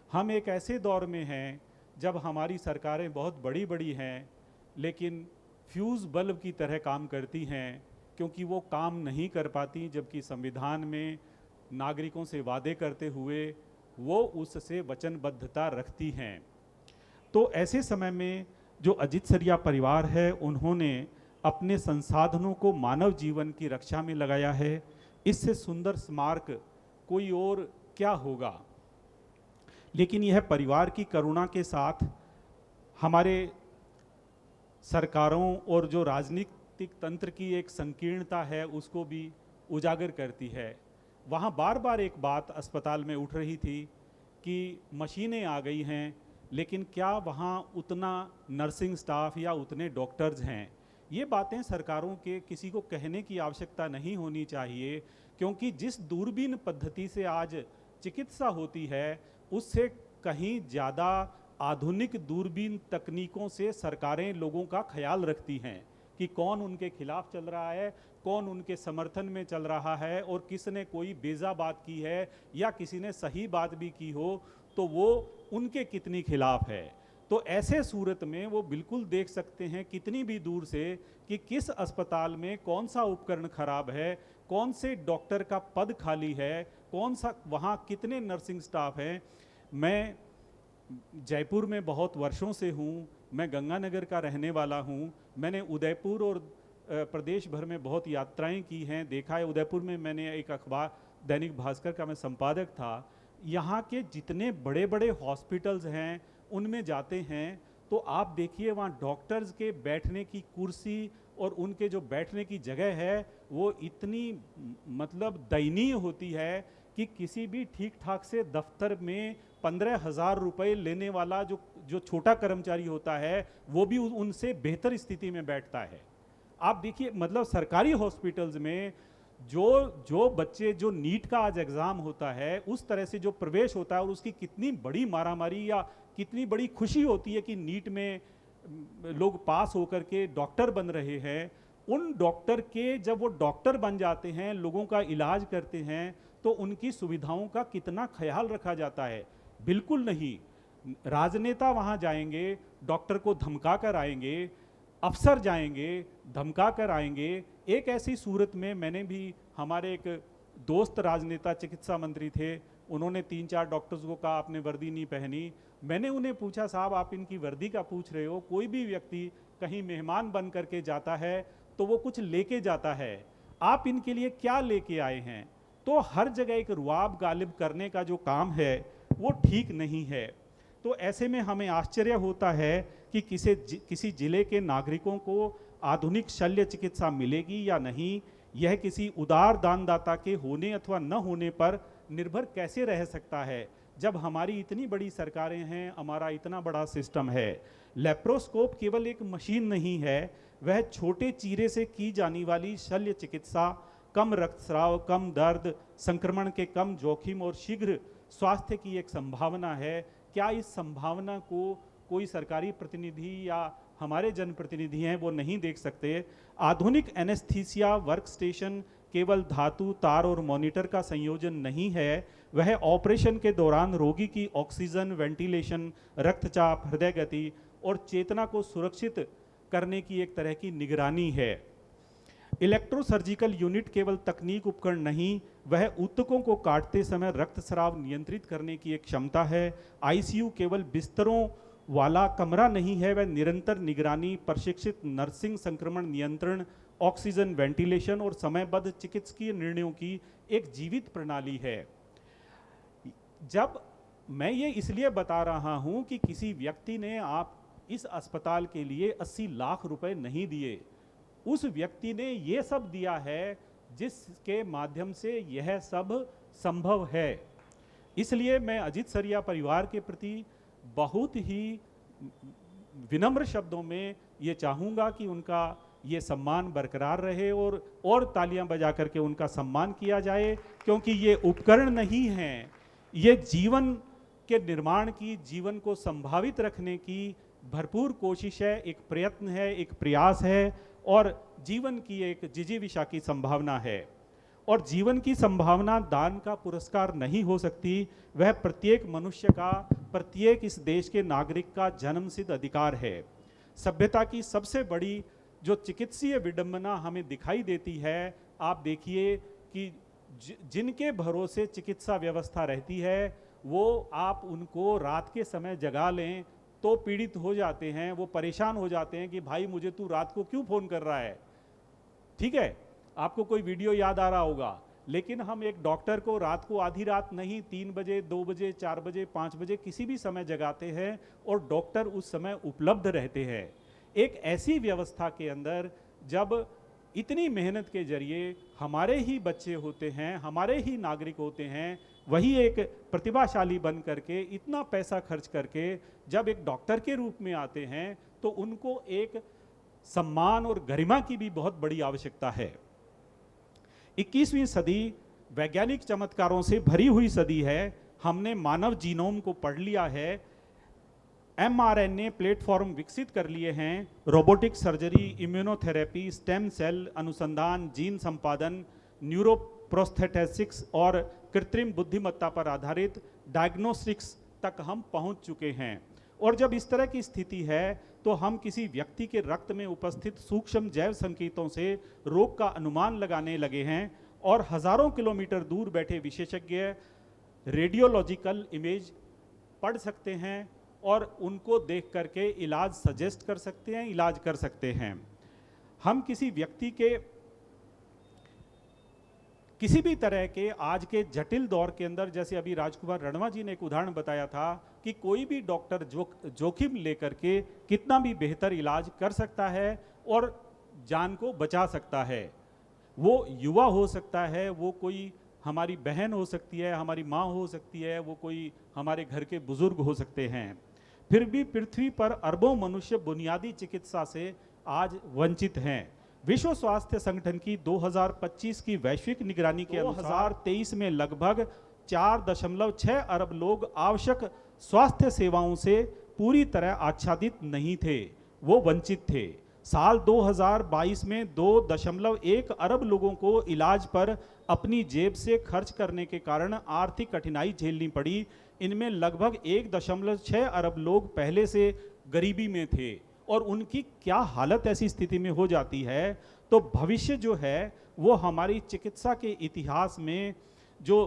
हम एक ऐसे दौर में हैं जब हमारी सरकारें बहुत बड़ी बड़ी हैं लेकिन फ्यूज़ बल्ब की तरह काम करती हैं, क्योंकि वो काम नहीं कर पाती, जबकि संविधान में नागरिकों से वादे करते हुए वो उससे वचनबद्धता रखती हैं। तो ऐसे समय में जो अजीत सरिया परिवार है, उन्होंने अपने संसाधनों को मानव जीवन की रक्षा में लगाया है। इससे सुंदर स्मारक कोई और क्या होगा। लेकिन यह परिवार की करुणा के साथ हमारे सरकारों और जो राजनीतिक तंत्र की एक संकीर्णता है उसको भी उजागर करती है। वहाँ बार बार एक बात अस्पताल में उठ रही थी कि मशीनें आ गई हैं, लेकिन क्या वहाँ उतना नर्सिंग स्टाफ या उतने डॉक्टर्स हैं। ये बातें सरकारों के किसी को कहने की आवश्यकता नहीं होनी चाहिए, क्योंकि जिस दूरबीन पद्धति से आज चिकित्सा होती है उससे कहीं ज़्यादा आधुनिक दूरबीन तकनीकों से सरकारें लोगों का ख्याल रखती हैं कि कौन उनके खिलाफ चल रहा है, कौन उनके समर्थन में चल रहा है, और किसने कोई बेजा बात की है या किसी ने सही बात भी की हो तो वो उनके कितनी खिलाफ है। तो ऐसे सूरत में वो बिल्कुल देख सकते हैं कितनी भी दूर से कि किस अस्पताल में कौन सा उपकरण खराब है, कौन से डॉक्टर का पद खाली है, कौन सा वहाँ कितने नर्सिंग स्टाफ हैं। मैं जयपुर में बहुत वर्षों से हूँ, मैं गंगानगर का रहने वाला हूँ। मैंने उदयपुर और प्रदेश भर में बहुत यात्राएं की हैं, देखा है। उदयपुर में मैंने एक अखबार दैनिक भास्कर का मैं संपादक था। यहाँ के जितने बड़े बड़े हॉस्पिटल्स हैं उनमें जाते हैं तो आप देखिए वहाँ डॉक्टर्स के बैठने की कुर्सी और उनके जो बैठने की जगह है वो इतनी मतलब दयनीय होती है कि किसी भी ठीक ठाक से दफ्तर में 15,000 रुपये लेने वाला जो छोटा कर्मचारी होता है वो भी उनसे बेहतर स्थिति में बैठता है। आप देखिए मतलब सरकारी हॉस्पिटल्स में जो बच्चे जो नीट का आज एग्ज़ाम होता है उस तरह से जो प्रवेश होता है और उसकी कितनी बड़ी मारामारी या कितनी बड़ी खुशी होती है कि नीट में लोग पास होकर के डॉक्टर बन रहे हैं। उन डॉक्टर के जब वो डॉक्टर बन जाते हैं, लोगों का इलाज करते हैं, तो उनकी सुविधाओं का कितना ख्याल रखा जाता है। बिल्कुल नहीं। राजनेता वहाँ जाएंगे, डॉक्टर को धमका कर आएंगे, अफसर जाएंगे धमका कर आएंगे। एक ऐसी सूरत में मैंने भी, हमारे एक दोस्त राजनेता चिकित्सा मंत्री थे, उन्होंने 3-4 डॉक्टर्स को कहा आपने वर्दी नहीं पहनी। मैंने उन्हें पूछा साहब आप इनकी वर्दी का पूछ रहे हो, कोई भी व्यक्ति कहीं मेहमान बन करके जाता है तो वो कुछ लेके जाता है, आप इनके लिए क्या लेके आए हैं। तो हर जगह एक रुआब गालिब करने का जो काम है वो ठीक नहीं है। तो ऐसे में हमें आश्चर्य होता है कि किसी जिले के नागरिकों को आधुनिक शल्य चिकित्सा मिलेगी या नहीं, यह किसी उदार दानदाता के होने अथवा न होने पर निर्भर कैसे रह सकता है जब हमारी इतनी बड़ी सरकारें हैं, हमारा इतना बड़ा सिस्टम है। लेप्रोस्कोप केवल एक मशीन नहीं है, वह छोटे चीरे से की जाने वाली शल्य चिकित्सा कम रक्तस्राव, कम दर्द, संक्रमण के कम जोखिम और शीघ्र स्वास्थ्य की एक संभावना है। क्या इस संभावना को कोई सरकारी प्रतिनिधि या हमारे जनप्रतिनिधि हैं वो नहीं देख सकते। आधुनिक एनेस्थीसिया वर्क स्टेशन केवल धातु, तार और मॉनिटर का संयोजन नहीं है, वह ऑपरेशन के दौरान रोगी की ऑक्सीजन, वेंटिलेशन, रक्तचाप, हृदय गति और चेतना को सुरक्षित करने की एक तरह की निगरानी है। इलेक्ट्रोसर्जिकल यूनिट केवल तकनीक उपकरण नहीं, वह ऊतकों को काटते समय रक्तस्राव नियंत्रित करने की एक क्षमता है। आईसीयू केवल बिस्तरों वाला कमरा नहीं है, वह निरंतर निगरानी, प्रशिक्षित नर्सिंग, संक्रमण नियंत्रण, ऑक्सीजन, वेंटिलेशन और समयबद्ध चिकित्सकीय निर्णयों की एक जीवित प्रणाली है। जब मैं ये इसलिए बता रहा हूं कि किसी व्यक्ति ने आप इस अस्पताल के लिए 80 लाख रुपए नहीं दिए, उस व्यक्ति ने ये सब दिया है जिसके माध्यम से यह सब संभव है। इसलिए मैं अजीत सरिया परिवार के प्रति बहुत ही विनम्र शब्दों में ये चाहूँगा कि उनका ये सम्मान बरकरार रहे और तालियां बजा करके उनका सम्मान किया जाए, क्योंकि ये उपकरण नहीं हैं, ये जीवन के निर्माण की, जीवन को संभावित रखने की भरपूर कोशिश है, एक प्रयत्न है, एक प्रयास है और जीवन की एक जिजीविषा की संभावना है। और जीवन की संभावना दान का पुरस्कार नहीं हो सकती, वह प्रत्येक मनुष्य का, प्रत्येक इस देश के नागरिक का जन्मसिद्ध अधिकार है। सभ्यता की सबसे बड़ी जो चिकित्सीय विडंबना हमें दिखाई देती है, आप देखिए कि जिनके भरोसे चिकित्सा व्यवस्था रहती है वो आप उनको रात के समय जगा लें तो पीड़ित हो जाते हैं, वो परेशान हो जाते हैं कि भाई मुझे तू रात को क्यों फ़ोन कर रहा है। ठीक है, आपको कोई वीडियो याद आ रहा होगा, लेकिन हम एक डॉक्टर को रात को आधी रात नहीं 3 बजे 2 बजे 4 बजे 5 बजे किसी भी समय जगाते हैं और डॉक्टर उस समय उपलब्ध रहते हैं। एक ऐसी व्यवस्था के अंदर जब इतनी मेहनत के जरिए हमारे ही बच्चे होते हैं, हमारे ही नागरिक होते हैं, वही एक प्रतिभाशाली बन करके इतना पैसा खर्च करके जब एक डॉक्टर के रूप में आते हैं तो उनको एक सम्मान और गरिमा की भी बहुत बड़ी आवश्यकता है। 21वीं सदी वैज्ञानिक चमत्कारों से भरी हुई सदी है। हमने मानव जीनोम को पढ़ लिया है, mRNA प्लेटफॉर्म विकसित कर लिए हैं, robotic surgery, immunotherapy, stem cell अनुसंधान, जीन संपादन, न्यूरोप्रोस्थेटिक्स और कृत्रिम बुद्धिमत्ता पर आधारित डायग्नोस्टिक्स तक हम पहुंच चुके हैं। और जब इस तरह की स्थिति है तो हम किसी व्यक्ति के रक्त में उपस्थित सूक्ष्म जैव संकेतों से रोग का अनुमान लगाने लगे हैं और हजारों किलोमीटर दूर बैठे विशेषज्ञ रेडियोलॉजिकल इमेज पढ़ सकते हैं और उनको देख करके इलाज सजेस्ट कर सकते हैं, इलाज कर सकते हैं। हम किसी व्यक्ति के किसी भी तरह के आज के जटिल दौर के अंदर, जैसे अभी राजकुमार रणवा जी ने एक उदाहरण बताया था कि कोई भी डॉक्टर जोखिम लेकर के कितना भी बेहतर इलाज कर सकता है और जान को बचा सकता है। वो युवा हो सकता है, वो कोई हमारी बहन हो सकती है, हमारी माँ हो सकती है, वो कोई हमारे घर के बुजुर्ग हो सकते हैं। फिर भी पृथ्वी पर अरबों मनुष्य बुनियादी चिकित्सा से आज वंचित हैं। विश्व स्वास्थ्य संगठन की 2025 की वैश्विक निगरानी के अनुसार 2023 में लगभग 4.6 अरब लोग आवश्यक स्वास्थ्य सेवाओं से पूरी तरह आच्छादित नहीं थे, वो वंचित थे। साल 2022 में 2.1 अरब लोगों को इलाज पर अपनी जेब से खर्च करने के कारण आर्थिक कठिनाई झेलनी पड़ी। इनमें लगभग 1.6 अरब लोग पहले से गरीबी में थे और उनकी क्या हालत ऐसी स्थिति में हो जाती है। तो भविष्य जो है वो हमारी चिकित्सा के इतिहास में जो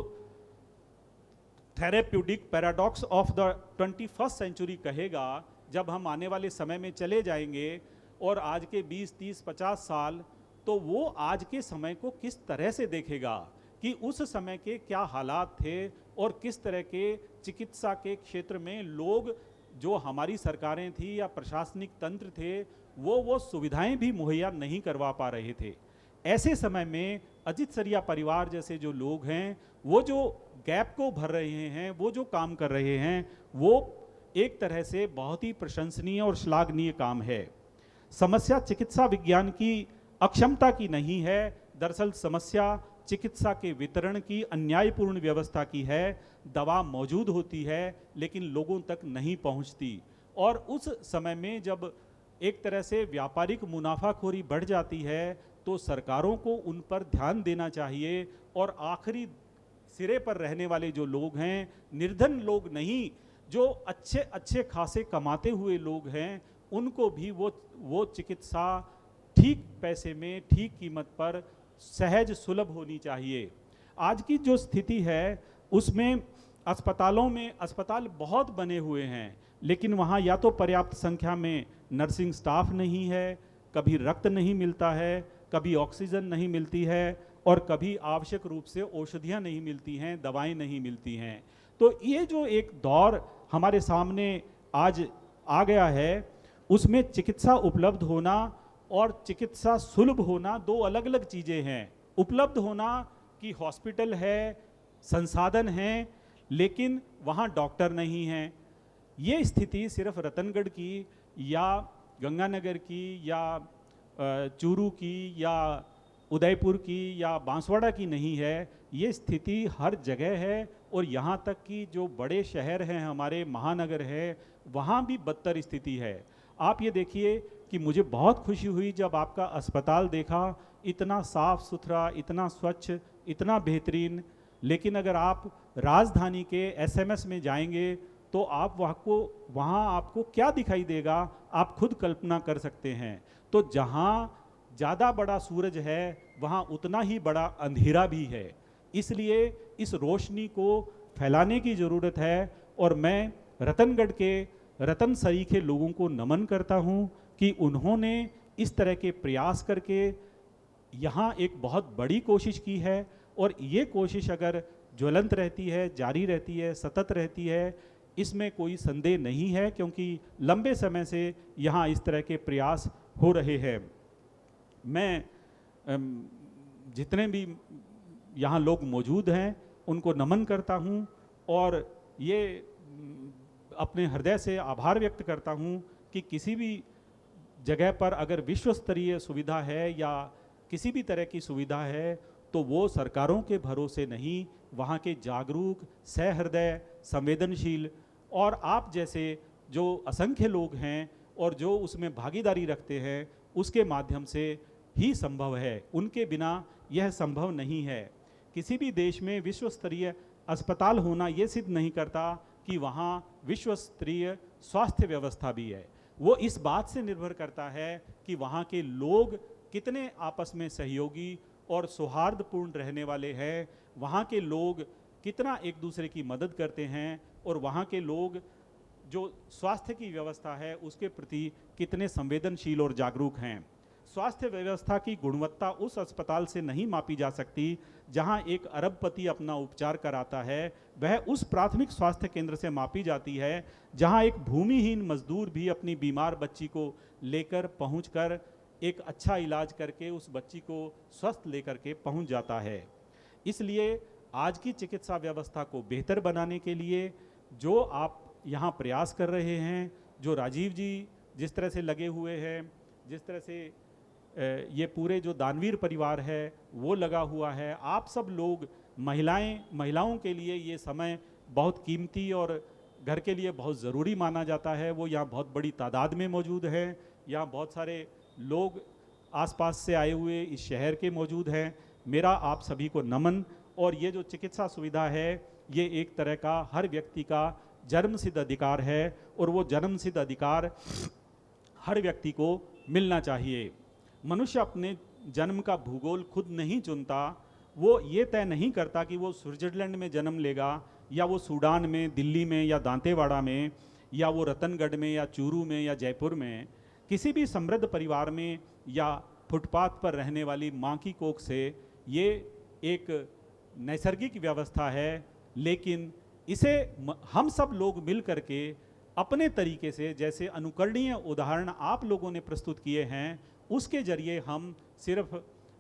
therapeutic paradox of the 21st century कहेगा, जब हम आने वाले समय में चले जाएंगे और आज के 20, 30, 50 साल, तो वो आज के समय को किस तरह से देखेगा कि उस समय के क्या हालात थे और किस तरह के चिकित्सा के क्षेत्र में लोग, जो हमारी सरकारें थी या प्रशासनिक तंत्र थे, वो सुविधाएं भी मुहैया नहीं करवा पा रहे थे। ऐसे समय में अजित सरिया परिवार जैसे जो लोग हैं, वो जो गैप को भर रहे हैं, वो जो काम कर रहे हैं, वो एक तरह से बहुत ही प्रशंसनीय और श्लाघनीय काम है। समस्या चिकित्सा विज्ञान की अक्षमता की नहीं है, दरअसल समस्या चिकित्सा के वितरण की अन्यायपूर्ण व्यवस्था की है। दवा मौजूद होती है लेकिन लोगों तक नहीं पहुंचती, और उस समय में जब एक तरह से व्यापारिक मुनाफाखोरी बढ़ जाती है तो सरकारों को उन पर ध्यान देना चाहिए और आखिरी सिरे पर रहने वाले जो लोग हैं, निर्धन लोग नहीं, जो अच्छे अच्छे खासे कमाते हुए लोग हैं, उनको भी वो चिकित्सा ठीक पैसे में, ठीक कीमत पर, सहज सुलभ होनी चाहिए। आज की जो स्थिति है उसमें अस्पतालों में अस्पताल बहुत बने हुए हैं, लेकिन वहाँ या तो पर्याप्त संख्या में नर्सिंग स्टाफ नहीं है, कभी रक्त नहीं मिलता है, कभी ऑक्सीजन नहीं मिलती है और कभी आवश्यक रूप से औषधियाँ नहीं मिलती हैं, दवाएं नहीं मिलती हैं। तो ये जो एक दौर हमारे सामने आज आ गया है, उसमें चिकित्सा उपलब्ध होना और चिकित्सा सुलभ होना दो अलग अलग चीज़ें हैं। उपलब्ध होना कि हॉस्पिटल है, संसाधन हैं, लेकिन वहाँ डॉक्टर नहीं हैं। ये स्थिति सिर्फ रतनगढ़ की या गंगानगर की या चूरू की या उदयपुर की या बांसवाड़ा की नहीं है, ये स्थिति हर जगह है। और यहाँ तक कि जो बड़े शहर हैं, हमारे महानगर है, वहाँ भी बदतर स्थिति है। आप ये देखिए कि मुझे बहुत खुशी हुई जब आपका अस्पताल देखा, इतना साफ सुथरा, इतना स्वच्छ, इतना बेहतरीन। लेकिन अगर आप राजधानी के एसएमएस में जाएंगे तो आप वहाँ आपको क्या दिखाई देगा, आप खुद कल्पना कर सकते हैं। तो जहाँ ज़्यादा बड़ा सूरज है वहाँ उतना ही बड़ा अंधेरा भी है। इसलिए इस रोशनी को फैलाने की ज़रूरत है। और मैं रतनगढ़ के रतन सरीखे लोगों को नमन करता हूँ कि उन्होंने इस तरह के प्रयास करके यहाँ एक बहुत बड़ी कोशिश की है। और ये कोशिश अगर ज्वलंत रहती है, जारी रहती है, सतत रहती है, इसमें कोई संदेह नहीं है, क्योंकि लंबे समय से यहाँ इस तरह के प्रयास हो रहे हैं। मैं जितने भी यहाँ लोग मौजूद हैं उनको नमन करता हूँ और ये अपने हृदय से आभार व्यक्त करता हूँ कि किसी भी जगह पर अगर विश्व स्तरीय सुविधा है या किसी भी तरह की सुविधा है तो वो सरकारों के भरोसे नहीं, वहाँ के जागरूक, सहृदय, संवेदनशील और आप जैसे जो असंख्य लोग हैं और जो उसमें भागीदारी रखते हैं उसके माध्यम से ही संभव है। उनके बिना यह संभव नहीं है। किसी भी देश में विश्व स्तरीय अस्पताल होना ये सिद्ध नहीं करता कि वहाँ विश्व स्तरीय स्वास्थ्य व्यवस्था भी है। वो इस बात से निर्भर करता है कि वहाँ के लोग कितने आपस में सहयोगी और सौहार्दपूर्ण रहने वाले हैं, वहाँ के लोग कितना एक दूसरे की मदद करते हैं और वहाँ के लोग जो स्वास्थ्य की व्यवस्था है उसके प्रति कितने संवेदनशील और जागरूक हैं। स्वास्थ्य व्यवस्था की गुणवत्ता उस अस्पताल से नहीं मापी जा सकती जहां एक अरबपति अपना उपचार कराता है, वह उस प्राथमिक स्वास्थ्य केंद्र से मापी जाती है जहां एक भूमिहीन मजदूर भी अपनी बीमार बच्ची को लेकर पहुंचकर एक अच्छा इलाज करके उस बच्ची को स्वस्थ लेकर के पहुंच जाता है। इसलिए आज की चिकित्सा व्यवस्था को बेहतर बनाने के लिए जो आप यहाँ प्रयास कर रहे हैं, जो राजीव जी जिस तरह से लगे हुए हैं, जिस तरह से ये पूरे जो दानवीर परिवार है वो लगा हुआ है, आप सब लोग महिलाओं के लिए ये समय बहुत कीमती और घर के लिए बहुत ज़रूरी माना जाता है। वो यहाँ बहुत बड़ी तादाद में मौजूद हैं। यहाँ बहुत सारे लोग आसपास से आए हुए इस शहर के मौजूद हैं। मेरा आप सभी को नमन। और ये जो चिकित्सा सुविधा है ये एक तरह का हर व्यक्ति का जन्मसिद्ध अधिकार है और वो जन्मसिद्ध अधिकार हर व्यक्ति को मिलना चाहिए। मनुष्य अपने जन्म का भूगोल खुद नहीं चुनता। वो ये तय नहीं करता कि वो स्विट्जरलैंड में जन्म लेगा या वो सूडान में, दिल्ली में या दांतेवाड़ा में या वो रतनगढ़ में या चूरू में या जयपुर में। किसी भी समृद्ध परिवार में या फुटपाथ पर रहने वाली माँ की कोख से ये एक नैसर्गिक व्यवस्था है, लेकिन इसे हम सब लोग मिल करके अपने तरीके से, जैसे अनुकरणीय उदाहरण आप लोगों ने प्रस्तुत किए हैं, उसके जरिए हम सिर्फ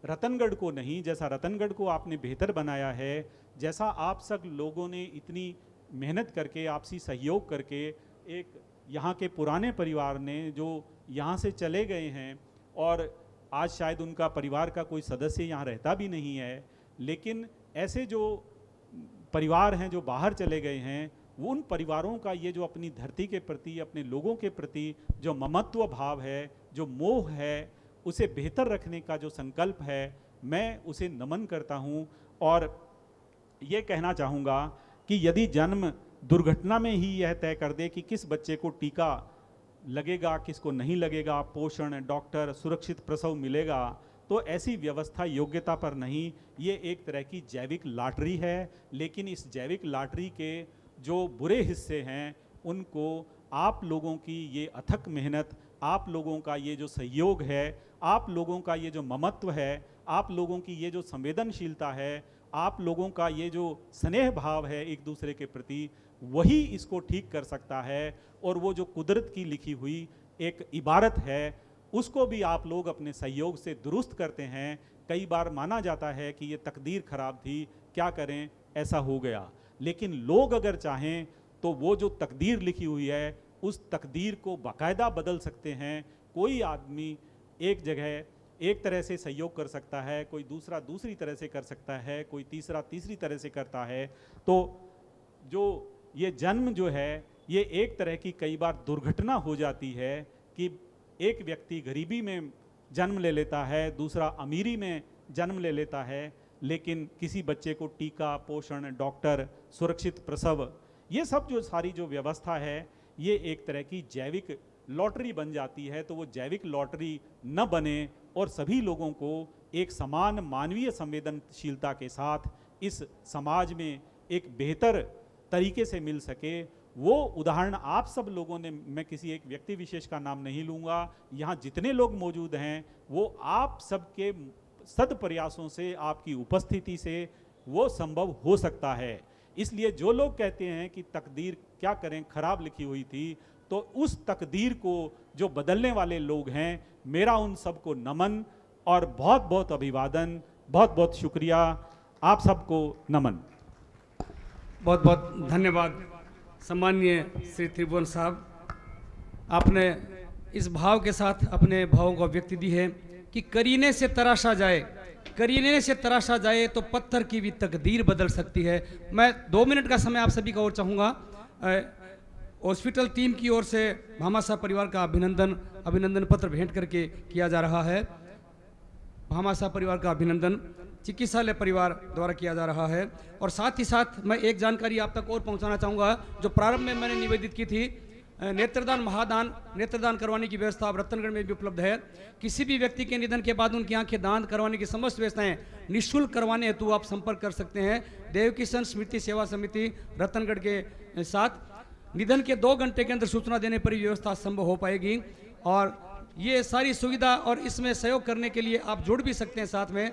रतनगढ़ को नहीं, जैसा रतनगढ़ को आपने बेहतर बनाया है, जैसा आप सब लोगों ने इतनी मेहनत करके, आपसी सहयोग करके, एक यहाँ के पुराने परिवार ने जो यहाँ से चले गए हैं और आज शायद उनका परिवार का कोई सदस्य यहाँ रहता भी नहीं है, लेकिन ऐसे जो परिवार हैं जो बाहर चले गए हैं, वो उन परिवारों का ये जो अपनी धरती के प्रति, अपने लोगों के प्रति जो ममत्व भाव है, जो मोह है, उसे बेहतर रखने का जो संकल्प है, मैं उसे नमन करता हूँ। और ये कहना चाहूँगा कि यदि जन्म दुर्घटना में ही यह तय कर दे कि किस बच्चे को टीका लगेगा, किसको नहीं लगेगा, पोषण, डॉक्टर, सुरक्षित प्रसव मिलेगा, तो ऐसी व्यवस्था योग्यता पर नहीं, ये एक तरह की जैविक लॉटरी है। लेकिन इस जैविक लॉटरी के जो बुरे हिस्से हैं उनको आप लोगों की ये अथक मेहनत, आप लोगों का ये जो सहयोग है, आप लोगों का ये जो ममत्व है, आप लोगों की ये जो संवेदनशीलता है, आप लोगों का ये जो स्नेह भाव है एक दूसरे के प्रति, वही इसको ठीक कर सकता है। और वो जो कुदरत की लिखी हुई एक इबारत है उसको भी आप लोग अपने सहयोग से दुरुस्त करते हैं। कई बार माना जाता है कि ये तकदीर खराब थी, क्या करें, ऐसा हो गया। लेकिन लोग अगर चाहें तो वो जो तकदीर लिखी हुई है उस तकदीर को बाकायदा बदल सकते हैं। कोई आदमी एक जगह एक तरह से सहयोग कर सकता है, कोई दूसरा दूसरी तरह से कर सकता है, कोई तीसरा तीसरी तरह से करता है। तो जो ये जन्म जो है ये एक तरह की कई बार दुर्घटना हो जाती है कि एक व्यक्ति गरीबी में जन्म ले लेता है, दूसरा अमीरी में जन्म ले लेता है, लेकिन किसी बच्चे को टीका, पोषण, डॉक्टर, सुरक्षित प्रसव, ये सब जो सारी जो व्यवस्था है ये एक तरह की जैविक लॉटरी बन जाती है। तो वो जैविक लॉटरी न बने और सभी लोगों को एक समान मानवीय संवेदनशीलता के साथ इस समाज में एक बेहतर तरीके से मिल सके, वो उदाहरण आप सब लोगों ने, मैं किसी एक व्यक्ति विशेष का नाम नहीं लूँगा, यहाँ जितने लोग मौजूद हैं वो आप सबके सद प्रयासों से, आपकी उपस्थिति से वो संभव हो सकता है। इसलिए जो लोग कहते हैं कि तकदीर क्या करें खराब लिखी हुई थी, तो उस तकदीर को जो बदलने वाले लोग हैं, मेरा उन सबको नमन और बहुत बहुत अभिवादन, बहुत बहुत शुक्रिया, आप सबको नमन। बहुत बहुत धन्यवाद सम्माननीय श्री त्रिभुवन साहब, आपने इस भाव के साथ अपने भावों को अभिव्यक्ति दी है कि करीने से तराशा जाए, करीने से तराशा जाए तो पत्थर की भी तकदीर बदल सकती है। मैं 2 मिनट का समय आप सभी का और चाहूँगा। हॉस्पिटल टीम की ओर से भामाशाह परिवार का अभिनंदन पत्र भेंट करके किया जा रहा है। भामाशाह परिवार का अभिनंदन चिकित्सालय परिवार द्वारा किया जा रहा है। और साथ ही साथ मैं एक जानकारी आप तक और पहुंचाना चाहूँगा, जो प्रारंभ में मैंने निवेदित की थी, नेत्रदान महादान नेत्रदान करवाने की व्यवस्था अब रतनगढ़ में भी उपलब्ध है। किसी भी व्यक्ति के निधन के बाद उनकी आंखें दान करवाने की समस्त व्यवस्थाएं निःशुल्क करवाने हेतु आप संपर्क कर सकते हैं देवकिशन स्मृति सेवा समिति रतनगढ़ के साथ। निधन के 2 घंटे के अंदर सूचना देने पर ही व्यवस्था संभव हो पाएगी। और ये सारी सुविधा और इसमें सहयोग करने के लिए आप जुड़ भी सकते हैं। साथ में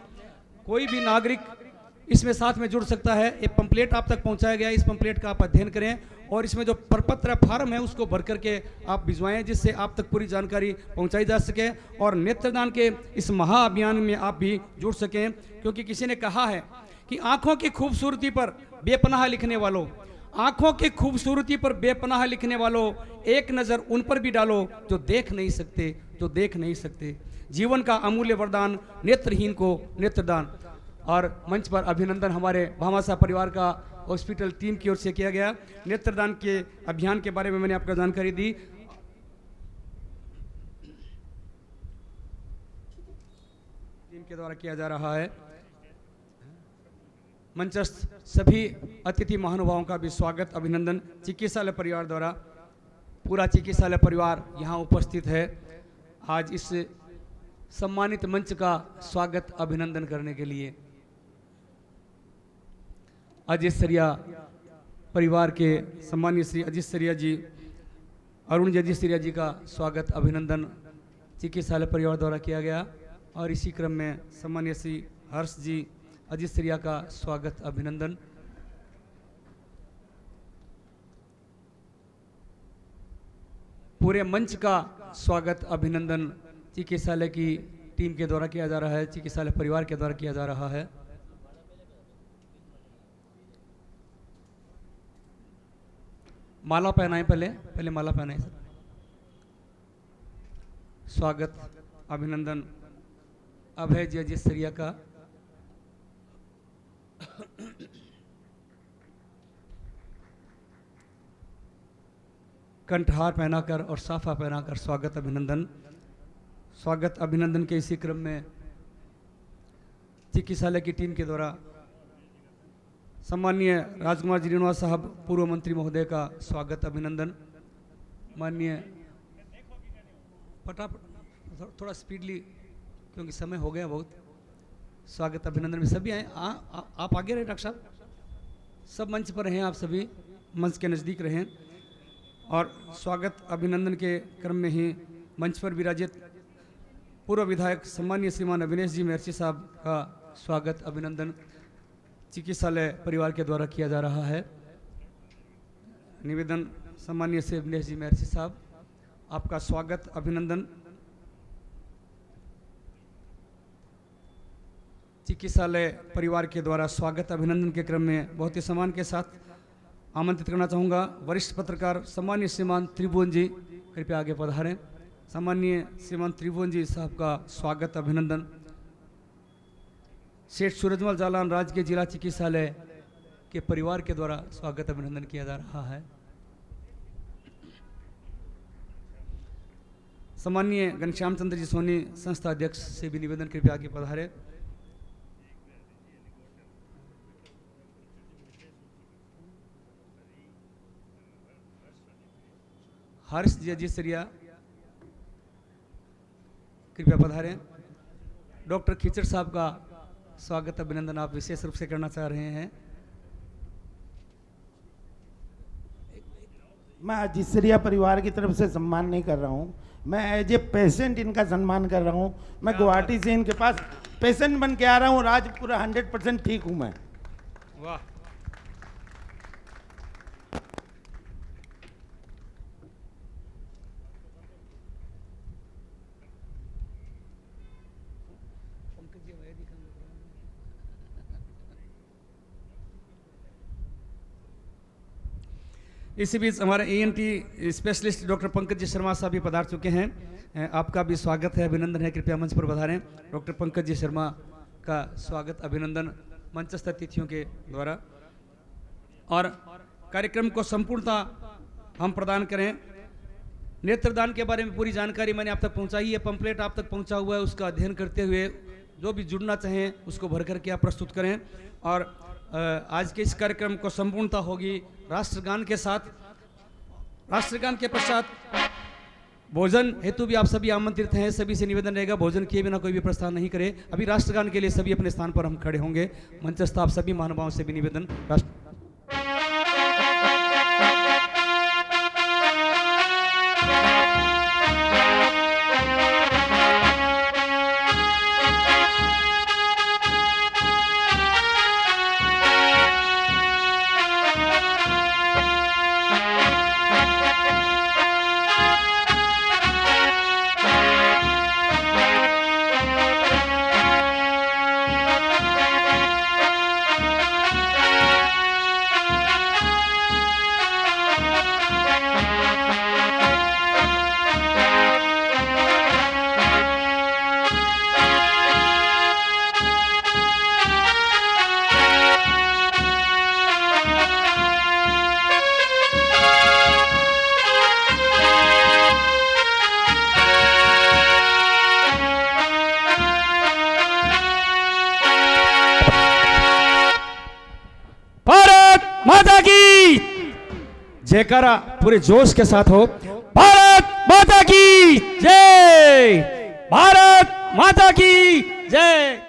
कोई भी नागरिक इसमें साथ में जुड़ सकता है। एक पंपलेट आप तक पहुंचाया गया है, इस पंपलेट का आप अध्ययन करें और इसमें जो प्रपत्र फार्म है उसको भर करके आप भिजवाएं, जिससे आप तक पूरी जानकारी पहुंचाई जा सके और नेत्रदान के इस महाअभियान में आप भी जुड़ सकें। क्योंकि किसी ने कहा है कि आंखों की खूबसूरती पर बेपनाह लिखने वालों, आंखों की खूबसूरती पर बेपनाह लिखने वालों, एक नज़र उन पर भी डालो जो देख नहीं सकते, जो देख नहीं सकते। जीवन का अमूल्य वरदान नेत्रहीन को नेत्रदान। और मंच पर अभिनंदन हमारे भामाशाह परिवार का हॉस्पिटल टीम की ओर से किया गया। नेत्रदान के अभियान के बारे में मैंने आपको जानकारी दी। टीम के द्वारा किया जा रहा है। मंचस्थ सभी अतिथि महानुभावों का भी स्वागत अभिनंदन चिकित्सालय परिवार द्वारा। पूरा चिकित्सालय परिवार यहाँ उपस्थित है आज इस सम्मानित मंच का स्वागत अभिनंदन करने के लिए। अजीत सरिया परिवार के सम्मानीय श्री अजीत सरिया जी, अरुण जी अजीत सरिया जी का स्वागत अभिनंदन चिकित्सालय परिवार द्वारा किया गया। और इसी क्रम में सम्मानीय श्री हर्ष जी अजीत सरिया का स्वागत अभिनंदन। पूरे मंच का स्वागत अभिनंदन चिकित्सालय की टीम के द्वारा किया जा रहा है, चिकित्सालय परिवार के द्वारा किया जा रहा है। माला पहनाएं, पहले माला पहनाएं सर। स्वागत अभिनंदन अभय जी अजीत सरिया का। कंठहार पहनाकर और साफा पहनाकर स्वागत अभिनंदन। स्वागत अभिनंदन के इसी क्रम में चिकित्सालय की टीम के द्वारा सम्माननीय राजकुमार जी श्रीनिवास साहब पूर्व मंत्री महोदय का स्वागत अभिनंदन। माननीय फटाफट थोड़ा स्पीडली क्योंकि समय हो गया बहुत। स्वागत अभिनंदन में सभी आए। आप आगे रहे डॉक्टर साहब, सब मंच पर रहें, आप सभी मंच के नज़दीक रहें। और स्वागत अभिनंदन के क्रम में ही मंच पर विराजित पूर्व विधायक सम्मानीय श्रीमान अविनेश जी महर्षि साहब का स्वागत अभिनंदन चिकित्सालय परिवार के द्वारा किया जा रहा है। निवेदन सम्मानीय श्री अविनेश जी महर्षि साहब, आपका स्वागत अभिनंदन चिकित्सालय परिवार के द्वारा स्वागत अभिनंदन के क्रम में बहुत ही सम्मान के साथ आमंत्रित करना चाहूँगा वरिष्ठ पत्रकार सम्मानीय श्रीमान त्रिभुवन जी, कृपया आगे पधारें। सम्मानीय श्रीमान त्रिभुवन जी साहब का स्वागत अभिनंदन सेठ सूरजमल जालान राजकीय जिला चिकित्सालय के परिवार के द्वारा स्वागत अभिनंदन किया जा रहा है। सम्मानीय घनश्याम चंद्र जी सोनी संस्था अध्यक्ष से भी निवेदन, कृपया आगे पधारे। हर्ष जी अजीत सरिया कृपया पधारें। डॉक्टर खिचड़ साहब का स्वागत अभिनंदन आप विशेष रूप से करना चाह रहे हैं। मैं अजीत सरिया परिवार की तरफ से सम्मान नहीं कर रहा हूँ, मैं एज ए पेशेंट इनका सम्मान कर रहा हूँ। मैं गुवाहाटी से इनके पास पेशेंट बन के आ रहा हूँ, आज पूरा 100% ठीक हूँ मैं। वाह। इसी बीच हमारे ENT specialist doctor Pankaj ji Sharma साहब भी पधार चुके हैं। आपका भी स्वागत है, अभिनंदन है। कृपया मंच पर पधारें। डॉक्टर पंकज जी शर्मा का स्वागत, अभिनंदन मंचस्थ अतिथियों के द्वारा। और कार्यक्रम को संपूर्णता हम प्रदान करें। नेत्रदान के बारे में पूरी जानकारी मैंने आप तक पहुंचाई है, पंपलेट आप तक पहुंचा हुआ है, उसका अध्ययन करते हुए जो भी जुड़ना चाहें उसको भर करके आप प्रस्तुत करें। और आज के इस कार्यक्रम को संपूर्णता होगी राष्ट्रगान के साथ। राष्ट्रगान के पश्चात भोजन हेतु भी आप सभी आमंत्रित हैं। सभी से निवेदन रहेगा भोजन किए बिना कोई भी प्रस्थान नहीं करे। अभी राष्ट्रगान के लिए सभी अपने स्थान पर हम खड़े होंगे। मंचस्थ आप सभी महानुभावों से भी निवेदन। जयकारा पूरे जोश के साथ हो। भारत माता की जय, भारत माता की जय।